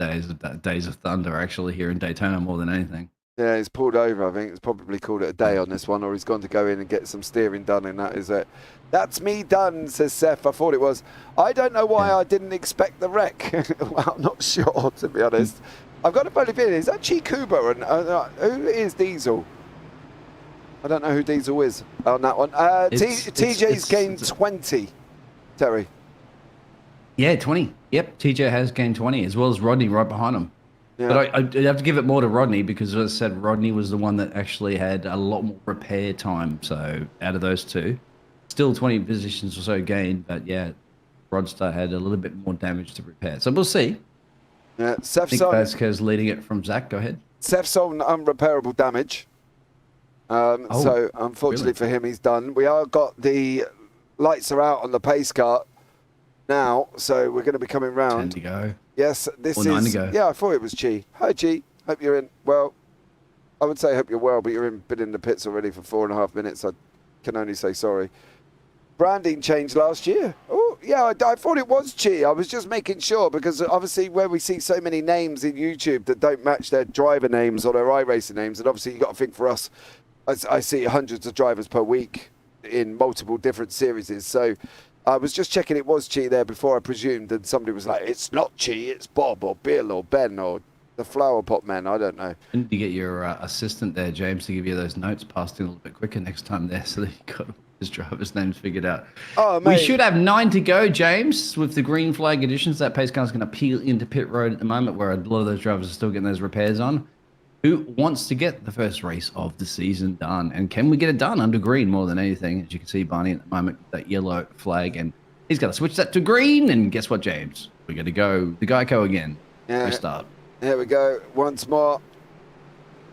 days of thunder actually here in Daytona more than anything. Yeah, he's pulled over. I think he's probably called it a day on this one, or he's gone to go in and get some steering done, and that is it. That's me done, says Seth. I thought it was. I don't know why I didn't expect the wreck. Well, I'm not sure, to be honest. I've got a funny feeling. Is that Chikuba? And who is Diesel? I don't know who Diesel is on that one. TJ's gained 20, Terry. Yeah, 20. Yep, TJ has gained 20, as well as Rodney right behind him. Yeah. But I have to give it more to Rodney because, as I said, Rodney was the one that actually had a lot more repair time. So out of those two, still 20 positions or so gained. But yeah, Rodstar had a little bit more damage to repair. So we'll see. Yeah, I think Vasquez leading it from Zach. Go ahead. Seth's on unrepairable damage. So unfortunately for him, he's done. We are got the lights are out on the pace car now, so we're going to be coming round. 10 to go. Yes, this or 9 is. To go. Yeah, I thought it was Chi. Hi, Chi. Hope you're in. Well, I would say hope you're well, but been in the pits already for 4.5 minutes. I can only say sorry. Branding changed last year. Oh, Yeah, I thought it was Chi. I was just making sure because obviously where we see so many names in YouTube that don't match their driver names or their iRacing names, and obviously you got to think for us, I see hundreds of drivers per week in multiple different series. So I was just checking it was Chi there before I presumed, and somebody was like, it's not Chi, it's Bob or Bill or Ben or the Flower Pot Men. I don't know. You need to get your assistant there, James, to give you those notes passed in a little bit quicker next time there, so that you got his driver's names figured out. Oh, we mate. should have 9 to go, James, with the green flag additions. That pace car's going to peel into pit road at the moment, where a lot of those drivers are still getting those repairs on. Who wants to get the first race of the season done? And can we get it done under green more than anything? As you can see, Barney at the moment with that yellow flag, and he's got to switch that to green. And guess what, James? We're going to go the Geico again. Yeah. Restart. Here we go. Once more.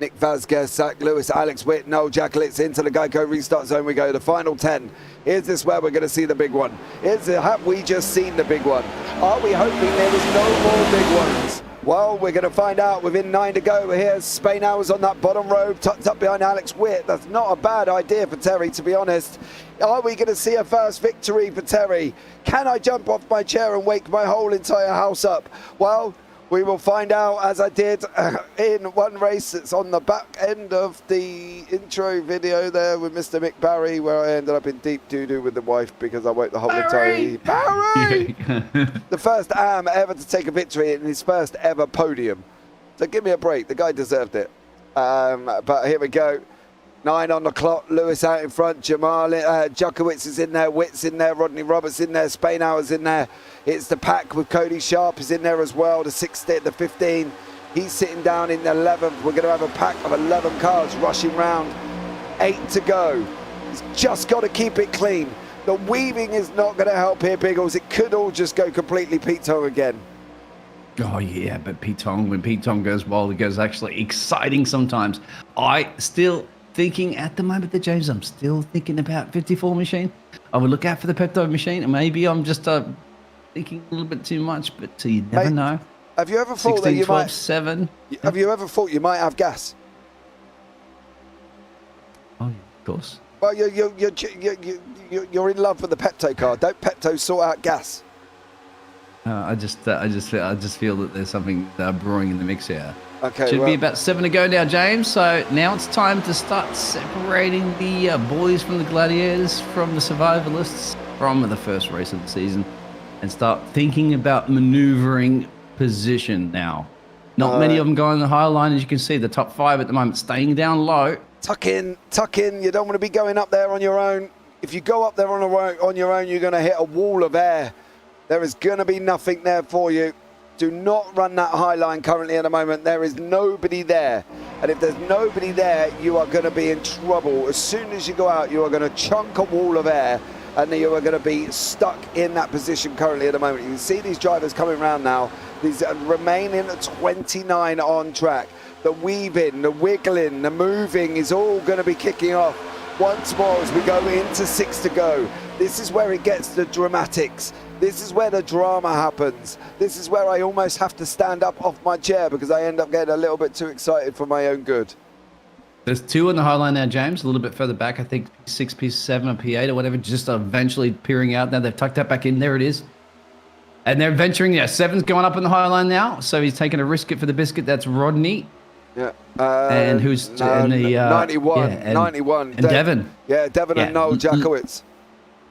Nick Vazquez, Zach Lewis, Alex Witt, Noel Jacklitz into the Geico restart zone we go. The final 10. Is this where we're going to see the big one? Have we just seen the big one? Are we hoping there is no more big ones? Well, we're going to find out within 9 to go. Here's Spainhours on that bottom row, tucked up behind Alex Witt. That's not a bad idea for Terry, to be honest. Are we going to see a first victory for Terry? Can I jump off my chair and wake my whole entire house up? Well, we will find out, as I did in one race that's on the back end of the intro video there with Mr. Mick Barry, where I ended up in deep doo-doo with the wife because I woke the whole entire... Barry! The first AM ever to take a victory in his first ever podium. So give me a break. The guy deserved it. But here we go. 9 on the clock. Lewis out in front. Jamal Jukowitz is in there. Witt's in there. Rodney Roberts in there. Spainhour's in there. It's the pack with Cody Sharp is in there as well. The 16, the 15. He's sitting down in the 11th. We're going to have a pack of 11 cars rushing round. 8 to go. He's just got to keep it clean. The weaving is not going to help here, Biggles. It could all just go completely Pete Tong again. Oh, yeah, but Pete Tong, when Pete Tong goes wild, it goes actually exciting sometimes. I still... thinking at the moment that James, I'm still thinking about 54 machine. I would look out for the Pepto machine, and maybe I'm just thinking a little bit too much, but you never know. Have you ever thought 16, that you 12, might 7? Have you ever thought you might have gas? Oh, yeah, of course. Well, you're in love with the Pepto car. Don't Pepto sort out gas? I just feel that there's something brewing in the mix here. Okay, Should be about 7 to go now, James. So now it's time to start separating the boys from the gladiators, from the survivalists, from the first race of the season, and start thinking about maneuvering position now. Not many of them go on the high line, as you can see. The top 5 at the moment staying down low. Tuck in. You don't want to be going up there on your own. If you go up there on your own, you're going to hit a wall of air. There is going to be nothing there for you. Do not run that high line currently at the moment. There is nobody there. And if there's nobody there, you are going to be in trouble. As soon as you go out, you are going to chunk a wall of air and you are going to be stuck in that position currently at the moment. You can see these drivers coming around now. These remaining 29 on track. The weaving, the wiggling, the moving is all going to be kicking off once more as we go into 6 to go. This is where it gets the dramatics. This is where the drama happens. This is where I almost have to stand up off my chair because I end up getting a little bit too excited for my own good. There's 2 on the high line now, James. A little bit further back, I think P6, P7, or P8 or whatever, just eventually peering out. Now they've tucked that back in. There it is. And they're venturing. Yeah, 7's going up on the high line now. So he's taking a risk for the biscuit. That's Rodney. Yeah. And who's in the 91. yeah, 91. And Devon. Yeah, Devon and Noel Jacowitz.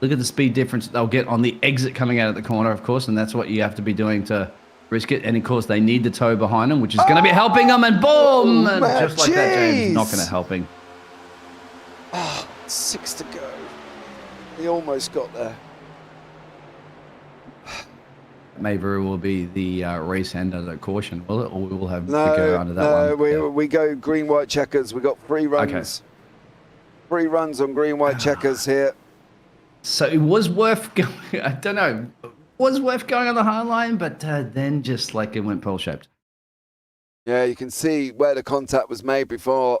Look at the speed difference they'll get on the exit coming out of the corner, of course, and that's what you have to be doing to risk it. And of course, they need the toe behind them, which is going to be helping them. And boom! And just like that, James, not going to help him. 6 to go. He almost got there. Maybe it will be the race end under caution, will it? Or we will have to go under that one? No, we go green, white checkers. We got 3 runs. Okay. 3 runs on green, white checkers here. So it was worth going, I don't know, was worth going on the high line, but then just like it went pearl-shaped. Yeah, you can see where the contact was made before.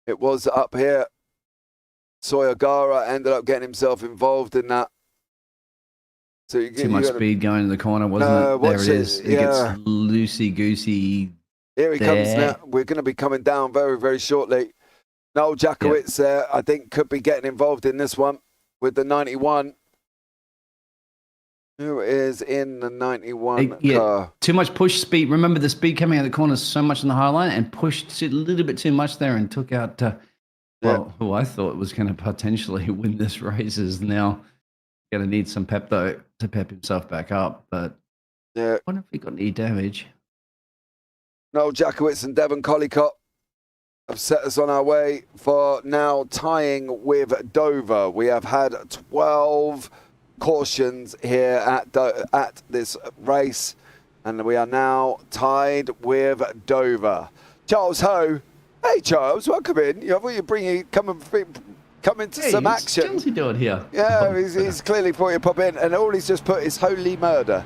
It was up here. Sawyer Gara ended up getting himself involved in that. So Too much speed going in the corner, wasn't it? There it is. It gets loosey-goosey. Here he comes now. We're going to be coming down very, very shortly. Noel Jacowitz there, I think, could be getting involved in this one with the 91. Who is in the 91 car? Too much push speed. Remember the speed coming out of the corner so much in the high line and pushed a little bit too much there and took out, who I thought was going to potentially win this race is now going to need some pep though to pep himself back up. But yeah, I wonder if he got any damage. Noel Jakowitz and Devon Collicott have set us on our way for now tying with Dover. We have had 12 cautions here at this race, and we are now tied with Dover. Charles Ho, hey Charles, welcome in. I thought you'd come into some action. What's he doing here? Yeah, he's clearly thought you'd pop in, and all he's just put is holy murder.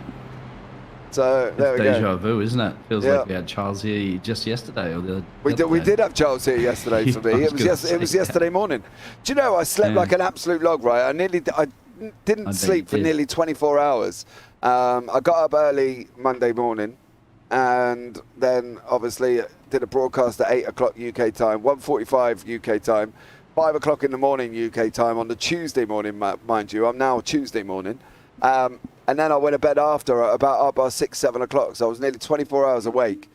So there we go. Deja vu, isn't it? Feels like we had Charles here just yesterday or the other We day. did have Charles here yesterday for me. It was yesterday morning. Do you know I slept like an absolute log, right? I didn't sleep for nearly 24 hours. I got up early Monday morning, and then obviously did a broadcast at 8 o'clock UK time, 1:45 UK time, 5 o'clock in the morning UK time on the Tuesday morning, mind you. I'm now Tuesday morning. And then I went to bed after about 6, 7 o'clock. So I was nearly 24 hours awake.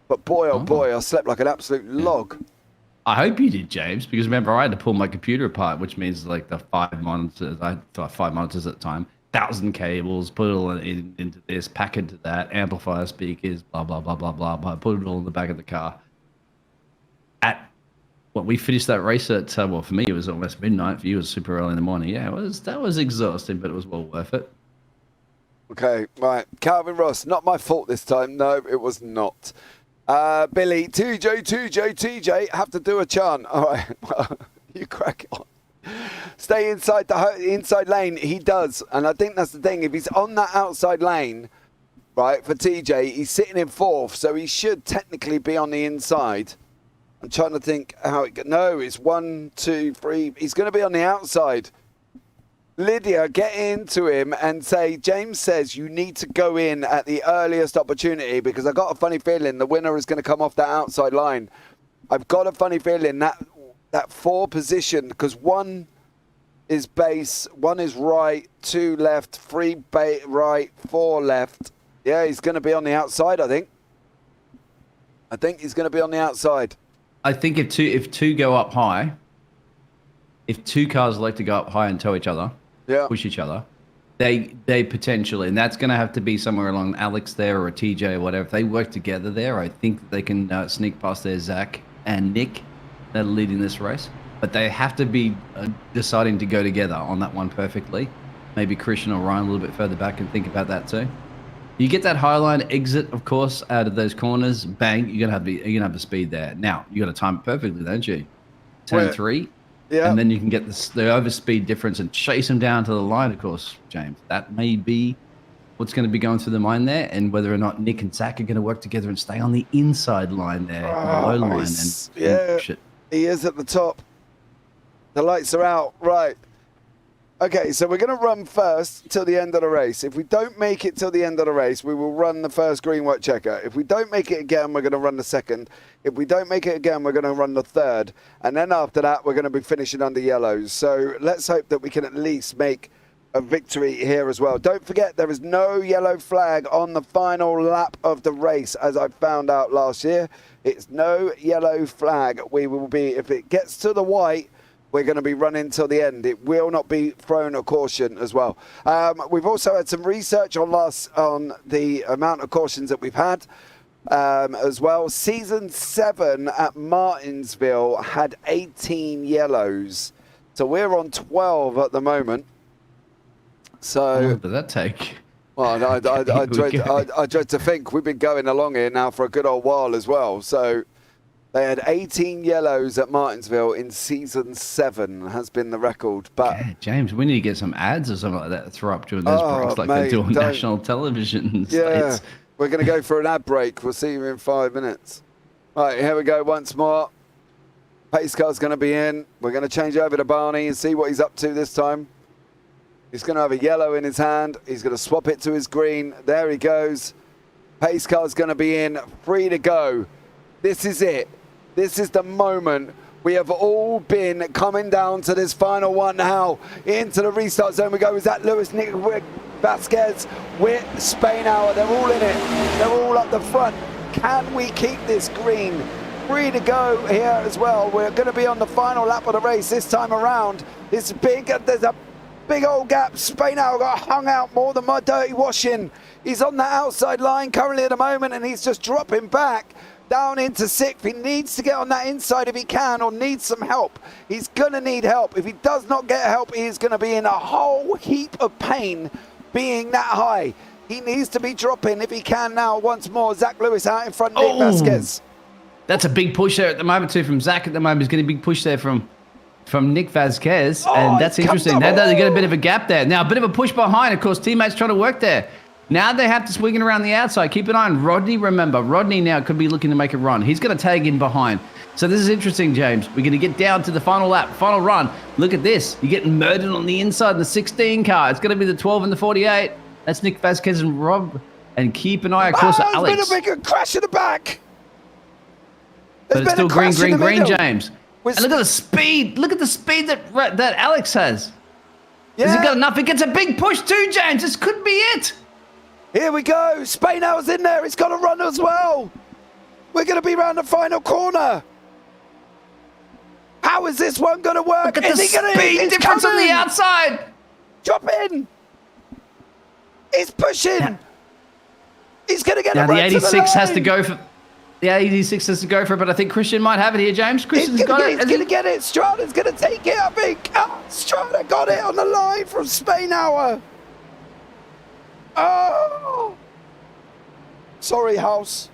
But boy, oh boy, I slept like an absolute log. I hope you did, James, because remember I had to pull my computer apart, which means like the 5 monitors. I had 5 monitors at the time, 1,000 cables, put it all into this, pack into that, amplifier speakers, blah blah blah blah blah blah. Put it all in the back of the car. We finished that race at for me it was almost midnight. For you it was super early in the morning. Yeah, that was exhausting, but it was well worth it. Okay, right. Calvin Ross, not my fault this time. No, it was not. Billy, TJ, have to do a chant. All right, well, you crack on. Stay inside the inside lane. He does, and I think that's the thing. If he's on that outside lane, right, for TJ, he's sitting in fourth, so he should technically be on the inside. I'm trying to think how it... No, it's 1, 2, 3. He's going to be on the outside. Lydia, get into him and say, James says you need to go in at the earliest opportunity because I got a funny feeling the winner is going to come off that outside line. I've got a funny feeling that 4 position, because 1 is base, 1 is right, 2 left, 3 right, 4 left. Yeah, he's going to be on the outside, I think. I think he's going to be on the outside. I think if two go up high, if 2 cars like to go up high and tow each other, push each other, they potentially, and that's going to have to be somewhere along Alex there or a TJ or whatever. If they work together there, I think that they can sneak past their Zach and Nick that are leading this race. But they have to be deciding to go together on that one perfectly. Maybe Christian or Ryan a little bit further back and think about that too. You get that high line exit, of course, out of those corners. Bang! You're gonna have the speed there. Now you got to time it perfectly, don't you? Turn 3, and then you can get the overspeed difference and chase them down to the line. Of course, James, that may be what's going to be going through the mind there, and whether or not Nick and Zach are going to work together and stay on the inside line there, the low line, and push it. He is at the top. The lights are out, right? Okay, so we're going to run first till the end of the race. If we don't make it till the end of the race, we will run the first green white checker. If we don't make it again, we're going to run the second. If we don't make it again, we're going to run the third. And then after that, we're going to be finishing under yellows. So let's hope that we can at least make a victory here as well. Don't forget, there is no yellow flag on the final lap of the race, as I found out last year. It's no yellow flag. We will be, if it gets to the white, we're going to be running till the end. It will not be thrown a caution as well. We've also had some research on the amount of cautions that we've had as well. Season 7 at Martinsville had 18 yellows. So we're on 12 at the moment. So how long did that take? Well, I dread to think we've been going along here now for a good old while as well. So they had 18 yellows at Martinsville in season 7 has been the record. But yeah, James, we need to get some ads or something like that to throw up during those breaks like they do on national television. Yeah, States. We're going to go for an ad break. We'll see you in 5 minutes. Right, here we go once more. Pace car's going to be in. We're going to change over to Barney and see what he's up to this time. He's going to have a yellow in his hand. He's going to swap it to his green. There he goes. Pace car's going to be in. Free to go. This is it. This is the moment We have all been coming down to this final one now. Into the restart zone we go. Is that Lewis, Nick Vasquez, Witt, Spainhour? They're all in it. They're all up the front. Can we keep this green? Free to go here as well. We're going to be on the final lap of the race this time around. It's big. There's a big old gap. Spainhour got hung out more than my dirty washing. He's on the outside line currently at the moment, and he's just dropping back down into 6th. He needs to get on that inside if he can, or needs some help. He's going to need help. If he does not get help, he is going to be in a whole heap of pain being that high. He needs to be dropping if he can now once more. Zach Lewis out in front, Nick Vasquez. That's a big push there at the moment too from Zach at the moment. He's getting a big push there from Nick Vasquez, and that's interesting. Now they get a bit of a gap there. Now a bit of a push behind. Of course, teammates trying to work there. Now they have to swing it around the outside. Keep an eye on Rodney. Remember, Rodney now could be looking to make a run. He's going to tag in behind. So this is interesting, James. We're going to get down to the final lap, final run. Look at this. You're getting murdered on the inside in the 16 car. It's going to be the 12 and the 48. That's Nick Vasquez and Rob. And keep an eye, of course, on Alex. There's been a big crash in the back. But it's still green, James. And look at the speed. Look at the speed that Alex has. Has he got enough? He gets a big push too, James. This could be it. Here we go. Spainhour's in there. He's got to run as well. We're going to be around the final corner. How is this one going to work? Look at the speed difference on the outside. Drop in. He's pushing. Yeah. He's going to get now the 86 has to go for. The 86 has to go for it, but I think Christian might have it here, James. Christian's got it. He's going to get it. Strada's going to take it, I think. Oh, Strada got it on the line from Spainhour. Oh. Sorry, House.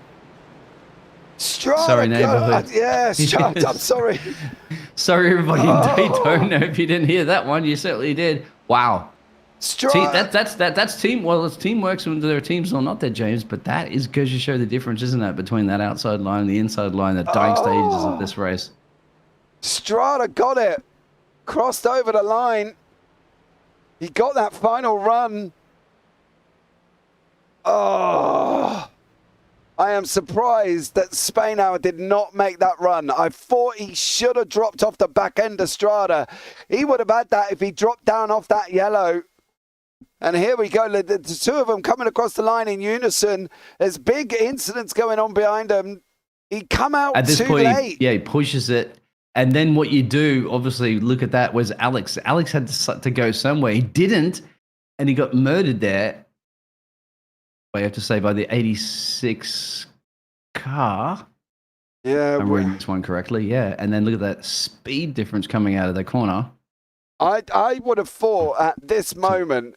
Strada. Sorry, neighborhood. Yeah, Strada, I'm sorry. Sorry, everybody in Daytona. If you didn't hear that one, you certainly did. Wow. That's team. Well, it's teamwork. So there are teams or not there, James. But that is goes to show the difference, isn't it, between that outside line and the inside line, the dying stages of this race. Strada got it. Crossed over the line. He got that final run. Oh, I am surprised that Spainhour did not make that run. I thought he should have dropped off the back end of Strada. He would have had that if he dropped down off that yellow. And here we go. The two of them coming across the line in unison. There's big incidents going on behind him. He come out at this too point, late. He pushes it. And then what you do, obviously, look at that, was Alex. Alex had to go somewhere. He didn't, and he got murdered there. I have to say by the 86 car. Yeah. I'm reading this one correctly. Yeah. And then look at that speed difference coming out of the corner. I would have thought at this moment,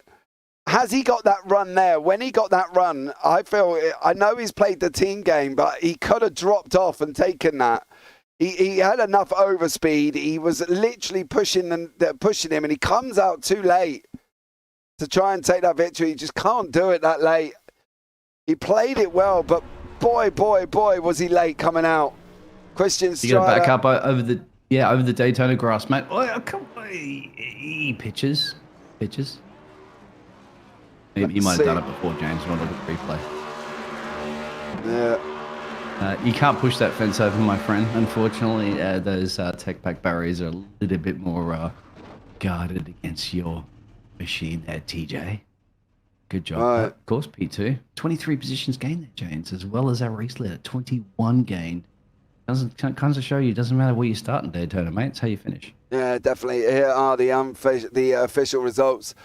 has he got that run there? When he got that run, I know he's played the team game, but he could have dropped off and taken that. He had enough overspeed. He was literally pushing him, and he comes out too late to try and take that victory. He just can't do it that late. He played it well, but boy, was he late coming out. Christian Strada. You got to back up over the Daytona grass, mate. Oh, come on. Pitches. You might have done it before, James. Want to look at the replay. Yeah. You can't push that fence over, my friend. Unfortunately, those tech pack barriers are a little bit more guarded against your machine there, TJ. Good job. Of course, P2. 23 positions gained there, James, as well as our race leader, 21 gained. Comes to show you, it doesn't matter where you start in Daytona, mate. It's how you finish. Yeah, definitely. Here are the official results.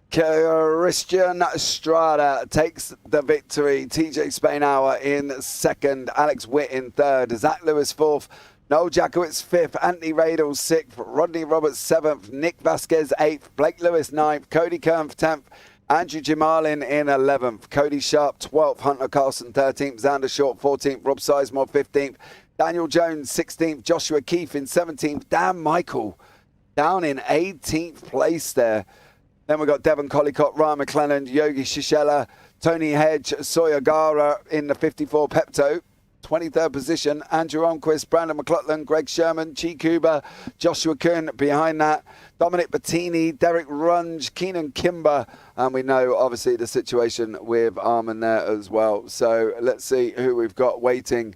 Christian Strada takes the victory. TJ Spainhour in second. Alex Witt in third. Zach Lewis fourth. Noel Jackowitz fifth. Anthony Radel sixth. Rodney Roberts seventh. Nick Vasquez eighth. Blake Lewis ninth. Cody Kern 10th. Andrew Jamalin in 11th. Cody Sharp 12th. Hunter Carlson 13th. Xander Short 14th. Rob Sizemore 15th. Daniel Jones 16th. Joshua Keefe in 17th. Dan Michael down in 18th place there. Then we've got Devon Collicott, Ryan McClellan, Yogi Shishela, Tony Hedge, Sawyer Gara in the 54 Pepto. 23rd position, Andrew Onquist, Brandon McLaughlin, Greg Sherman, Chi Kuba, Joshua Kuhn behind that, Dominic Bettini, Derek Runge, Keenan Kimber, and we know obviously the situation with Armin there as well. So let's see who we've got waiting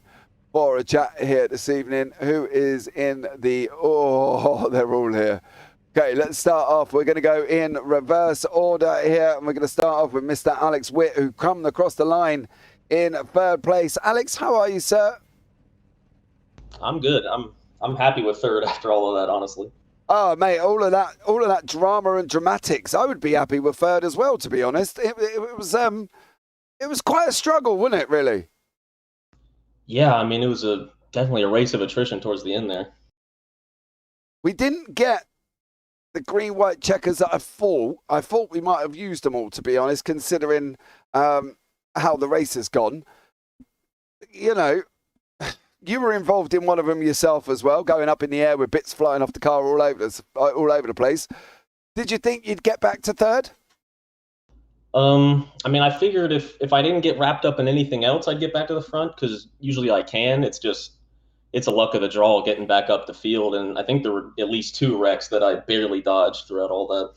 for a chat here this evening. Who is in the... Oh, they're all here. Okay, let's start off. We're going to go in reverse order here, and we're going to start off with Mr. Alex Witt, who come across the line in third place. Alex, how are you, sir? I'm good. I'm happy with third after all of that, honestly. Oh, mate, all of that drama and dramatics. I would be happy with third as well, to be honest. It was quite a struggle, wasn't it, really? Yeah, I mean, it was definitely a race of attrition towards the end there. We didn't get the green-white checkers that I thought we might have used them all, to be honest, considering how the race has gone. You know, you were involved in one of them yourself as well, going up in the air with bits flying off the car all over the place. Did you think you'd get back to third? I mean, I figured if I didn't get wrapped up in anything else, I'd get back to the front, because usually I can. It's a luck of the draw getting back up the field, and I think there were at least 2 wrecks that I barely dodged throughout all that.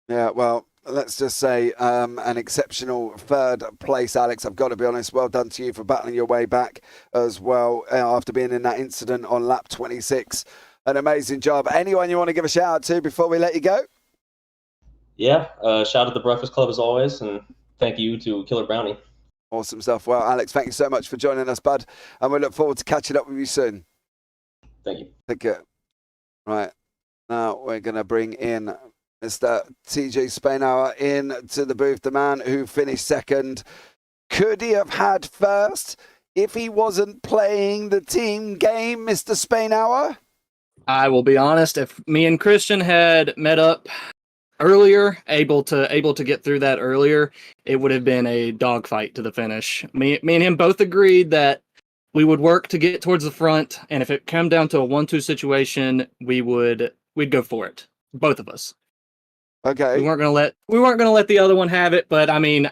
Yeah, well, let's just say an exceptional third place, Alex. I've got to be honest. Well done to you for battling your way back as well after being in that incident on lap 26. An amazing job. Anyone you want to give a shout out to before we let you go? Yeah, shout out to the Breakfast Club as always, and thank you to Killer Brownie. Awesome stuff. Well, Alex, thank you so much for joining us, bud, and we look forward to catching up with you soon. Thank you. Take care. Right, now we're going to bring in Mr. TJ Spainhour into the booth, the man who finished second. Could he have had first if he wasn't playing the team game, Mr. Spainhour? I will be honest, if me and Christian had met up earlier, able to get through that earlier, it would have been a dogfight to the finish. Me and him both agreed that we would work to get towards the front, and if it came down to a 1-2 situation, we'd go for it. Both of us. Okay. We weren't gonna let the other one have it, but I mean,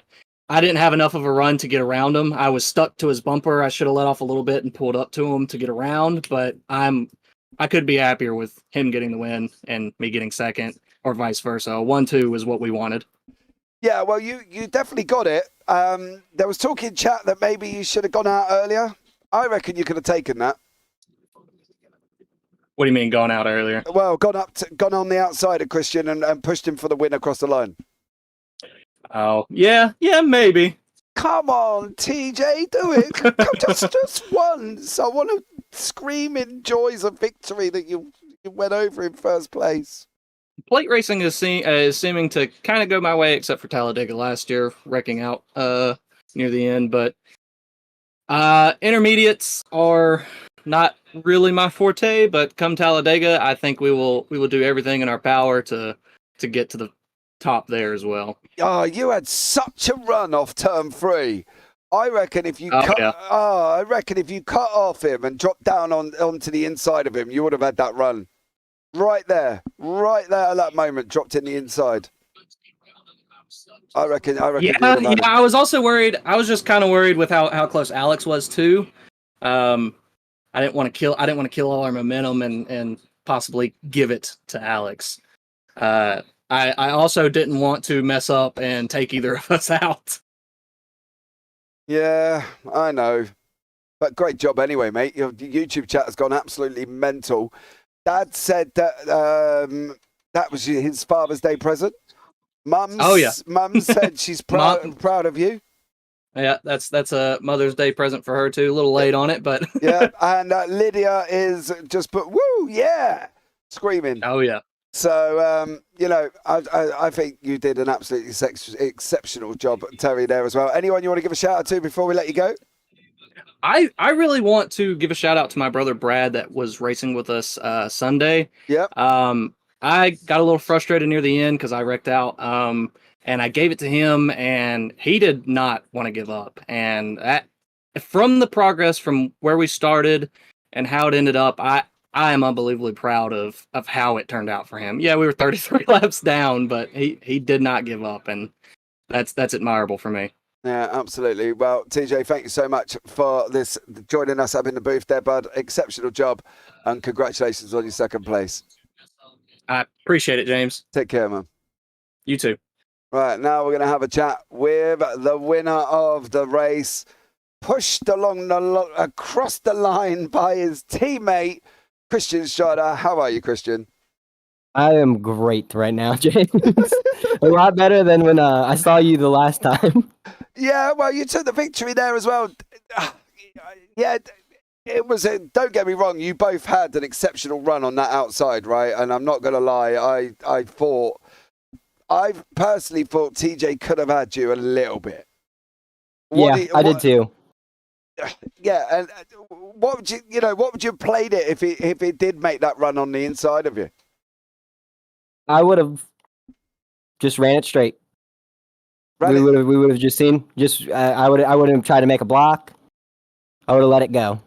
I didn't have enough of a run to get around him. I was stuck to his bumper. I should have let off a little bit and pulled up to him to get around, but I could be happier with him getting the win and me getting second, or vice versa. 1-2 is what we wanted. Yeah, well, you definitely got it. There was talk in chat that maybe you should have gone out earlier. I reckon you could have taken that. What do you mean gone out earlier? Well, gone on the outside of Christian and pushed him for the win across the line. Oh, yeah, maybe. Come on, TJ, do it. Come, just once. I want to scream in joys of victory that you went over in first place. Plate racing is seeming to kind of go my way, except for Talladega last year, wrecking out near the end. But intermediates are not really my forte. But come Talladega, I think we will do everything in our power to get to the top there as well. Oh, you had such a run off turn 3. I reckon if you cut off him and dropped down onto the inside of him, you would have had that run. Right there at that moment, dropped in the inside. I reckon. Yeah. I was also worried. I was just kind of worried with how close Alex was too. I didn't want to kill all our momentum and possibly give it to Alex. I also didn't want to mess up and take either of us out. Yeah, I know. But great job anyway, mate. Your YouTube chat has gone absolutely mental. Dad said that that was his Father's Day present. Mum said she's proud of you. Yeah, that's a Mother's Day present for her too. A little late on it, but yeah. And Lydia is just put woo, yeah, screaming. Oh yeah. So I think you did an absolutely exceptional job, Terry, there as well. Anyone you want to give a shout out to before we let you go? I really want to give a shout out to my brother Brad that was racing with us Sunday. Yeah. I got a little frustrated near the end because I wrecked out. And I gave it to him, and he did not want to give up. And from the progress from where we started and how it ended up, I am unbelievably proud of how it turned out for him. Yeah, we were 33 laps down, but he did not give up, and that's admirable for me. Yeah, absolutely. Well, TJ, thank you so much for joining us up in the booth there, bud. Exceptional job, and congratulations on your second place. I appreciate it, James. Take care, man. You too. Right, now we're going to have a chat with the winner of the race. pushed across the line by his teammate, Christian Schroeder. How are you, Christian? I am great right now, James. A lot better than when I saw you the last time. Yeah, well, you took the victory there as well. Yeah, it was. Don't get me wrong. You both had an exceptional run on that outside, right? And I'm not going to lie. I personally thought TJ could have had you a little bit. I did too. Yeah, and what would what would you have played it if it did make that run on the inside of you? I would have just ran it straight. We would have just seen. I would have tried to make a block. I would have let it go.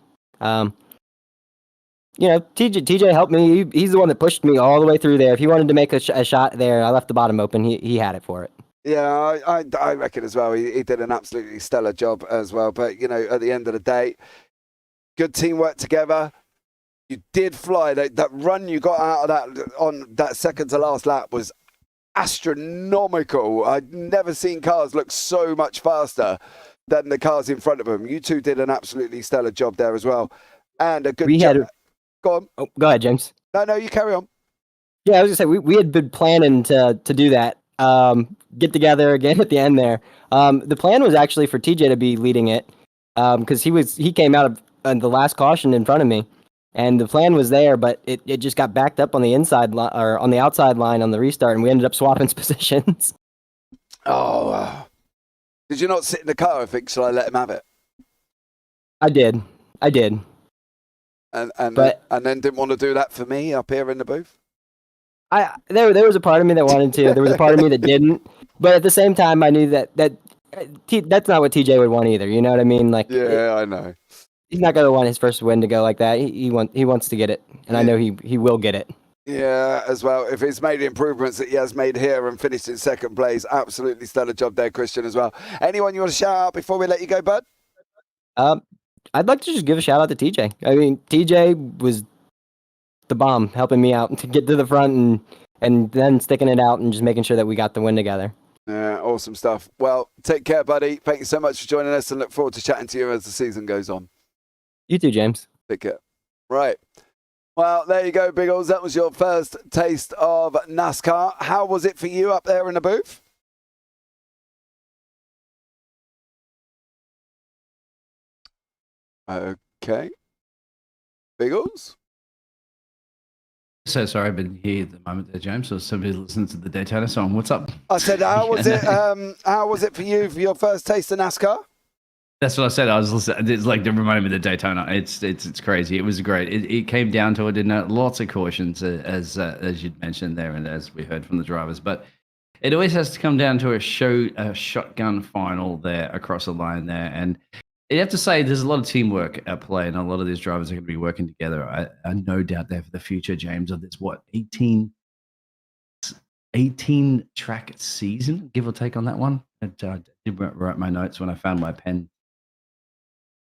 TJ helped me. He's the one that pushed me all the way through there. If he wanted to make a shot there, I left the bottom open. He had it for it. Yeah, I reckon as well. He did an absolutely stellar job as well. But, at the end of the day, good teamwork together. You did fly. That run you got out of that on that second to last lap was astronomical. I'd never seen cars look so much faster than the cars in front of them. You two did an absolutely stellar job there as well. And a good job. Go on. Oh, go ahead, James. No, you carry on. Yeah, I was going to say, we had been planning to do that. Get together again at the end there. The plan was actually for TJ to be leading it because he came out of the last caution in front of me, and the plan was there, but it just got backed up on the inside or on the outside line on the restart, and we ended up swapping positions. Oh, did you not sit in the car? I think shall I let him have it? I did. And then didn't want to do that for me up here in the booth. There was a part of me that wanted to. There was a part of me that didn't. But at the same time, I knew that's not what TJ would want either. You know what I mean? Like, yeah, I know. He's not going to want his first win to go like that. He wants to get it, and I know he will get it. Yeah, as well. If he's made the improvements that he has made here and finished in second place, absolutely stellar job there, Christian, as well. Anyone you want to shout out before we let you go, bud? I'd like to just give a shout out to TJ. I mean, TJ was the bomb, helping me out to get to the front and then sticking it out and just making sure that we got the win together. Yeah, awesome stuff. Well, take care, buddy. Thank you so much for joining us and look forward to chatting to you as the season goes on. You too, James. Take care. Right. Well, there you go, Biggles. That was your first taste of NASCAR. How was it for you up there in the booth? Okay. Biggles? So sorry, but here at the moment there, James. So somebody listens to the Daytona song. What's up? I said, how was it? How was it for you for your first taste of NASCAR? That's what I said. I was listening. It's like they reminded me of the Daytona. It's crazy. It was great. It came down to it, didn't it? Lots of cautions, as you'd mentioned there, and as we heard from the drivers. But it always has to come down to a shotgun final there across the line there, and you have to say there's a lot of teamwork at play, and a lot of these drivers are going to be working together. I no doubt there for the future, James, of this 18 track season, give or take on that one. I did write my notes when I found my pen.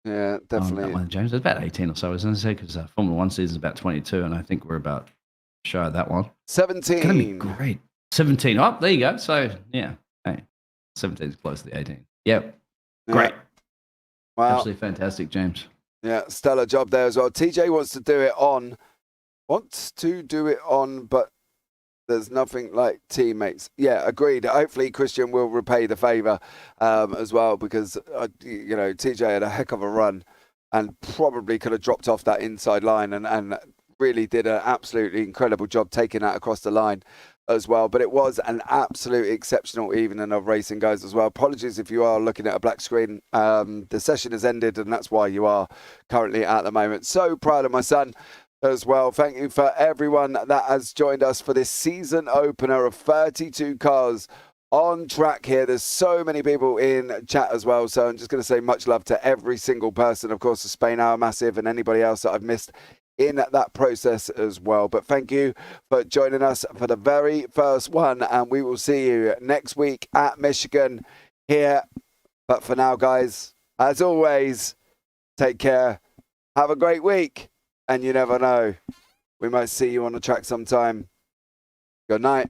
Yeah, definitely. That one, James, it's about 18 or so, I was going to say, because Formula One season is about 22, and I think we're about shy of that one. 17. It's going to be great. 17. Oh, there you go. So yeah, hey, 17 is close to the 18. Yep. Great. Yeah. Wow. Absolutely fantastic, James. Yeah, stellar job there as well. TJ wants to do it on, but there's nothing like teammates. Yeah, agreed. Hopefully Christian will repay the favour as well, because, TJ had a heck of a run and probably could have dropped off that inside line and really did an absolutely incredible job taking that across the line as well. But it was an absolute exceptional evening of racing, guys, as well. Apologies if you are looking at a black screen. The session has ended, and that's why you are currently at the moment. So proud of my son as well. Thank you for everyone that has joined us for this season opener of 32 cars on track here. There's so many people in chat as well, so I'm just going to say much love to every single person, of course, to Spain Hour Massive and anybody else that I've missed in that process as well. But thank you for joining us for the very first one, and we will see you next week at Michigan here. But for now, guys, as always, take care, have a great week, and you never know, we might see you on the track sometime. Good night.